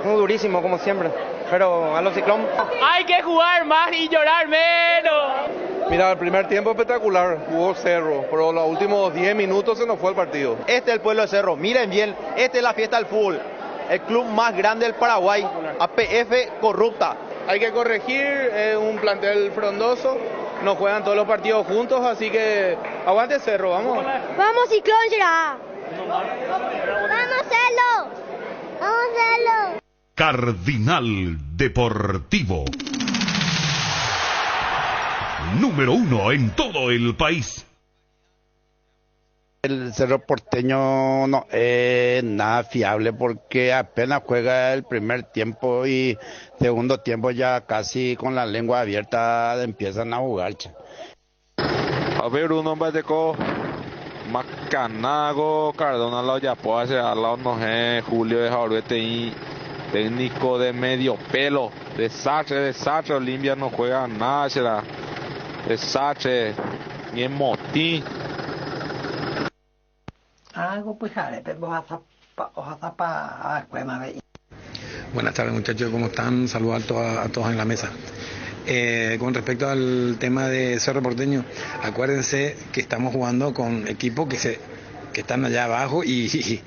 Muy durísimo como siempre, pero a los Ciclón. Hay que jugar más y llorar menos. Mira, el primer tiempo espectacular, jugó Cerro, pero los últimos 10 minutos se nos fue el partido. Este es el pueblo de Cerro, miren bien, esta es la fiesta del fútbol. El club más grande del Paraguay, APF corrupta. Hay que corregir, un plantel frondoso, no juegan todos los partidos juntos, así que aguante Cerro, vamos. ¡Vamos, Ciclón, será! ¡Vamos, Cerro! ¡Vamos, Cerro! Cardinal Deportivo. Número 1 en todo el país. El Cerro Porteño no es nada fiable porque apenas juega el primer tiempo y segundo tiempo ya casi con la lengua abierta empiezan a jugar. A ver, uno en Valleco, Macanago, Cardona, la Oyapoa, Alao Noje, Julio de Jauruete y técnico de medio pelo, desastre, Olimpia no juega nada, será desastre, ni en motín. Buenas tardes muchachos, ¿cómo están? Saludos a todos en la mesa. Con respecto al tema de Cerro Porteño, acuérdense que estamos jugando con equipos que están allá abajo y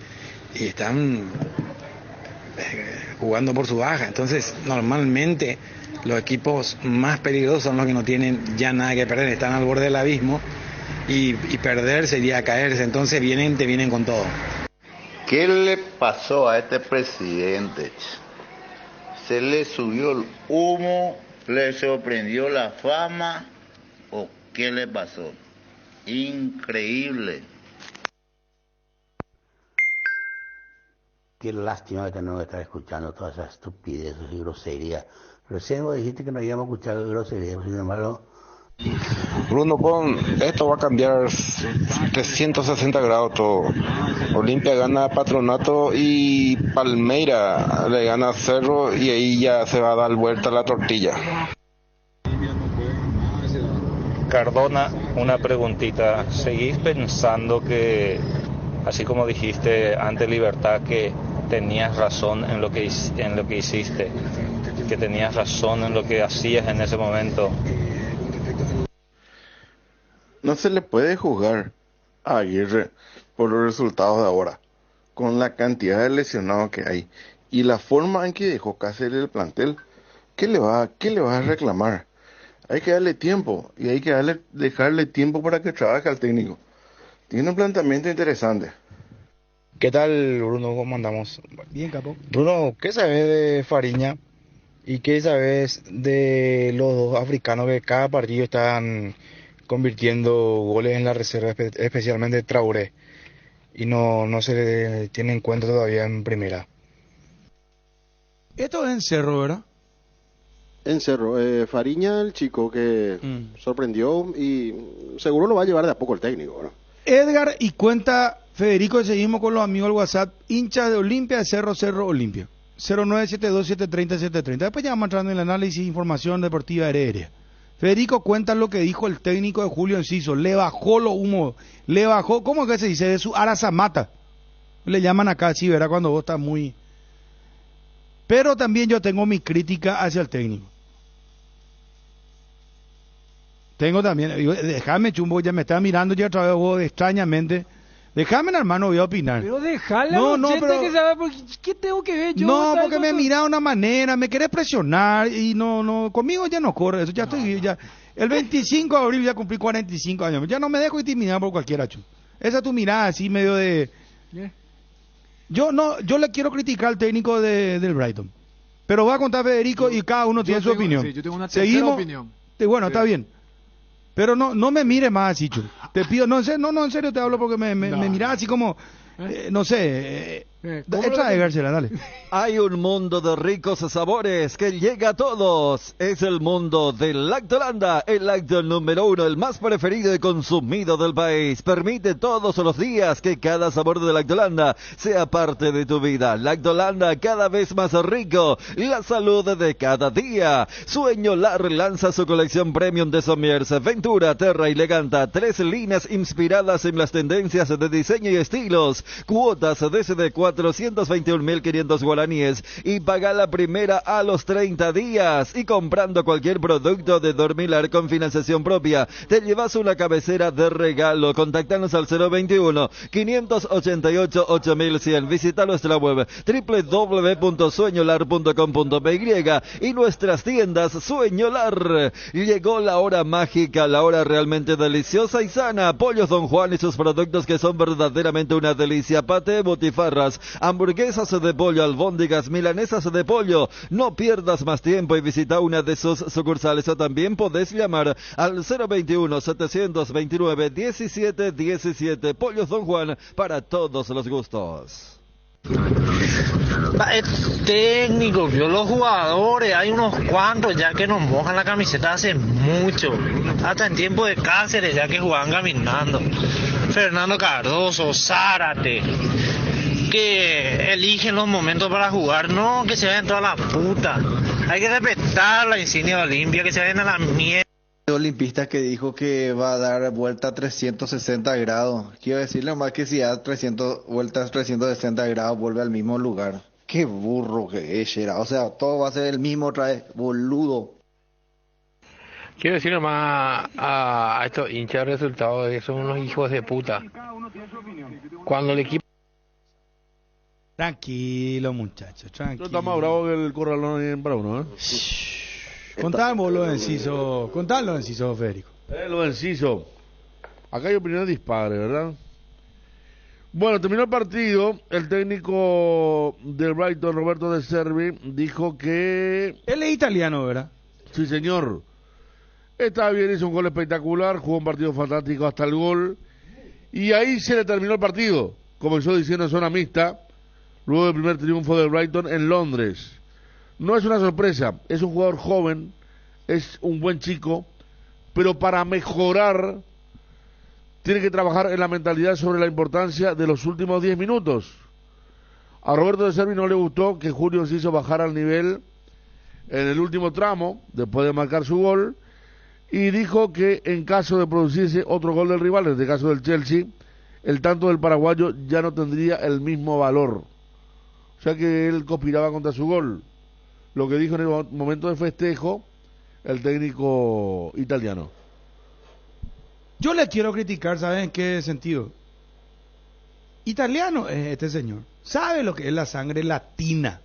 están jugando por su baja. Entonces, normalmente los equipos más peligrosos son los que no tienen ya nada que perder, están al borde del abismo y perder sería caerse. Entonces te vienen con todo. ¿Qué le pasó a este presidente? ¿Se le subió el humo? ¿Le sorprendió la fama? ¿O qué le pasó? Increíble. Qué lástima que tenemos que estar escuchando todas esas estupideces y groserías. Recién vos dijiste que no íbamos a escuchar groserías, sin embargo... Bruno, esto va a cambiar 360 grados todo. Olimpia gana Patronato y Palmeira le gana Cerro y ahí ya se va a dar vuelta la tortilla. Cardona, una preguntita. ¿Seguís pensando que, así como dijiste ante Libertad, que tenías razón en lo que hiciste, que tenías razón en lo que hacías en ese momento? No se le puede juzgar a Aguirre por los resultados de ahora, con la cantidad de lesionados que hay y la forma en que dejó Cáceres el plantel. ¿Qué le va a reclamar? Hay que darle tiempo y hay que dejarle tiempo para que trabaje al técnico. Tiene un planteamiento interesante. ¿Qué tal, Bruno? ¿Cómo andamos? Bien, capo. Bruno, ¿qué sabes de Fariña? ¿Y qué sabes de los dos africanos que cada partido están convirtiendo goles en la reserva, especialmente Traoré, y no se le tiene en cuenta todavía en primera? Esto es en Cerro, ¿verdad? En Cerro. Fariña, el chico que sorprendió y seguro lo va a llevar de a poco el técnico, ¿verdad? Edgar, y cuenta Federico, y seguimos con los amigos del WhatsApp, hincha de Olimpia, de Cerro Olimpia, 0972-730-730. Después ya vamos entrando en el análisis, información deportiva aérea. Federico cuenta lo que dijo el técnico de Julio Enciso, le bajó lo humo, le bajó, ¿cómo que se dice? De su arazamata. Le llaman acá, sí, ¿verdad? Cuando vos estás muy... Pero también yo tengo mi crítica hacia el técnico. Tengo también, déjame, Chumbo, ya me está mirando ya otra vez vos extrañamente. Déjame, hermano, voy a opinar. Pero déjale pero... que sabe, ¿qué tengo que ver yo? No, porque me mira de una manera, me querés presionar y no, conmigo ya no corre, eso ya estoy, ya, el 25 de abril ya cumplí 45 años, ya no me dejo intimidar por cualquiera, Chu. Esa es tu mirada así medio de... Yo le quiero criticar al técnico del Brighton, pero va a contar Federico y cada uno tiene su opinión. Sí, yo tengo una tercera opinión. Bueno, sí. Está bien. Pero no me mires más así, Chu. Te pido, en serio te hablo porque me mirás así como, no sé, Edgar, dale. Hay un mundo de ricos sabores que llega a todos. Es el mundo del Lactolanda, el lácteo número 1, el más preferido y consumido del país. Permite todos los días que cada sabor de Lactolanda sea parte de tu vida. Lactolanda, cada vez más rico, la salud de cada día. Sueño Lar lanza su colección premium de Somiers, Ventura, Terra y Leganta, 3 líneas inspiradas en las tendencias de diseño y estilos. Cuotas desde 421.500 guaraníes y paga la primera a los 30 días. Y comprando cualquier producto de Dormilar con financiación propia, te llevas una cabecera de regalo. Contáctanos al 021-588-8100. Visita nuestra web www.sueñolar.com.py y nuestras tiendas Sueñolar. Llegó la hora mágica, la hora realmente deliciosa y sana. Pollos Don Juan y sus productos que son verdaderamente una delicia. Paté, botifarras, hamburguesas de pollo, albóndigas, milanesas de pollo. No pierdas más tiempo y visita una de sus sucursales, o también podés llamar al 021-729-1717. Pollos Don Juan, para todos los gustos. Técnico, vio los jugadores, hay unos cuantos ya que nos mojan la camiseta hace mucho, hasta en tiempo de Cáceres ya que jugaban caminando. Fernando Cardoso, Zárate, que eligen los momentos para jugar, no que se vayan toda la puta. Hay que respetar la insignia de Olimpia, que se vayan a la mierda. Olimpista que dijo que va a dar vuelta a 360 grados. Quiero decirle más que si da 300 vueltas 360 grados vuelve al mismo lugar. Qué burro que es, era. O sea, todo va a ser el mismo otra vez, boludo. Quiero decirle más a estos hinchas de resultados de que son unos hijos de puta. Cuando el equipo... Tranquilo, muchachos, tranquilo. Está más bravo que el corralón ahí en Brauno, ¿eh? Contamos los encisos, Federico. Los encisos. Acá hay opiniones dispares, ¿verdad? Bueno, terminó el partido. El técnico del Brighton, Roberto De Zerbi, dijo que... Él es italiano, ¿verdad? Sí, señor. Estaba bien, hizo un gol espectacular, jugó un partido fantástico hasta el gol. Y ahí se le terminó el partido. Comenzó diciendo en zona mixta, luego del primer triunfo del Brighton en Londres. No es una sorpresa, es un jugador joven, es un buen chico, pero para mejorar tiene que trabajar en la mentalidad sobre la importancia de los últimos 10 minutos. A Roberto De Zerbi no le gustó que Julio se hizo bajar al nivel en el último tramo, después de marcar su gol, y dijo que en caso de producirse otro gol del rival, en este caso del Chelsea, el tanto del paraguayo ya no tendría el mismo valor. O sea que él conspiraba contra su gol. Lo que dijo en el momento de festejo el técnico italiano. Yo le quiero criticar, ¿saben en qué sentido? Italiano es este señor. Sabe lo que es la sangre latina.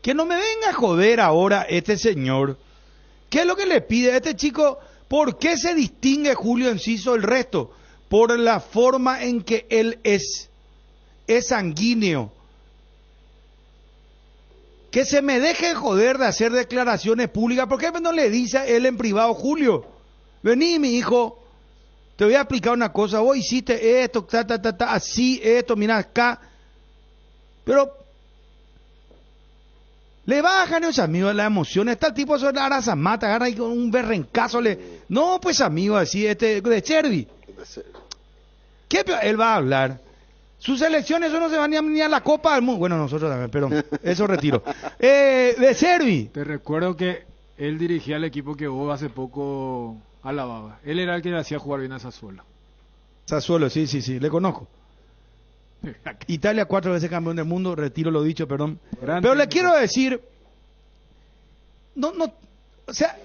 Que no me venga a joder ahora este señor. ¿Qué es lo que le pide a este chico? ¿Por qué se distingue Julio Enciso del resto? Por la forma en que él es sanguíneo. Que se me deje joder de hacer declaraciones públicas. ¿Por qué no le dice a él en privado, Julio? Vení, mi hijo, te voy a explicar una cosa. Vos hiciste esto, así, esto, mira acá. Pero le bajan los amigos las emociones. Está el tipo sobre la arazamata, agarra ahí con un berrencazo. No, pues amigo, así, de Zerbi. ¿Qué él va a hablar? Sus elecciones, eso no se van ni a la Copa del Mundo. Bueno, nosotros también, pero eso retiro. De Zerbi. Te recuerdo que él dirigía el equipo que vos hace poco alababa. Él era el que le hacía jugar bien a Sassuolo. Sassuolo, sí, le conozco. Italia 4 veces campeón del mundo, retiro lo dicho, perdón. Pero le quiero decir, o sea,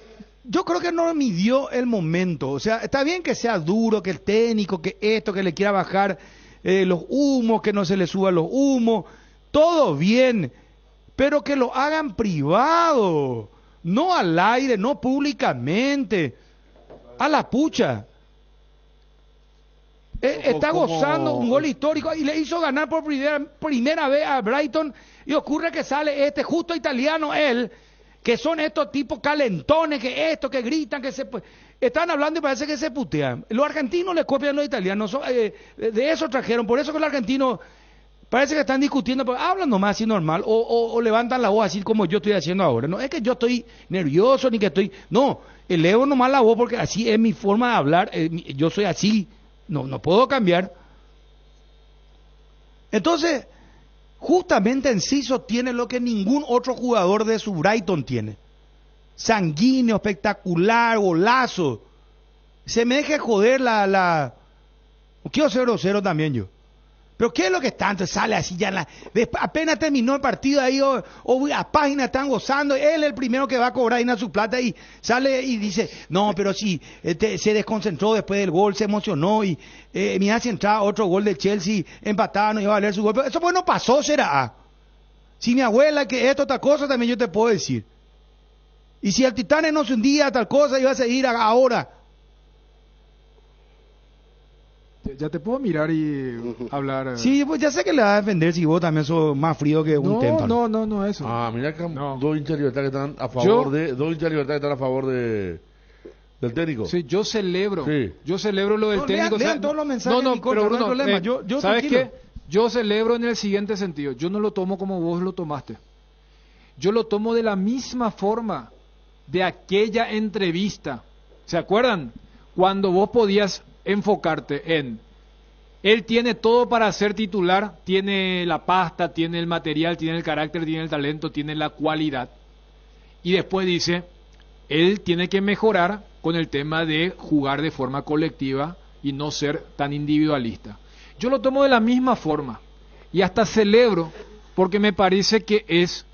yo creo que no midió el momento. O sea, está bien que sea duro, que el técnico, que esto, que le quiera bajar los humos, que no se le suban los humos, todo bien, pero que lo hagan privado, no al aire, no públicamente, a la pucha. Está gozando un gol histórico y le hizo ganar por primera vez a Brighton, y ocurre que sale justo italiano él, que son estos tipos calentones, que gritan, que están hablando y parece que se putean. Los argentinos le copian a los italianos, de eso trajeron, por eso que los argentinos parece que están discutiendo, pero hablan nomás así normal, o levantan la voz así como yo estoy haciendo ahora. No es que yo estoy nervioso, ni que no, elevo nomás la voz porque así es mi forma de hablar, yo soy así, no puedo cambiar. Entonces, justamente Enciso tiene lo que ningún otro jugador de su Brighton tiene. Sanguíneo, espectacular, golazo. Se me deje joder quiero ser grosero también yo. Pero ¿qué es lo que tanto sale así ya apenas terminó el partido ahí o a página están gozando, él es el primero que va a cobrar ahí su plata y sale y dice, no, pero si se desconcentró después del gol, se emocionó y mira si entraba otro gol del Chelsea, empataba, no iba a valer su gol, pero eso pues no pasó, será. Si mi abuela que esto, tal cosa, también yo te puedo decir. Y si el Titanic no se hundía, tal cosa, iba a seguir ahora. Ya te puedo mirar y hablar. Sí, pues ya sé que le va a defender si vos también sos más frío que un témpano. No, eso. Mira que dos hinchas de Libertad que están a favor del técnico. Sí, yo celebro lo del técnico. Lean todos los mensajes. Pero Bruno, no hay problema. Yo ¿sabes qué? Yo celebro en el siguiente sentido. Yo no lo tomo como vos lo tomaste. Yo lo tomo de la misma forma de aquella entrevista. ¿Se acuerdan? Cuando vos podías enfocarte en él tiene todo para ser titular, tiene la pasta, tiene el material, tiene el carácter, tiene el talento, tiene la cualidad, y después dice él tiene que mejorar con el tema de jugar de forma colectiva y no ser tan individualista. Yo lo tomo de la misma forma y hasta celebro porque me parece que es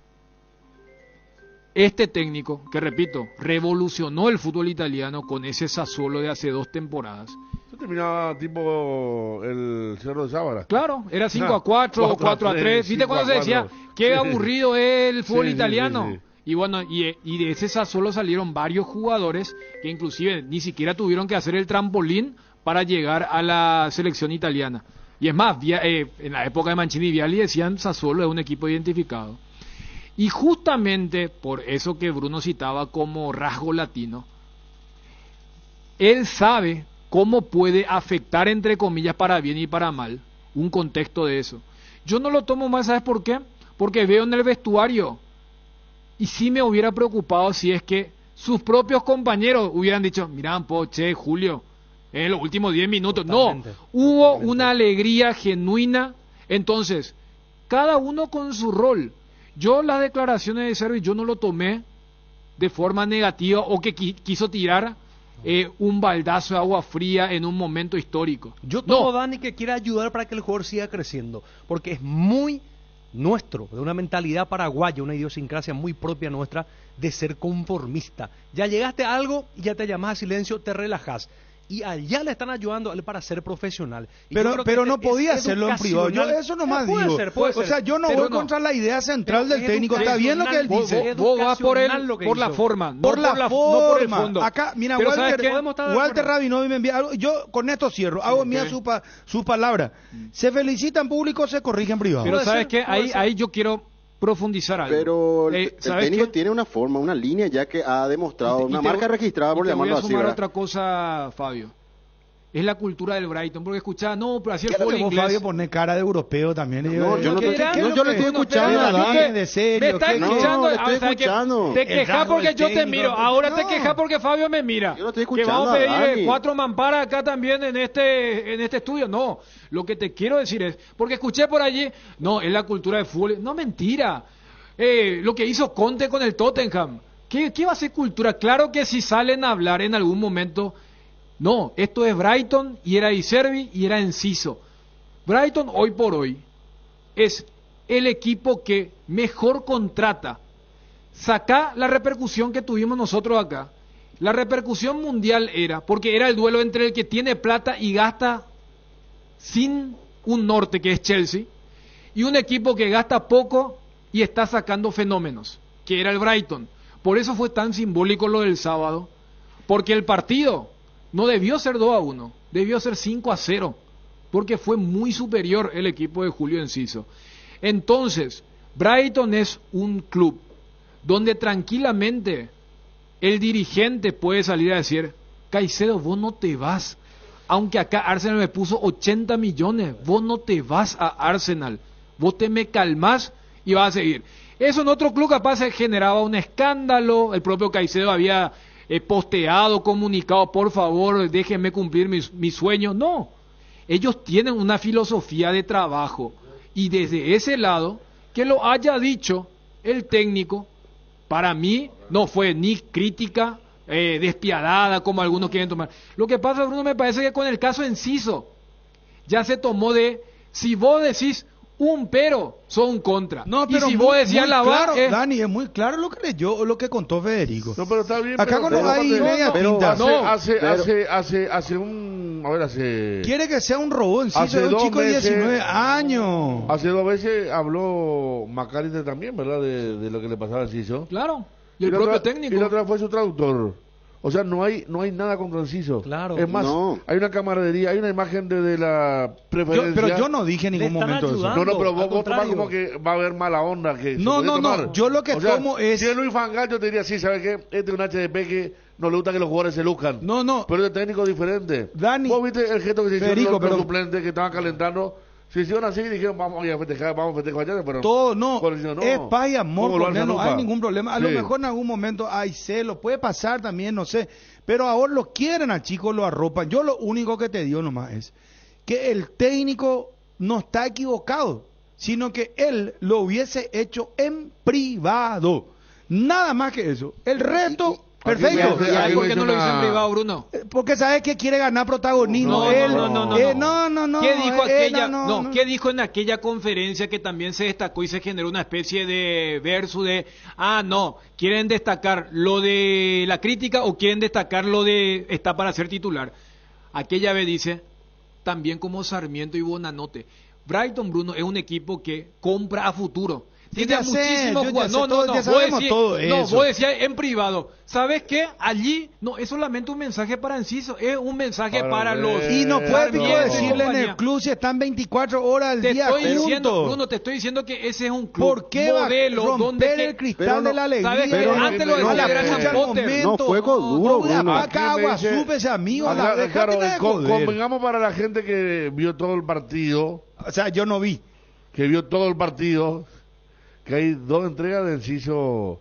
este técnico que, repito, revolucionó el fútbol italiano con ese Sassuolo de hace 2 temporadas. Esto terminaba tipo el Cerro de Sábara. Claro, era 5-4 o 4-3. ¿Viste cuando se decía qué aburrido es el fútbol italiano? Sí. Y bueno, y de ese Sassuolo salieron varios jugadores que inclusive ni siquiera tuvieron que hacer el trampolín para llegar a la selección italiana. Y es más, en la época de Mancini y Vialli decían Sassuolo es un equipo identificado. Y justamente por eso que Bruno citaba como rasgo latino, él sabe cómo puede afectar, entre comillas, para bien y para mal, un contexto de eso. Yo no lo tomo mal, ¿sabes por qué? Porque veo en el vestuario, y sí me hubiera preocupado si es que sus propios compañeros hubieran dicho, mirá, che, Julio, en los últimos 10 minutos. Totalmente, no, hubo una alegría genuina. Entonces, cada uno con su rol. Yo las declaraciones de Servi, yo no lo tomé de forma negativa o que quiso tirar un baldazo de agua fría en un momento histórico. Yo tomo, Dani, que quiere ayudar para que el jugador siga creciendo, porque es muy nuestro, de una mentalidad paraguaya, una idiosincrasia muy propia nuestra de ser conformista. Ya llegaste a algo y ya te llamas a silencio, te relajas. Y allá le están ayudando a él para ser profesional. Y pero no podía hacerlo en privado. Yo eso nomás digo. Puede ser. O sea, yo no voy contra la idea central del técnico. Está bien lo que él dice. Vos vas por la forma, no por el fondo. Acá, mira, Walter Rabinovi me envía algo. Yo con esto cierro. Hago mía sus palabras. Se felicita en público, se corrige en privado. Pero ¿sabes qué? Ahí yo quiero profundizar algo. Pero el técnico tiene una forma, una línea ya que ha demostrado, una marca registrada, por llamarlo así. Voy a sumar otra cosa, Fabio. Es la cultura del Brighton, porque escuchaba, no, pero así el fútbol inglés. Fabio pone cara de europeo también. No, yo le estoy escuchando a Dani. De serio. Me está escuchando. No, estoy escuchando. Te quejas porque yo te miro. Ahora te quejas porque Fabio me mira. Yo lo estoy escuchando. Que vamos a pedir 4 mamparas acá también en este estudio. No, lo que te quiero decir es, porque escuché por allí, no, es la cultura del fútbol. No, mentira. Lo que hizo Conte con el Tottenham. ¿Qué va a ser cultura? Claro que si salen a hablar en algún momento, no, esto es Brighton y era Iservi y era Enciso. Brighton hoy por hoy es el equipo que mejor contrata. Saca la repercusión que tuvimos nosotros acá. La repercusión mundial era, porque era el duelo entre el que tiene plata y gasta sin un norte, que es Chelsea, y un equipo que gasta poco y está sacando fenómenos, que era el Brighton. Por eso fue tan simbólico lo del sábado, porque el partido no debió ser 2-1, debió ser 5-0, porque fue muy superior el equipo de Julio Enciso. Entonces, Brighton es un club donde tranquilamente el dirigente puede salir a decir, Caicedo, vos no te vas, aunque acá Arsenal me puso 80 millones, vos no te vas a Arsenal, vos te me calmás y vas a seguir. Eso en otro club capaz se generaba un escándalo, el propio Caicedo había posteado, comunicado, por favor, déjenme cumplir mi sueño. No, ellos tienen una filosofía de trabajo y desde ese lado, que lo haya dicho el técnico, para mí no fue ni crítica despiadada como algunos quieren tomar. Lo que pasa, Bruno, me parece que con el caso Enciso ya se tomó de, si vos decís un pero, son un contra. No, pero y si vos decías la claro, Dani, es muy claro lo que contó Federico. No, pero está bien. Acá cuando hay media pinta. Hace un... A ver, hace... Quiere que sea un robot en sí, de un chico de 19 años. Hace 2 veces habló McAllister también, ¿verdad? De lo que le pasaba a Enciso. Claro. Y el propio técnico. Y la otra fue su traductor. O sea, no hay nada contra Enciso. Claro. Es más, hay una camaradería, hay una imagen de la preferencia. Pero yo no dije en ningún momento eso. No, pero vos tomás como que va a haber mala onda. Que no. Yo lo que tomo es... Si es Luis Van Gaal, yo te diría, sí, ¿sabes qué? Este es un HDP que no le gusta que los jugadores se luzcan. No. Pero el técnico es diferente. Dani. Vos viste el gesto que se hizo los suplentes que estaban calentando. Se hicieron así y dijeron, vamos a festejar allá, pero... Todo, no, es paz y amor, no hay ningún problema. A lo mejor en algún momento hay celos, puede pasar también, no sé. Pero ahora lo quieren al chico, lo arropan. Yo lo único que te digo nomás es que el técnico no está equivocado, sino que él lo hubiese hecho en privado. Nada más que eso. El resto... Perfecto. ¿Por qué no lo hizo en privado, Bruno? Porque sabes que quiere ganar protagonismo. No. ¿Qué dijo aquella? ¿Qué dijo en aquella conferencia que también se destacó y se generó una especie de versus de, quieren destacar lo de la crítica o quieren destacar lo de está para ser titular? aquella vez dice, también como Sarmiento y Bonanote, Brighton, Bruno, es un equipo que compra a futuro. Tiene muchísimos jugadores. Vos decías en privado. ¿Sabes qué? Allí no es solamente un mensaje para Enciso, es un mensaje para los. Y no puedes decirle en el club si están 24 horas al día juntos. Bruno, te estoy diciendo que ese es un club ¿Por qué modelo va a romper el cristal de la alegría? ¿Sabes qué? Antes lo decía Graham Potter. No fue duro, Bruno. Acá agua supe ese amigo. Convengamos para la gente que vio todo el partido. O sea, yo no vi. Que vio todo el partido. Que hay 2 entregas de Enciso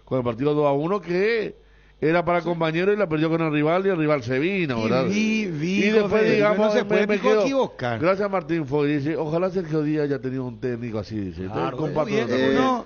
con el partido 2-1 que era para el compañero y la perdió con el rival y el rival se vino, ¿verdad? Y después, digamos, no se puede equivocar. Gracias Martín Foy, dice, ojalá Sergio Díaz haya tenido un técnico así, dice. Claro,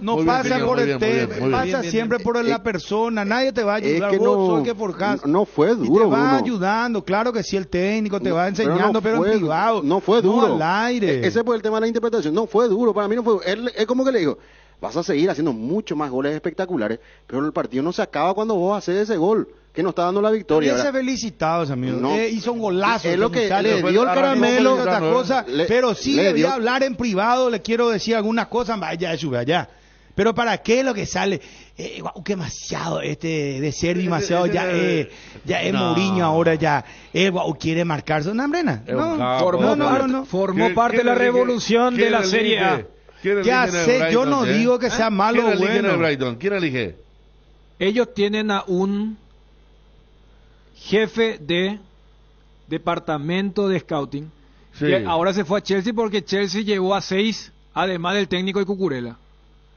no pasa por el técnico, pasa siempre por la persona, nadie te va a ayudar, es que vos sos el que forjás. No fue duro, y te va Bruno. ayudando, claro que sí, el técnico te va enseñando, pero en privado. No fue duro. No al aire. Ese fue el tema de la interpretación, no fue duro, para mí no fue duro. Él, es como que le dijo, vas a seguir haciendo mucho más goles espectaculares, pero el partido no se acaba cuando vos haces ese gol que nos está dando la victoria. Ese felicitados, amigo. No, hizo un golazo. Es lo que le dio el caramelo. Otra cosa, pero sí le voy a hablar en privado, le quiero decir algunas cosas, vaya, sube allá. Pero ¿para qué lo que sale? Guau, que demasiado, de ser demasiado, ya es Mourinho ahora, ya, guau, quiere marcarse una hambrena. Formó parte de la revolución de la Serie A. Ya sé, yo no digo que sea malo o bueno. ¿Quién elige? Ellos tienen a un jefe de departamento de scouting que ahora se fue a Chelsea porque Chelsea llevó a 6, además del técnico de Cucurella.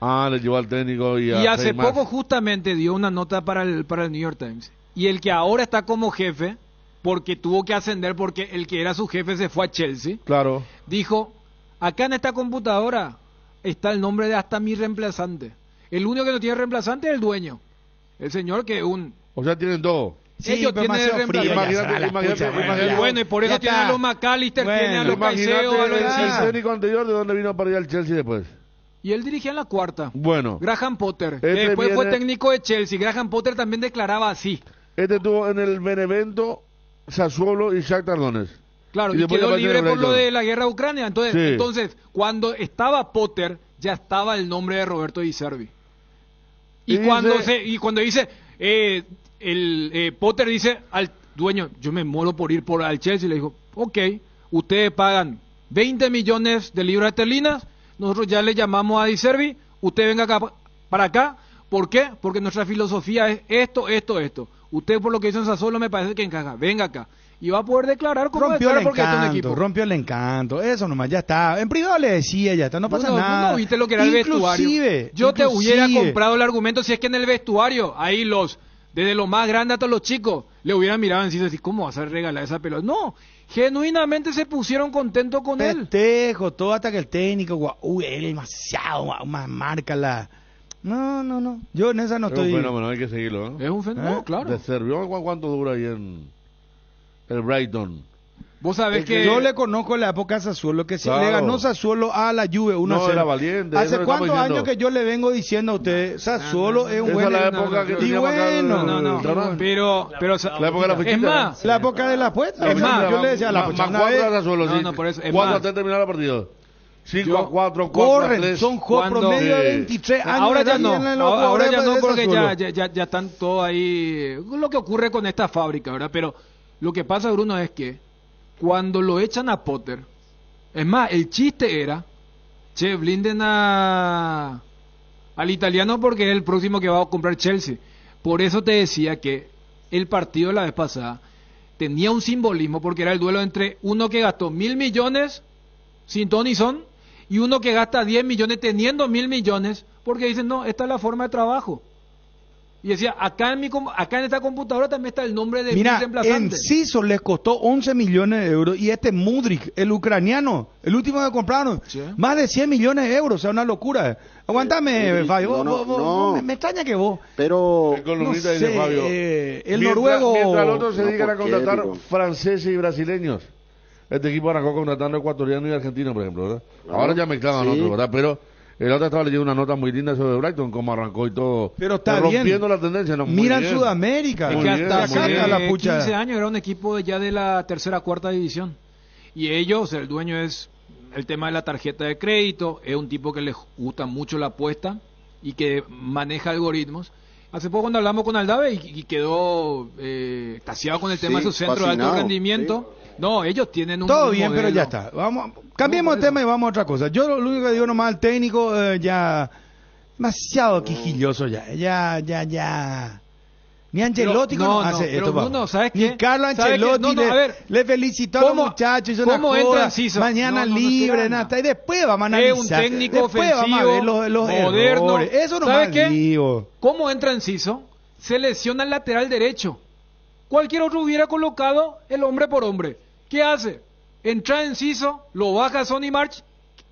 Le llevó al técnico y hace poco justamente dio una nota para el New York Times. Y el que ahora está como jefe, porque tuvo que ascender porque el que era su jefe se fue a Chelsea. Claro. Dijo, acá en esta computadora está el nombre de hasta mi reemplazante. El único que no tiene reemplazante es el dueño. El señor que un... O sea, tienen 2. Sí, ellos tienen el reemplazante. Bueno, y por eso tienen a los McAllister, tienen a los Caicedo, a los el técnico anterior, ¿de dónde vino para ir al Chelsea después? Y él dirigía en la 4ª. Bueno. Graham Potter. Después fue técnico de Chelsea. Graham Potter también declaraba así. Estuvo en el Benevento, Sassuolo y Shakhtar Donetsk. Claro, y quedó libre por lo de la guerra de Ucrania. Entonces, cuando estaba Potter, ya estaba el nombre de Roberto Di Servi. Y cuando dice, Potter dice al dueño, yo me muero por ir al Chelsea, le dijo, ok, ustedes pagan 20 millones de libras esterlinas, nosotros ya le llamamos a Di Servi, usted venga acá, para acá. ¿Por qué? Porque nuestra filosofía es esto. Usted por lo que hizo en Sassuolo me parece que encaja, venga acá. Y va a poder declarar cómo declarar porque es un equipo. Rompió el encanto, eso nomás, ya está. En privado le decía, ya está, no pasa nada. No viste lo que era el vestuario. Yo te hubiera comprado el argumento si es que en el vestuario, ahí desde lo más grande hasta los chicos, le hubieran mirado en sí y decir, ¿cómo vas a regalar esa pelota? No, genuinamente se pusieron contentos con él. Festejo, todo hasta que el técnico, él es demasiado, más marca la... No, yo en esa no estoy... Es un fenómeno, hay que seguirlo, ¿no? Es un fenómeno, claro. De Servio, ¿cuánto dura ahí en el Brighton? Vos sabés que... Yo le conozco la época de Sassuolo, que si le ganó Sassuolo a la Juve 1-0. No, era valiente. ¿Hace cuántos años que yo le vengo diciendo a usted, Sassuolo es un buen... Esa es la época que y bueno, pero la época de la fichita. Es más, la época de la apuesta. Es más, yo le decía a la apuesta. Más 4 a Sassuolo, sí. No, por eso. 4 hasta terminar el partido. 5-4, 4-3. Son promedio de 23 años. Ahora ya no, porque ya están todos ahí. Lo que ocurre con esta fábrica, ¿verdad? Pero lo que pasa, Bruno, es que cuando lo echan a Potter, es más, el chiste era, blinden al italiano porque es el próximo que va a comprar Chelsea. Por eso te decía que el partido de la vez pasada tenía un simbolismo porque era el duelo entre uno que gastó 1.000 millones sin ton ni son y uno que gasta 10 millones teniendo 1.000 millones porque dicen, no, esta es la forma de trabajo. Y decía, acá en esta computadora también está el nombre de mi reemplazante. Enciso les costó 11 millones de euros y Mudryk, el ucraniano, el último que compraron, más de 100 millones de euros, o sea, una locura. Aguántame, Fabio, no. Me extraña que vos. Pero, el columnista dice Fabio, el noruego... Mientras los otros se dedican a contratar franceses y brasileños. Este equipo arrancó contratando ecuatoriano y argentino, por ejemplo, ¿verdad? Ahora ya mezclaban otros, ¿verdad? Pero El otro estaba leyendo una nota muy linda sobre Brighton, cómo arrancó y todo. Pero está bien. Rompiendo la tendencia. No, Mira en bien. Sudamérica. Es que hasta hace la pucha. 15 años era un equipo ya de la tercera, cuarta división. Y ellos, el dueño es el tema de la tarjeta de crédito, es un tipo que le gusta mucho la apuesta y que maneja algoritmos. Hace poco cuando hablamos con Aldave y quedó extasiado con el tema de su centro de alto rendimiento. Sí. No, ellos tienen un todo bien, modelo. Pero ya está. Cambiemos de tema y vamos a otra cosa. Yo lo único que digo nomás al técnico, ya demasiado quijilloso ya. Ni Ancelotti hace esto. Bruno, ¿sabes qué? Ni Carlo Ancelotti le felicitó a los muchachos, hizo una joda, mañana libre, nada. Y después vamos a analizar. Es un técnico después ofensivo, vamos a ver los moderno. Errores. Eso nomás ¿Sabes qué? digo. ¿Cómo entra Enciso? Se lesiona el lateral derecho. Cualquier otro hubiera colocado el hombre por hombre. ¿Qué hace? Entra Enciso, lo baja Sonny March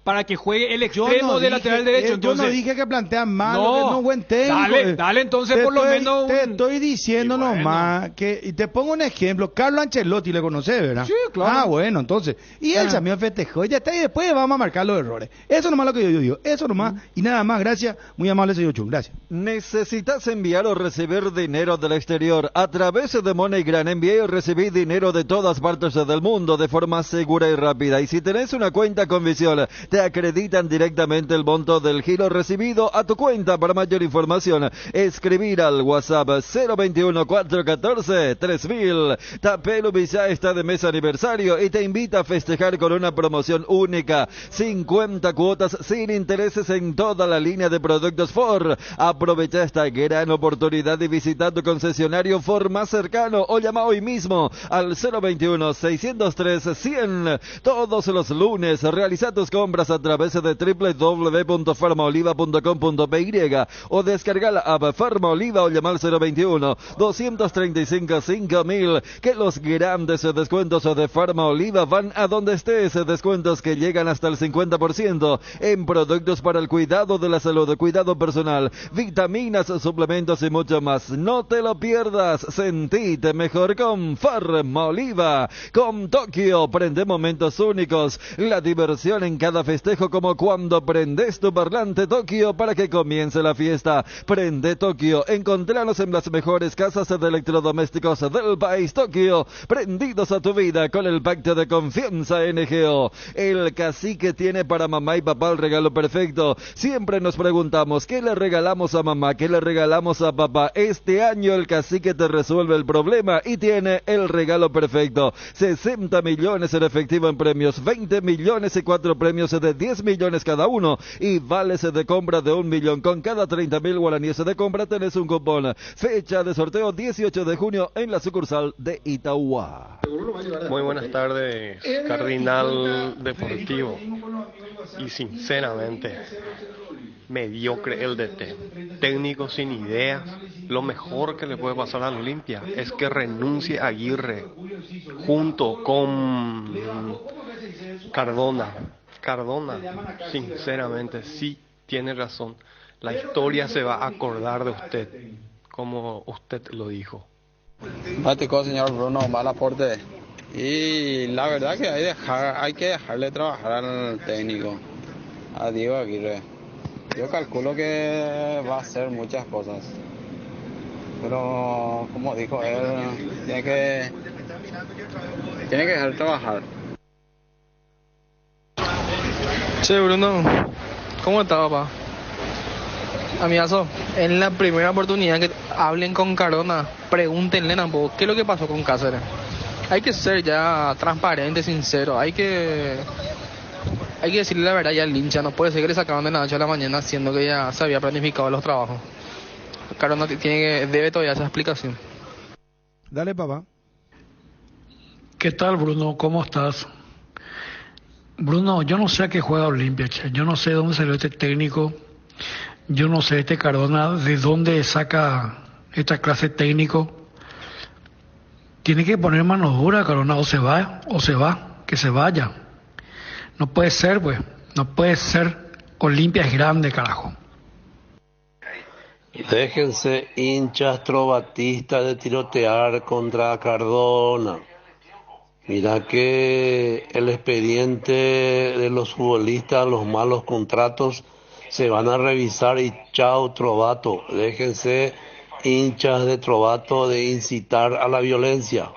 para que juegue el extremo de lateral derecho. Entonces, yo no dije que plantean mal, que no buen técnico. Dale entonces por lo menos Te estoy diciendo nomás que, y te pongo un ejemplo, Carlo Ancelotti le conoce, ¿verdad? Sí, claro. Bueno, entonces, y él también festejó, ya está, y después vamos a marcar los errores. Eso nomás lo que yo digo, eso nomás, y nada más, gracias, muy amable señor Chun, gracias. ¿Necesitas enviar o recibir dinero del exterior? A través de MoneyGram, envía y recibí dinero de todas partes del mundo de forma segura y rápida, y si tenés una cuenta con Visión, te acreditan directamente el monto del giro recibido a tu cuenta. Para mayor información, escribir al WhatsApp 021-414-3000. Tapelo Visa está de mes aniversario y te invita a festejar con una promoción única. 50 cuotas sin intereses en toda la línea de productos Ford. Aprovecha esta gran oportunidad y visita tu concesionario Ford más cercano o llama hoy mismo al 021-603-100. Todos los lunes realiza tus compras a través de www.farmaoliva.com.py o descarga la app Farma Oliva o llamar al 021-235-5000. Que los grandes descuentos de Farma Oliva van a donde estés. Descuentos que llegan hasta el 50% en productos para el cuidado de la salud, cuidado personal, vitaminas, suplementos y mucho más. No te lo pierdas. Sentite mejor con Farma Oliva. Con Tokio, prende momentos únicos. La diversión en cada festejo, como cuando prendes tu parlante Tokio para que comience la fiesta. Prende Tokio. Encontranos en las mejores casas de electrodomésticos del país. Tokio, prendidos a tu vida con el pacto de confianza NGO. El cacique tiene para mamá y papá el regalo perfecto. Siempre nos preguntamos, ¿qué le regalamos a mamá? ¿Qué le regalamos a papá? Este año el cacique te resuelve el problema y tiene el regalo perfecto. 60 millones en efectivo en premios, 20 millones y 4 premios de 10 millones cada uno y vales de compra de 1 millón. Con cada 30.000 guaraníes de compra tenés un cupón. Fecha de sorteo 18 de junio en la sucursal de Itauguá. Muy buenas tardes, Cardinal Deportivo. Y sinceramente, mediocre el DT. Técnico sin ideas. Lo mejor que le puede pasar al Olimpia es que renuncie a Aguirre junto con Cardona, sinceramente, sí tiene razón. La historia se va a acordar de usted, como usted lo dijo. Mático, señor Bruno, mal aporte. Y la verdad que hay que dejarle trabajar al técnico, a Diego Aguirre. Yo calculo que va a hacer muchas cosas, pero como dijo él, tiene que dejar trabajar. Che, Bruno, ¿cómo está, papá? Amigazo, en la primera oportunidad que hablen con Cardona, pregúntenle tampoco qué es lo que pasó con Cáceres. Hay que ser ya transparente, sincero, hay que decirle la verdad ya al hincha. No puede ser que le sacaron de la noche a la mañana siendo que ya se había planificado los trabajos. Cardona debe todavía esa explicación. Dale, papá. ¿Qué tal, Bruno? ¿Cómo estás? Bruno, yo no sé a qué juega Olimpia, che. Yo no sé de dónde salió este técnico. Yo no sé este Cardona de dónde saca esta clase técnico. Tiene que poner mano dura, Cardona, o se va, que se vaya. No puede ser, pues. No puede ser. Olimpia es grande, carajo. Déjense, hinchas trovatistas, de tirotear contra Cardona. Mira que el expediente de los futbolistas, los malos contratos, se van a revisar y chao Trovato. Déjense, hinchas de Trovato, de incitar a la violencia.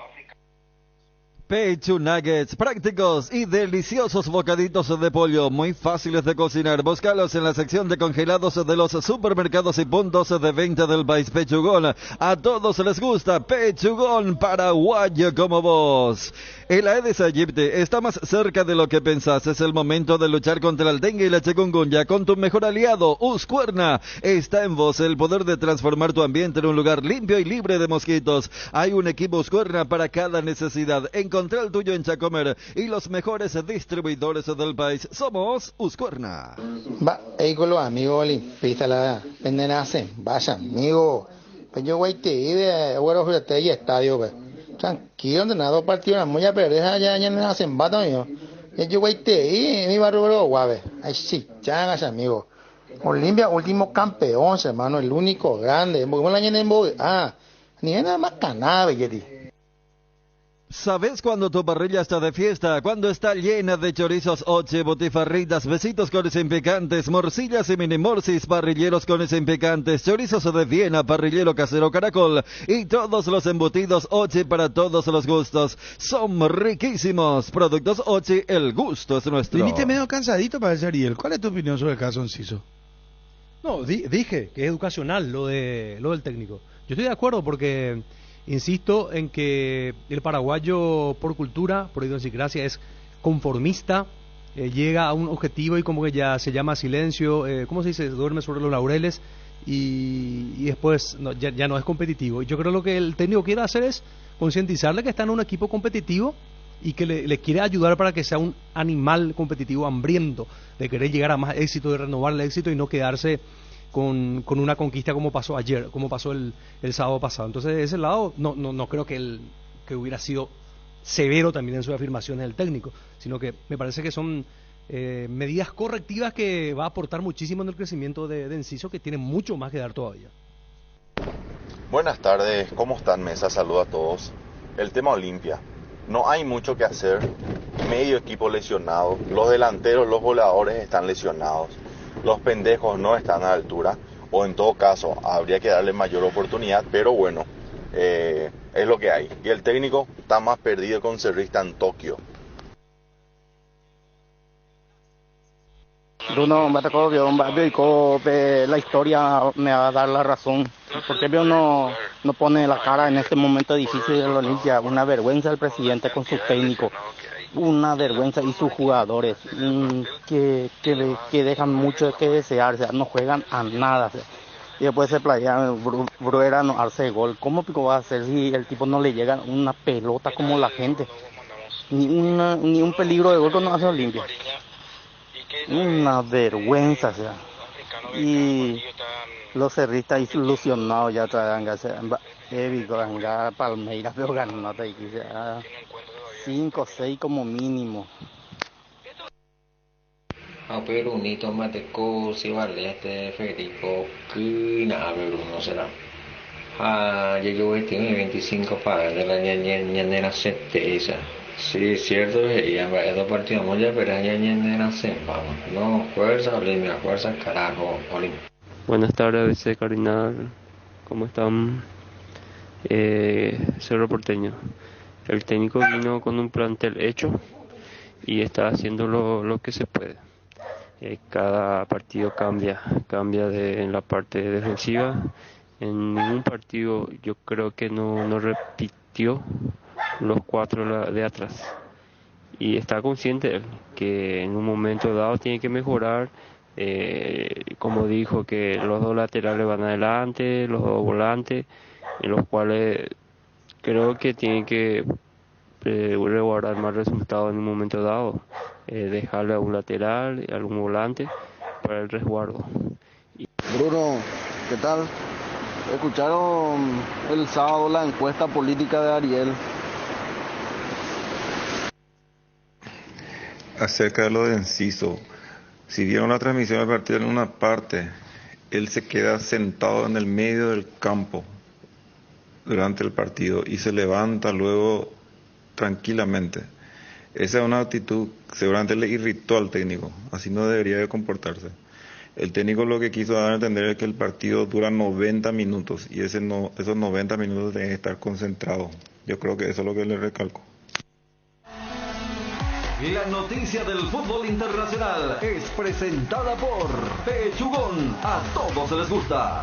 Pechu Nuggets, prácticos y deliciosos bocaditos de pollo, muy fáciles de cocinar. Búscalos en la sección de congelados de los supermercados y puntos de venta del país. Pechugón, a todos les gusta. Pechugón, paraguayo como vos. El Aedes aegypti está más cerca de lo que pensás. Es el momento de luchar contra el dengue y la chikungunya con tu mejor aliado, Uscuerna. Está en vos el poder de transformar tu ambiente en un lugar limpio y libre de mosquitos. Hay un equipo Uscuerna para cada necesidad. Encontrá el tuyo en Chacomer y los mejores distribuidores del país. Somos Uscuerna. Va, ahí con los amigos limpistas la pendenace. Vaya, amigo. Pues yo voy a ir de Agüero Frete y estadio, pues. Tranquilo, entrenado partido, muy a perder allá en la Zembata, amigo. Yo voy a ir, mi barrio, guave. Ay, sí, changas, amigo. Olimpia, último campeón, hermano, el único grande. Ni nada más canada, belleti. ¿Sabes cuando tu parrilla está de fiesta? Cuando está llena de chorizos, oche, botifarritas, besitos con sin picantes, morcillas y mini morcis, parrilleros con sin picantes, chorizos de Viena, parrillero casero Caracol y todos los embutidos oche para todos los gustos. Son riquísimos. Productos oche, el gusto es nuestro. Viniste medio cansadito para decir, Ariel. ¿Cuál es tu opinión sobre el caso Enciso? No, dije que es educacional lo del técnico. Yo estoy de acuerdo porque... Insisto en que el paraguayo por cultura, por idiosincrasia, es conformista, llega a un objetivo y como que ya se llama silencio, ¿cómo se dice? Duerme sobre los laureles y después ya no es competitivo. Y yo creo que lo que el técnico quiere hacer es concientizarle que está en un equipo competitivo y que le quiere ayudar para que sea un animal competitivo hambriento, de querer llegar a más éxito, de renovar el éxito y no quedarse... Con una conquista como pasó ayer, como pasó el sábado pasado. Entonces, de ese lado, no creo que hubiera sido severo también en sus afirmaciones del técnico, sino que me parece que son medidas correctivas que va a aportar muchísimo en el crecimiento de Enciso, que tiene mucho más que dar todavía. Buenas tardes, ¿cómo están, mesa? Saludo a todos. El tema Olimpia. No hay mucho que hacer. Medio equipo lesionado. Los delanteros, los goleadores están lesionados. Los pendejos no están a la altura, o en todo caso habría que darle mayor oportunidad, pero bueno, es lo que hay. Y el técnico está más perdido con Cerrista en Tokio. Bruno, la historia me va a dar la razón. Porque veo no pone la cara en este momento difícil de la Olimpia. Una vergüenza el presidente con su técnico. Una vergüenza y sus jugadores que dejan mucho que desear, o sea, no juegan a nada, o sea, y después se playan, Bruera no hace gol. ¿Cómo va a hacer si el tipo no le llega una pelota como la gente? Ni un peligro de gol no hace Olimpia. Una vergüenza, o sea. Y los cerristas ilusionados ya traen Palmeiras, pero ganó 5 o 6 como mínimo. Perunito Mateco, si Valeste, Federico, que nada, Bruno será. Yo tiene 25 para de la ñanera esa. Sí, cierto, ya dos partidos muy ya, pero ñanera se vamos. No, fuerza, Olimpia, fuerza, carajo, Olimpia. Buenas tardes, vice Cardinal. ¿Cómo están? Cerro Porteño. El técnico vino con un plantel hecho y está haciendo lo que se puede. Cada partido cambia en la parte defensiva. En ningún partido yo creo que no repitió los 4 de atrás. Y está consciente él que en un momento dado tiene que mejorar. Como dijo, que los 2 laterales van adelante, los 2 volantes, en los cuales creo que tiene que resguardar más resultados en un momento dado, dejarle a un lateral y a algún volante para el resguardo. Bruno, ¿qué tal? ¿Escucharon el sábado la encuesta política de Ariel? Acerca de lo de Enciso, si vieron la transmisión del partido, en una parte él se queda sentado en el medio del campo durante el partido y se levanta luego tranquilamente. Esa es una actitud, seguramente le irritó al técnico, así no debería de comportarse. El técnico lo que quiso dar a entender es que el partido dura 90 minutos y esos 90 minutos deben estar concentrados. Yo creo que eso es lo que le recalco. La noticia del fútbol internacional es presentada por Pechugón. A todos les gusta.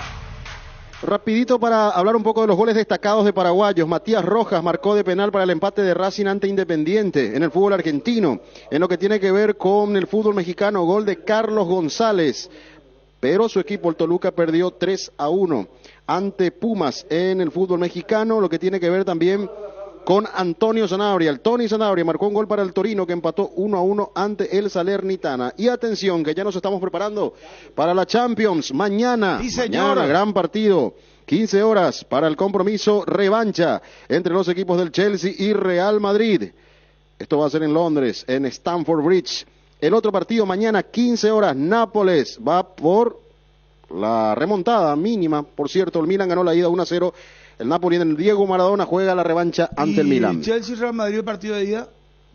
Rapidito para hablar un poco de los goles destacados de paraguayos. Matías Rojas marcó de penal para el empate de Racing ante Independiente en el fútbol argentino. En lo que tiene que ver con el fútbol mexicano, gol de Carlos González. Pero su equipo, el Toluca, perdió 3-1 ante Pumas en el fútbol mexicano. Lo que tiene que ver también con Antonio Sanabria. El Tony Sanabria marcó un gol para el Torino que empató 1-1 ante el Salernitana. Y atención, que ya nos estamos preparando para la Champions. Mañana, mañana, gran partido. 15 horas para el compromiso revancha entre los equipos del Chelsea y Real Madrid. Esto va a ser en Londres, en Stamford Bridge. El otro partido mañana, 15 horas, Nápoles va por la remontada mínima. Por cierto, el Milan ganó la ida 1-0. El Napoli en el Diego Maradona juega la revancha ante el Milan. Chelsea y Real Madrid, el partido de ida,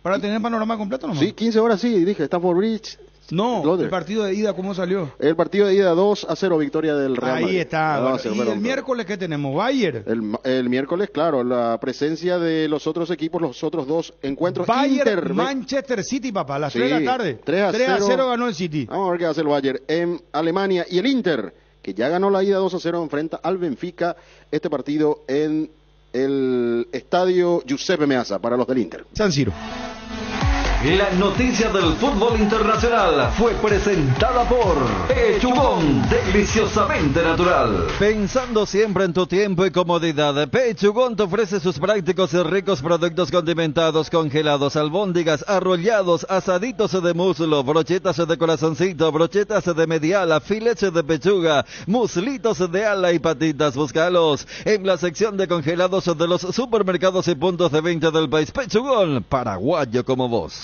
para tener el panorama completo, ¿no? Sí, 15 horas sí, dije, Stamford Bridge. No, el partido de ida, ¿cómo salió? El partido de ida 2-0, victoria del Real Madrid. Ahí está. ¿Y el miércoles qué tenemos? ¿Bayern? El miércoles, claro, la presencia de los otros equipos, los otros dos encuentros. Bayern, Manchester City, papá, a las 3 de la tarde. 3-0 ganó el City. Vamos a ver qué hace el Bayern en Alemania. Y el Inter, que ya ganó la ida 2-0, enfrenta al Benfica. Este partido en el estadio Giuseppe Meazza para los del Inter. San Siro. La noticia del fútbol internacional fue presentada por Pechugón, deliciosamente natural. Pensando siempre en tu tiempo y comodidad, Pechugón te ofrece sus prácticos y ricos productos condimentados, congelados, albóndigas, arrollados, asaditos de muslo, brochetas de corazoncito, brochetas de mediala, filetes de pechuga, muslitos de ala y patitas. Búscalos en la sección de congelados de los supermercados y puntos de venta del país. Pechugón, paraguayo como vos.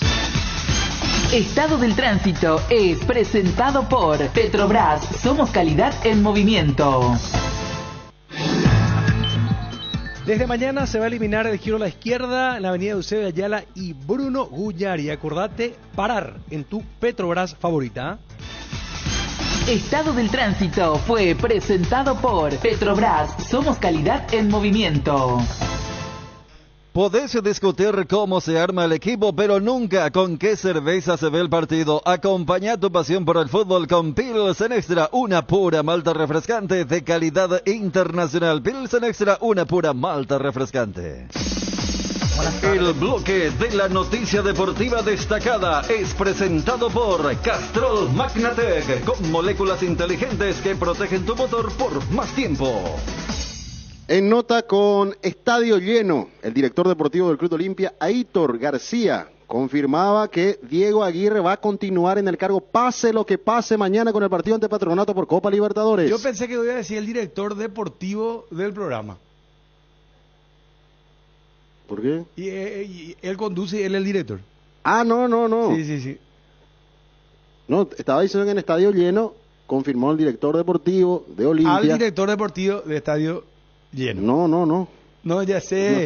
Estado del tránsito es presentado por Petrobras. Somos calidad en movimiento. Desde mañana se va a eliminar el giro a la izquierda en la avenida Eusebio Ayala y Bruno Guyari. Acordate, parar en tu Petrobras favorita. Estado del tránsito fue presentado por Petrobras. Somos calidad en movimiento. Podés discutir cómo se arma el equipo, pero nunca con qué cerveza se ve el partido. Acompaña tu pasión por el fútbol con Pilsen Extra, una pura malta refrescante de calidad internacional. Pilsen Extra, una pura malta refrescante. El bloque de la noticia deportiva destacada es presentado por Castrol Magnatec, con moléculas inteligentes que protegen tu motor por más tiempo. En nota con estadio lleno, el director deportivo del Club Olimpia, Aitor García, confirmaba que Diego Aguirre va a continuar en el cargo, pase lo que pase mañana con el partido ante Patronato por Copa Libertadores. Yo pensé que iba a decir el director deportivo del programa. ¿Por qué? Y él conduce y él es el director. Ah, no. Sí. No, estaba diciendo que en estadio lleno confirmó el director deportivo de Olimpia. Al director deportivo de estadio lleno. No, ya sé.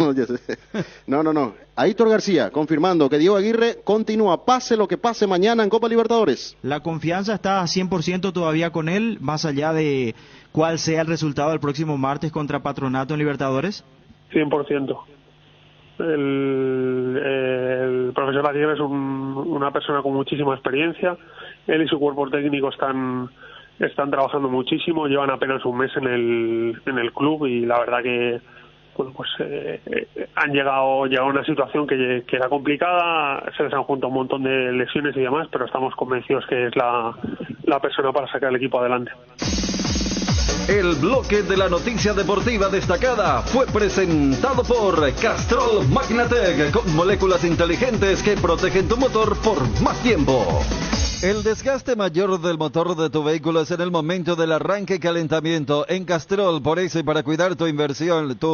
No. Aitor García confirmando que Diego Aguirre continúa, pase lo que pase mañana en Copa Libertadores. La confianza está 100% todavía con él, más allá de cuál sea el resultado del próximo martes contra Patronato en Libertadores. 100%. El profesor Aguirre es una persona con muchísima experiencia. Él y su cuerpo técnico están trabajando muchísimo, llevan apenas un mes en el club y la verdad que han llegado a una situación que era complicada, se les han juntado un montón de lesiones y demás, pero estamos convencidos que es la persona para sacar el equipo adelante. El bloque de la noticia deportiva destacada fue presentado por Castrol Magnatec, con moléculas inteligentes que protegen tu motor por más tiempo. El desgaste mayor del motor de tu vehículo es en el momento del arranque y calentamiento. En Castrol, por eso y para cuidar tu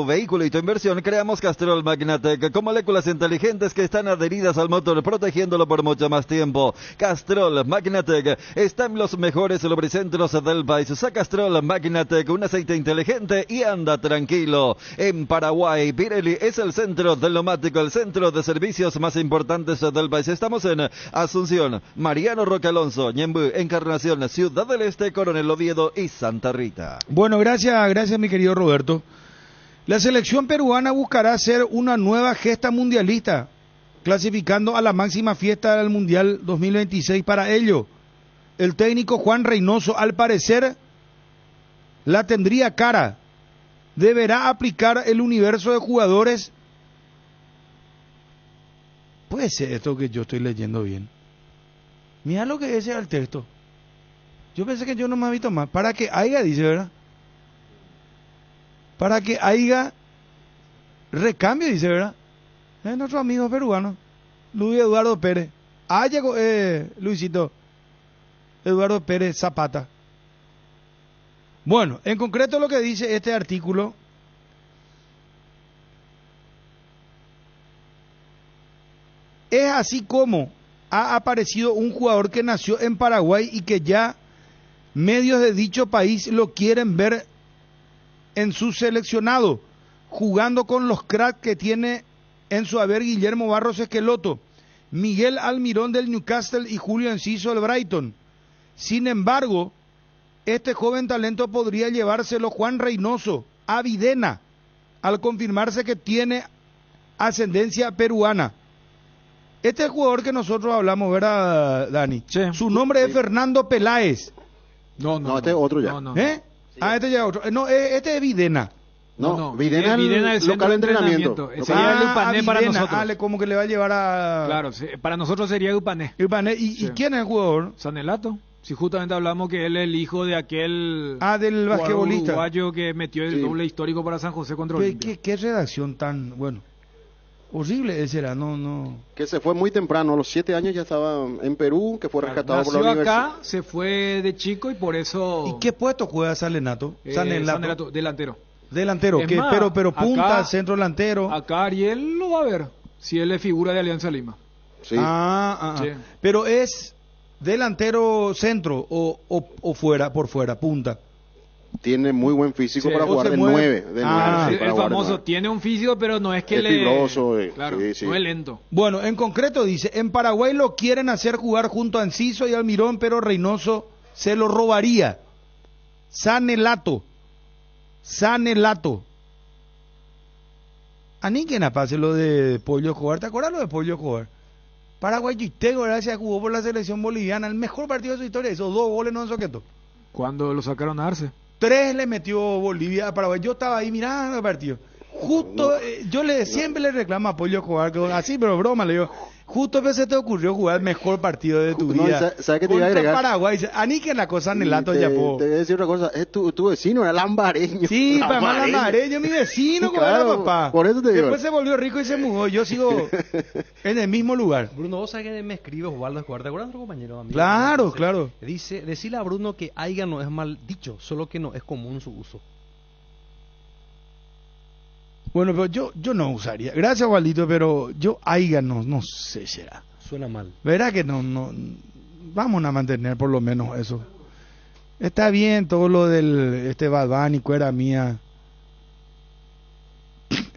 vehículo y tu inversión, creamos Castrol Magnatec con moléculas inteligentes que están adheridas al motor, protegiéndolo por mucho más tiempo. Castrol Magnatec está en los mejores lubricentros del país. Usa Castrol Magnatec, un aceite inteligente y anda tranquilo. En Paraguay, Pirelli es el centro del neumático, el centro de servicios más importantes del país. Estamos en Asunción, Mariano Roque Roque Alonso, Ñemby, Encarnación, Ciudad del Este, Coronel Oviedo y Santa Rita. Bueno, gracias mi querido Roberto. La selección peruana buscará hacer una nueva gesta mundialista, clasificando a la máxima fiesta del Mundial 2026. Para ello, el técnico Juan Reynoso, al parecer, la tendría cara. Deberá aplicar el universo de jugadores. Puede ser esto que yo estoy leyendo bien. Mira lo que es el texto. Yo pensé que yo no me había visto más. Para que haya, dice, ¿verdad? Para que haya recambio, dice, ¿verdad? Es nuestro amigo peruano, Luis Eduardo Pérez. Llegó, Luisito Eduardo Pérez Zapata. Bueno, en concreto lo que dice este artículo es así como ha aparecido un jugador que nació en Paraguay y que ya medios de dicho país lo quieren ver en su seleccionado, jugando con los cracks que tiene en su haber Guillermo Barros Esqueloto, Miguel Almirón del Newcastle y Julio Enciso del Brighton. Sin embargo, este joven talento podría llevárselo Juan Reynoso a Videna, al confirmarse que tiene ascendencia peruana. Este jugador que nosotros hablamos, ¿verdad, Dani? Sí. Su nombre es Fernando Peláez. No, este es otro ya. ¿Eh? Este ya es otro. No, este es Videna. No, Videna es el local de entrenamiento. Sería el Upané para nosotros. Como que le va a llevar a... Claro, para nosotros sería Upané. ¿Y quién es el jugador? Sanelato. Si justamente hablamos que él es el hijo de aquel... del basquetbolista uruguayo que metió el doble histórico para San José contra Olimpia. ¿Qué redacción tan... bueno, horrible ese era, no... Que se fue muy temprano, a los 7 años ya estaba en Perú, que fue rescatado por la universidad. Acá, se fue de chico y por eso... ¿Y qué puesto juega Sanelato? Sanelato, delantero. Delantero, que más, pero punta, acá, centro delantero. Acá Ariel lo va a ver, si él es figura de Alianza Lima. Sí. Sí. Pero es delantero centro o fuera, por fuera, punta. Tiene muy buen físico para jugar de 9. El famoso tiene un físico, pero no es que es fibroso, claro, no es lento. Bueno, en concreto dice, en Paraguay lo quieren hacer jugar junto a Enciso y Almirón, pero Reynoso se lo robaría. Sanelato. Aníquena pase lo de Pollo Escobar. ¿Te acuerdas lo de Pollo Escobar? Paraguay Yuitego, gracias, jugó por la selección boliviana. El mejor partido de su historia. Hizo 2 goles, no en Soqueto. ¿Cuándo lo sacaron a Arce? 3 le metió Bolivia a Paraguay. Yo estaba ahí mirando el partido. Justo, siempre le reclamo a Pollo Escobar, así, pero broma, le digo. Justo se te ocurrió jugar el mejor partido de tu vida. ¿Sabes qué te iba a agregar? Paraguay, anique la cosa en el lato ya, po. Te voy a decir otra cosa, es tu vecino, era lambareño. Sí, lambareño, mi vecino, claro, como era papá. Por eso te digo. Después se volvió rico y se mudó, yo sigo en el mismo lugar. Bruno, vos sabés que me escribe Osvaldo Escobar, ¿te acuerdas de otro compañero? Amigo? Claro. Decile a Bruno que aiga no es mal dicho, solo que no es común su uso. Bueno, pero yo no usaría. Gracias, Waldito, pero yo aiga no sé, será. Suena mal. Verá que no vamos a mantener por lo menos eso. Está bien todo lo del Bad Bunny, cuera mía.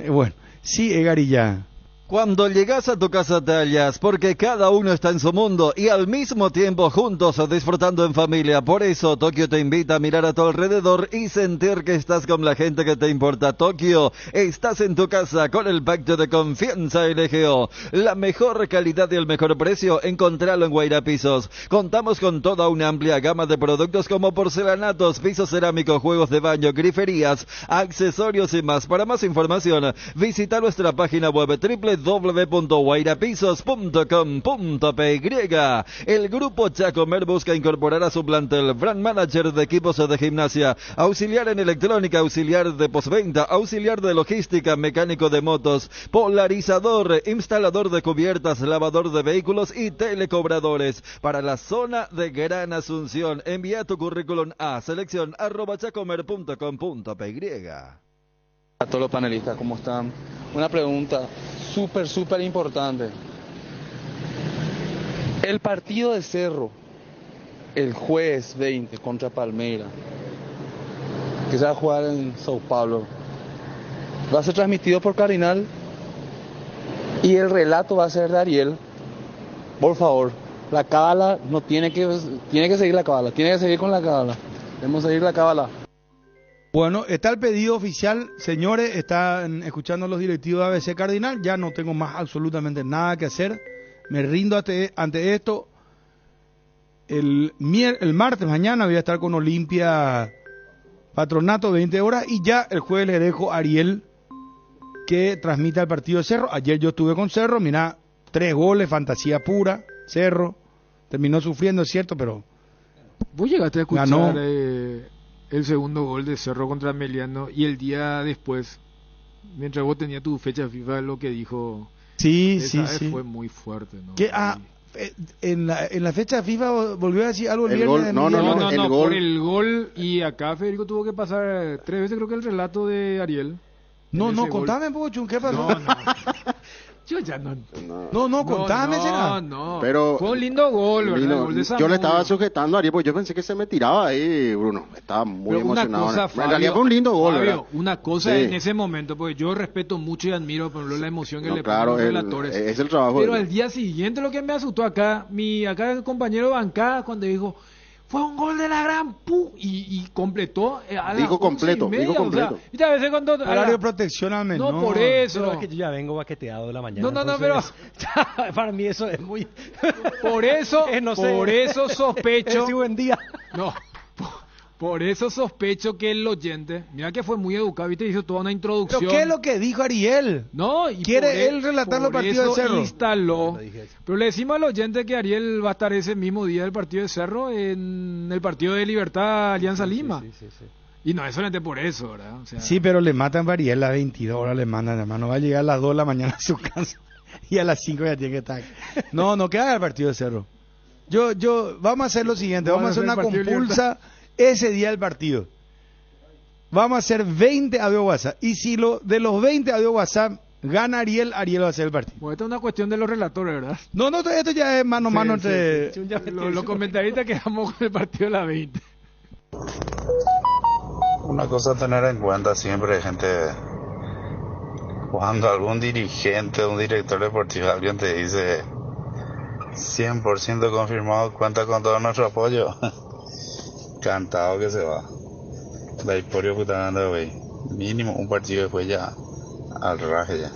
Bueno, sí, Egarilla. Cuando llegas a tu casa te hallas, porque cada uno está en su mundo y al mismo tiempo juntos disfrutando en familia. Por eso Tokio te invita a mirar a tu alrededor y sentir que estás con la gente que te importa. Tokio, estás en tu casa con el pacto de confianza LGO. La mejor calidad y el mejor precio, encontralo en Guaira Pisos. Contamos con toda una amplia gama de productos como porcelanatos, pisos cerámicos, juegos de baño, griferías, accesorios y más. Para más información, visita nuestra página web www.guairapisos.com.py. El grupo Chacomer busca incorporar a su plantel brand manager de equipos de gimnasia, auxiliar en electrónica, auxiliar de postventa, auxiliar de logística, mecánico de motos, polarizador, instalador de cubiertas, lavador de vehículos y telecobradores. Para la zona de Gran Asunción, envía tu currículum a selección@chacomer.com.py. A todos los panelistas, ¿cómo están? Una pregunta súper importante. El partido de Cerro, el jueves 20 contra Palmeiras, que se va a jugar en Sao Paulo, va a ser transmitido por Cardinal y el relato va a ser de Ariel. Por favor, La cábala no tiene que seguir la cábala, tiene que seguir con la cábala. Debemos seguir la cábala. Bueno, está el pedido oficial, señores, están escuchando los directivos de ABC Cardinal, ya no tengo más absolutamente nada que hacer, me rindo ante esto. El martes, mañana voy a estar con Olimpia Patronato, 20 horas, y ya el jueves le dejo a Ariel que transmita el partido de Cerro. Ayer yo estuve con Cerro, mirá, 3 goles, fantasía pura, Cerro, terminó sufriendo, es cierto, pero vos llegaste a escuchar ganó. El segundo gol de Cerro contra Meliano, y el día después, mientras vos tenías tu fecha FIFA, lo que dijo sí, fue muy fuerte, ¿no? Que, en la fecha FIFA volvió a decir algo el gol, viernes. No, por el gol, y acá Federico tuvo que pasar 3 veces, creo que el relato de Ariel. No, contame, Pocho, ¿qué pasó? No. Yo ya no. Contame, será. No. Pero fue un lindo gol, ¿verdad? Lindo. El gol de yo le estaba sujetando a Ariel, porque yo pensé que se me tiraba ahí, Bruno. Estaba muy emocionado. Fabio, en realidad fue un lindo gol, Fabio, ¿verdad? una cosa sí. En ese momento, porque yo respeto mucho y admiro por ejemplo, la emoción que le ponen los relatores. Es el trabajo. Pero al día siguiente lo que me asustó acá el compañero de bancada, cuando dijo, fue un gol de la gran pu, y completó a dijo completo. O sea, ¿viste? A veces cuando horario de protección al menos. No, por eso. Pero es que yo ya vengo baqueteado de la mañana. No, pero para mí eso es muy por eso, no sé. Por eso sospecho. Es buen día. No. Por eso sospecho que el oyente, mira que fue muy educado, viste, hizo toda una introducción. ¿Pero qué es lo que dijo Ariel? No, y quiere él relatar los partidos de Cerro. Instaló. Pero le decimos al oyente que Ariel va a estar ese mismo día del partido de Cerro en el partido de Libertad Alianza Lima. Sí. Y no es solamente por eso, ¿verdad? O sea, sí, pero le matan a Ariel a 22 horas, le mandan, hermano. Va a llegar a las 2 de la mañana a su casa y a las 5 ya tiene que estar. No queda el partido de Cerro. Vamos a hacer lo siguiente, vamos a hacer una compulsa ese día del partido. Vamos a hacer 20 audio WhatsApp. Y si de los 20 audio WhatsApp gana Ariel va a hacer el partido. Bueno, esta es una cuestión de los relatores, ¿verdad? No, esto ya es mano a mano entre... Los comentaristas quedamos con el partido de la 20. Una cosa a tener en cuenta siempre, gente, cuando algún dirigente, un director deportivo, alguien te dice 100% confirmado, cuenta con todo nuestro apoyo. Cantado que se va. La historia puta anda, güey. Mínimo un partido después ya al raje ya.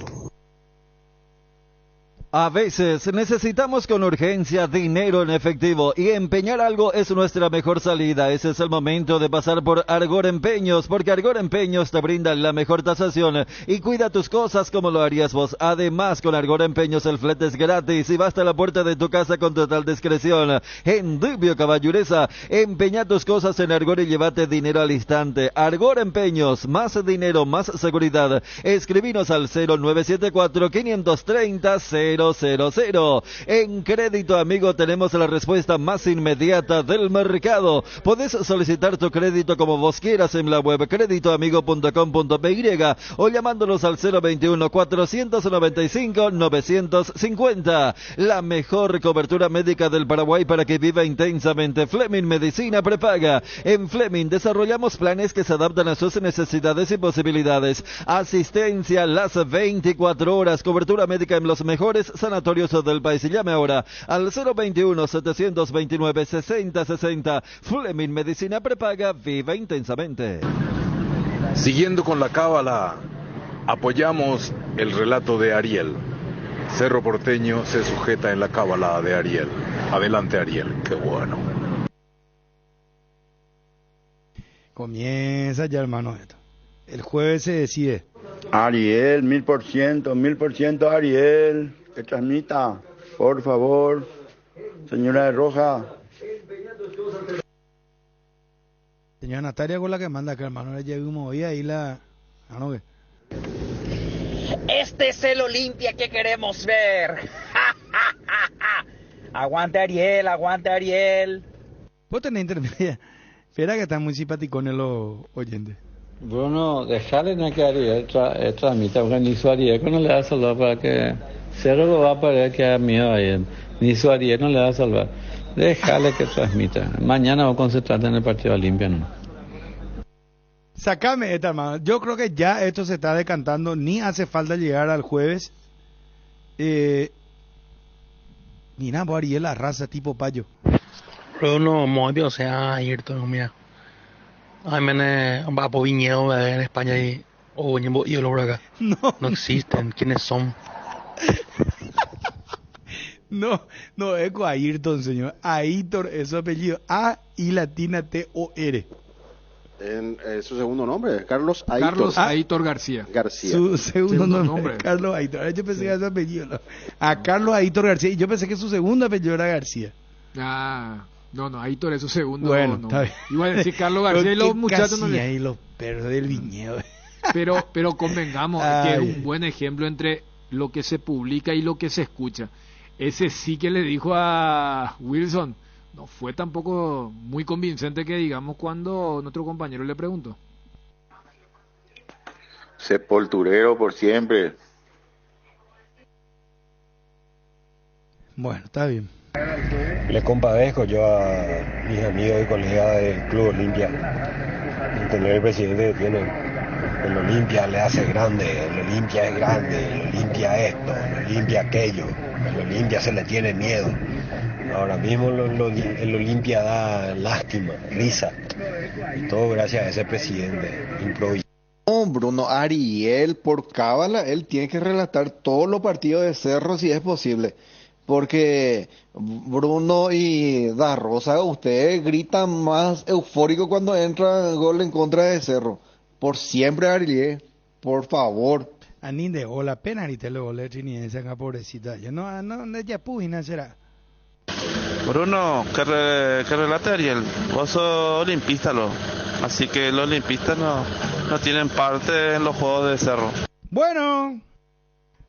A veces necesitamos con urgencia dinero en efectivo y empeñar algo es nuestra mejor salida. Ese es el momento de pasar por Argor Empeños, porque Argor Empeños te brinda la mejor tasación y cuida tus cosas como lo harías vos. Además, con Argor Empeños el flete es gratis y va hasta la puerta de tu casa con total discreción. En Dubio Caballureza, empeña tus cosas en Argor y llévate dinero al instante. Argor Empeños, más dinero, más seguridad. Escribinos al 0974-530-000. En Crédito Amigo tenemos la respuesta más inmediata del mercado. Podés solicitar tu crédito como vos quieras en la web creditoamigo.com.py o llamándonos al 021-495-950. La mejor cobertura médica del Paraguay para que viva intensamente. Fleming Medicina Prepaga. En Fleming desarrollamos planes que se adaptan a sus necesidades y posibilidades. Asistencia las 24 horas. Cobertura médica en los mejores sanatorios del país. Y llame ahora al 021-729-6060. Fleming Medicina Prepaga, viva intensamente. Siguiendo con la cábala, apoyamos el relato de Ariel. Cerro Porteño se sujeta en la cábala de Ariel. Adelante, Ariel, qué bueno. Comienza ya, hermano, esto. El jueves se decide. Ariel, 1000%, Ariel, que transmita, por favor, señora de Roja. Señora Natalia con la que manda acá, hermano, le llevé un movida ahí la... ¿no? Este es el Olimpia que queremos ver. Aguante Ariel, aguante Ariel. Vos tenés intermedia. Espera que están muy simpaticones los oyentes. Bruno, dejarle no que Ariel tramita, porque ni su Ariel no le va a salvar para que Cerro lo va a parar que a miedo a él. Ni su Ariel no le va a salvar. Déjale que transmita. Mañana vamos a concentrarte en el partido Olimpia, ¿no? Sacame esta, hermano. Yo creo que ya esto se está decantando. Ni hace falta llegar al jueves. Mira, vos Ariel, la raza tipo payo. Bruno, muy bien, o sea, Ayrton, mira. Ay, mene, va por viñedo en España y yo lo acá. No existen, ¿quiénes son? No es con Ayrton, señor. Ayrton es su apellido. A y latina T-O-R. Su segundo nombre, Carlos Aitor. Carlos Aitor García. Su segundo nombre. Carlos Aitor. Ahora yo pensé que era su apellido. ¿No? A Carlos Aitor García. Y yo pensé que su segundo apellido era García. No, Aitor es su segundo bueno, nombre. Está bien. Iba a decir Carlos García y los muchachos no le... Y los perros del viñedo. Pero convengamos que es un buen ejemplo entre lo que se publica y lo que se escucha. Ese sí que le dijo a Wilson, no fue tampoco muy convincente que digamos cuando nuestro compañero le preguntó. Sepulturero por siempre. Bueno, está bien. Le compadezco yo a mis amigos y colegas del Club Olimpia. El tener el presidente que tienen. El Olimpia le hace grande, el Olimpia es grande, el Olimpia esto, el Olimpia aquello, el Olimpia se le tiene miedo. Ahora mismo el Olimpia da lástima, risa, y todo gracias a ese presidente improvisado. No, Bruno, Ariel, por cábala, él tiene que relatar todos los partidos de Cerro si es posible. Porque Bruno y Da Rosa, ustedes gritan más eufórico cuando entra el gol en contra de Cerro. Por siempre, Ariel, por favor. Anin de la pena ahorita luego le trini esa pobrecita. Yo no ya pugina será. Bruno, que relate Ariel, vos sos olimpista, así que los olimpistas no tienen parte en los juegos de Cerro. Bueno.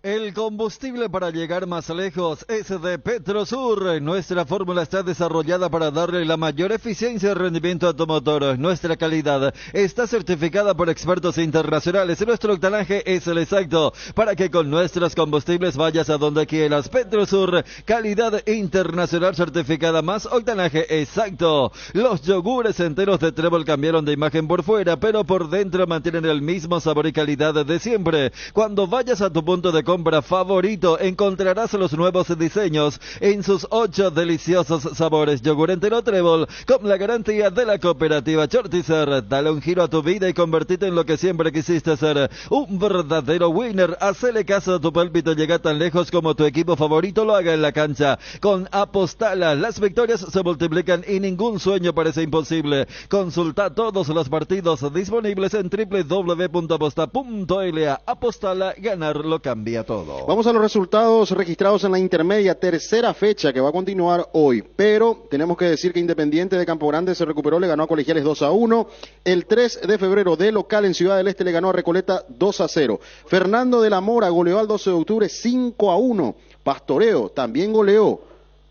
El combustible para llegar más lejos es de Petrosur. Nuestra fórmula está desarrollada para darle la mayor eficiencia y rendimiento a tu motor. Nuestra calidad está certificada por expertos internacionales y nuestro octanaje es el exacto para que con nuestros combustibles vayas a donde quieras. Petrosur, calidad internacional certificada más octanaje exacto. Los yogures enteros de Trébol cambiaron de imagen por fuera, pero por dentro mantienen el mismo sabor y calidad de siempre. Cuando vayas a tu punto de compra favorito encontrarás los nuevos diseños en sus 8 deliciosos sabores. Yogur entero Trébol con la garantía de la cooperativa Chortizer. Dale un giro a tu vida y convertite en lo que siempre quisiste ser, un verdadero winner. Hacele caso a tu pálpito, llega tan lejos como tu equipo favorito lo haga en la cancha. Con Apostala las victorias se multiplican y ningún sueño parece imposible. Consulta todos los partidos disponibles en www.aposta.la. Apostala, ganar lo cambia todo. Vamos a los resultados registrados en la intermedia, tercera fecha que va a continuar hoy, pero tenemos que decir que Independiente de Campo Grande se recuperó, le ganó a Colegiales 2-1, el 3 de febrero de local en Ciudad del Este le ganó a Recoleta 2-0, Fernando de la Mora goleó al 12 de octubre 5-1, Pastoreo también goleó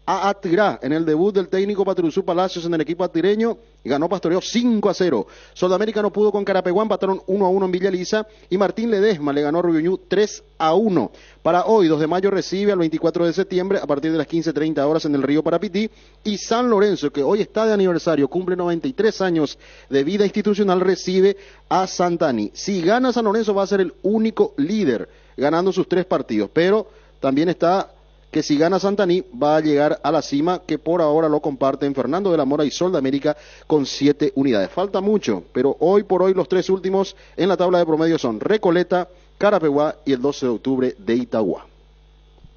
a Atirá en el debut del técnico Patrusú Palacios en el equipo atireño y ganó Pastoreo 5-0. Soldamérica no pudo con Carapeguá, empataron 1-1 en Villa Elisa y Martín Ledesma le ganó a Rubioñú 3-1. Para hoy, 2 de mayo, recibe al 24 de septiembre a partir de las 15:30 horas en el Río Parapití, y San Lorenzo, que hoy está de aniversario, cumple 93 años de vida institucional, recibe a Santani. Si gana San Lorenzo va a ser el único líder, ganando sus 3 partidos, pero también está que si gana Santaní va a llegar a la cima, que por ahora lo comparten Fernando de la Mora y Sol de América con 7 unidades. Falta mucho, pero hoy por hoy los 3 últimos en la tabla de promedio son Recoleta, Carapeguá y el 12 de octubre de Itagua.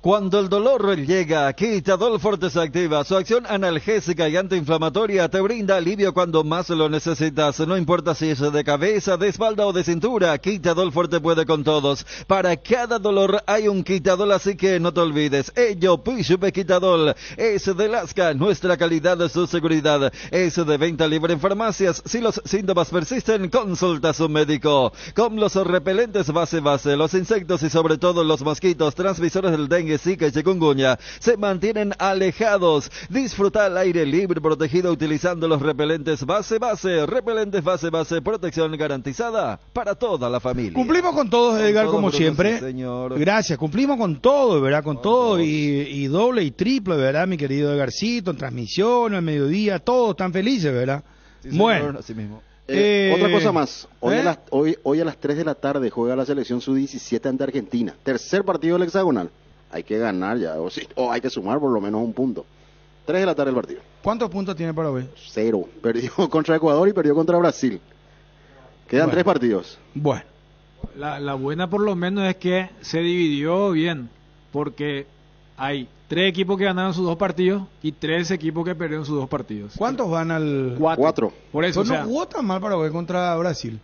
Cuando el dolor llega, Quitadol Forte se activa. Su acción analgésica y antiinflamatoria te brinda alivio cuando más lo necesitas. No importa si es de cabeza, de espalda o de cintura, Quitadol Forte puede con todos. Para cada dolor hay un Quitadol, así que no te olvides. Ello, Pishupe Quitadol, es de Lasca. Nuestra calidad es su seguridad. Es de venta libre en farmacias. Si los síntomas persisten, consulta a su médico. Con los repelentes base, los insectos y sobre todo los mosquitos transmisores del dengue, Zika y chikungunya se mantienen alejados. Disfruta al aire libre protegido utilizando los repelentes base, repelentes base, protección garantizada para toda la familia. Cumplimos con todos, Edgar, todo, como Bruno, siempre. Sí, señor. Gracias, cumplimos con todo, ¿verdad? Con todo y doble y triple, ¿verdad? Mi querido Edgarcito, en transmisión, al mediodía, todos están felices, ¿verdad? Sí, bueno, señor, así mismo. Otra cosa más, hoy a las 3 de la tarde juega la selección sub-17 ante Argentina, tercer partido del hexagonal. hay que ganar ya, o hay que sumar por lo menos un punto. 3 de la tarde el partido. ¿Cuántos puntos tiene Paraguay? 0. Perdió contra Ecuador y perdió contra Brasil. Quedan 3 partidos. Bueno. La buena por lo menos es que se dividió bien, porque hay 3 equipos que ganaron sus 2 partidos y 3 equipos que perdieron sus 2 partidos. ¿Cuántos van al...? 4. Por eso, no jugó tan mal Paraguay contra Brasil.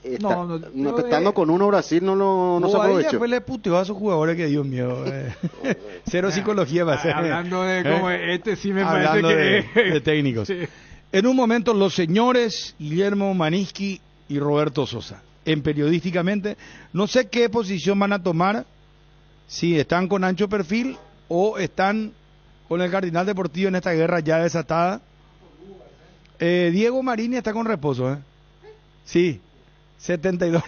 Estando con uno Brasil no se aprovechó. Después le puteó a sus jugadores que Dios mío. Cero psicología va a ser. Hablando de como sí me hablando parece que... de técnicos. Sí. En un momento los señores Guillermo Maniski y Roberto Sosa, en periodísticamente, no sé qué posición van a tomar, si están con ancho perfil o están con el Cardinal Deportivo en esta guerra ya desatada. Diego Marini está con reposo, Sí. 72.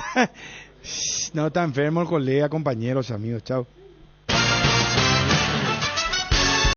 No está enfermo el colega, compañeros, amigos, chao.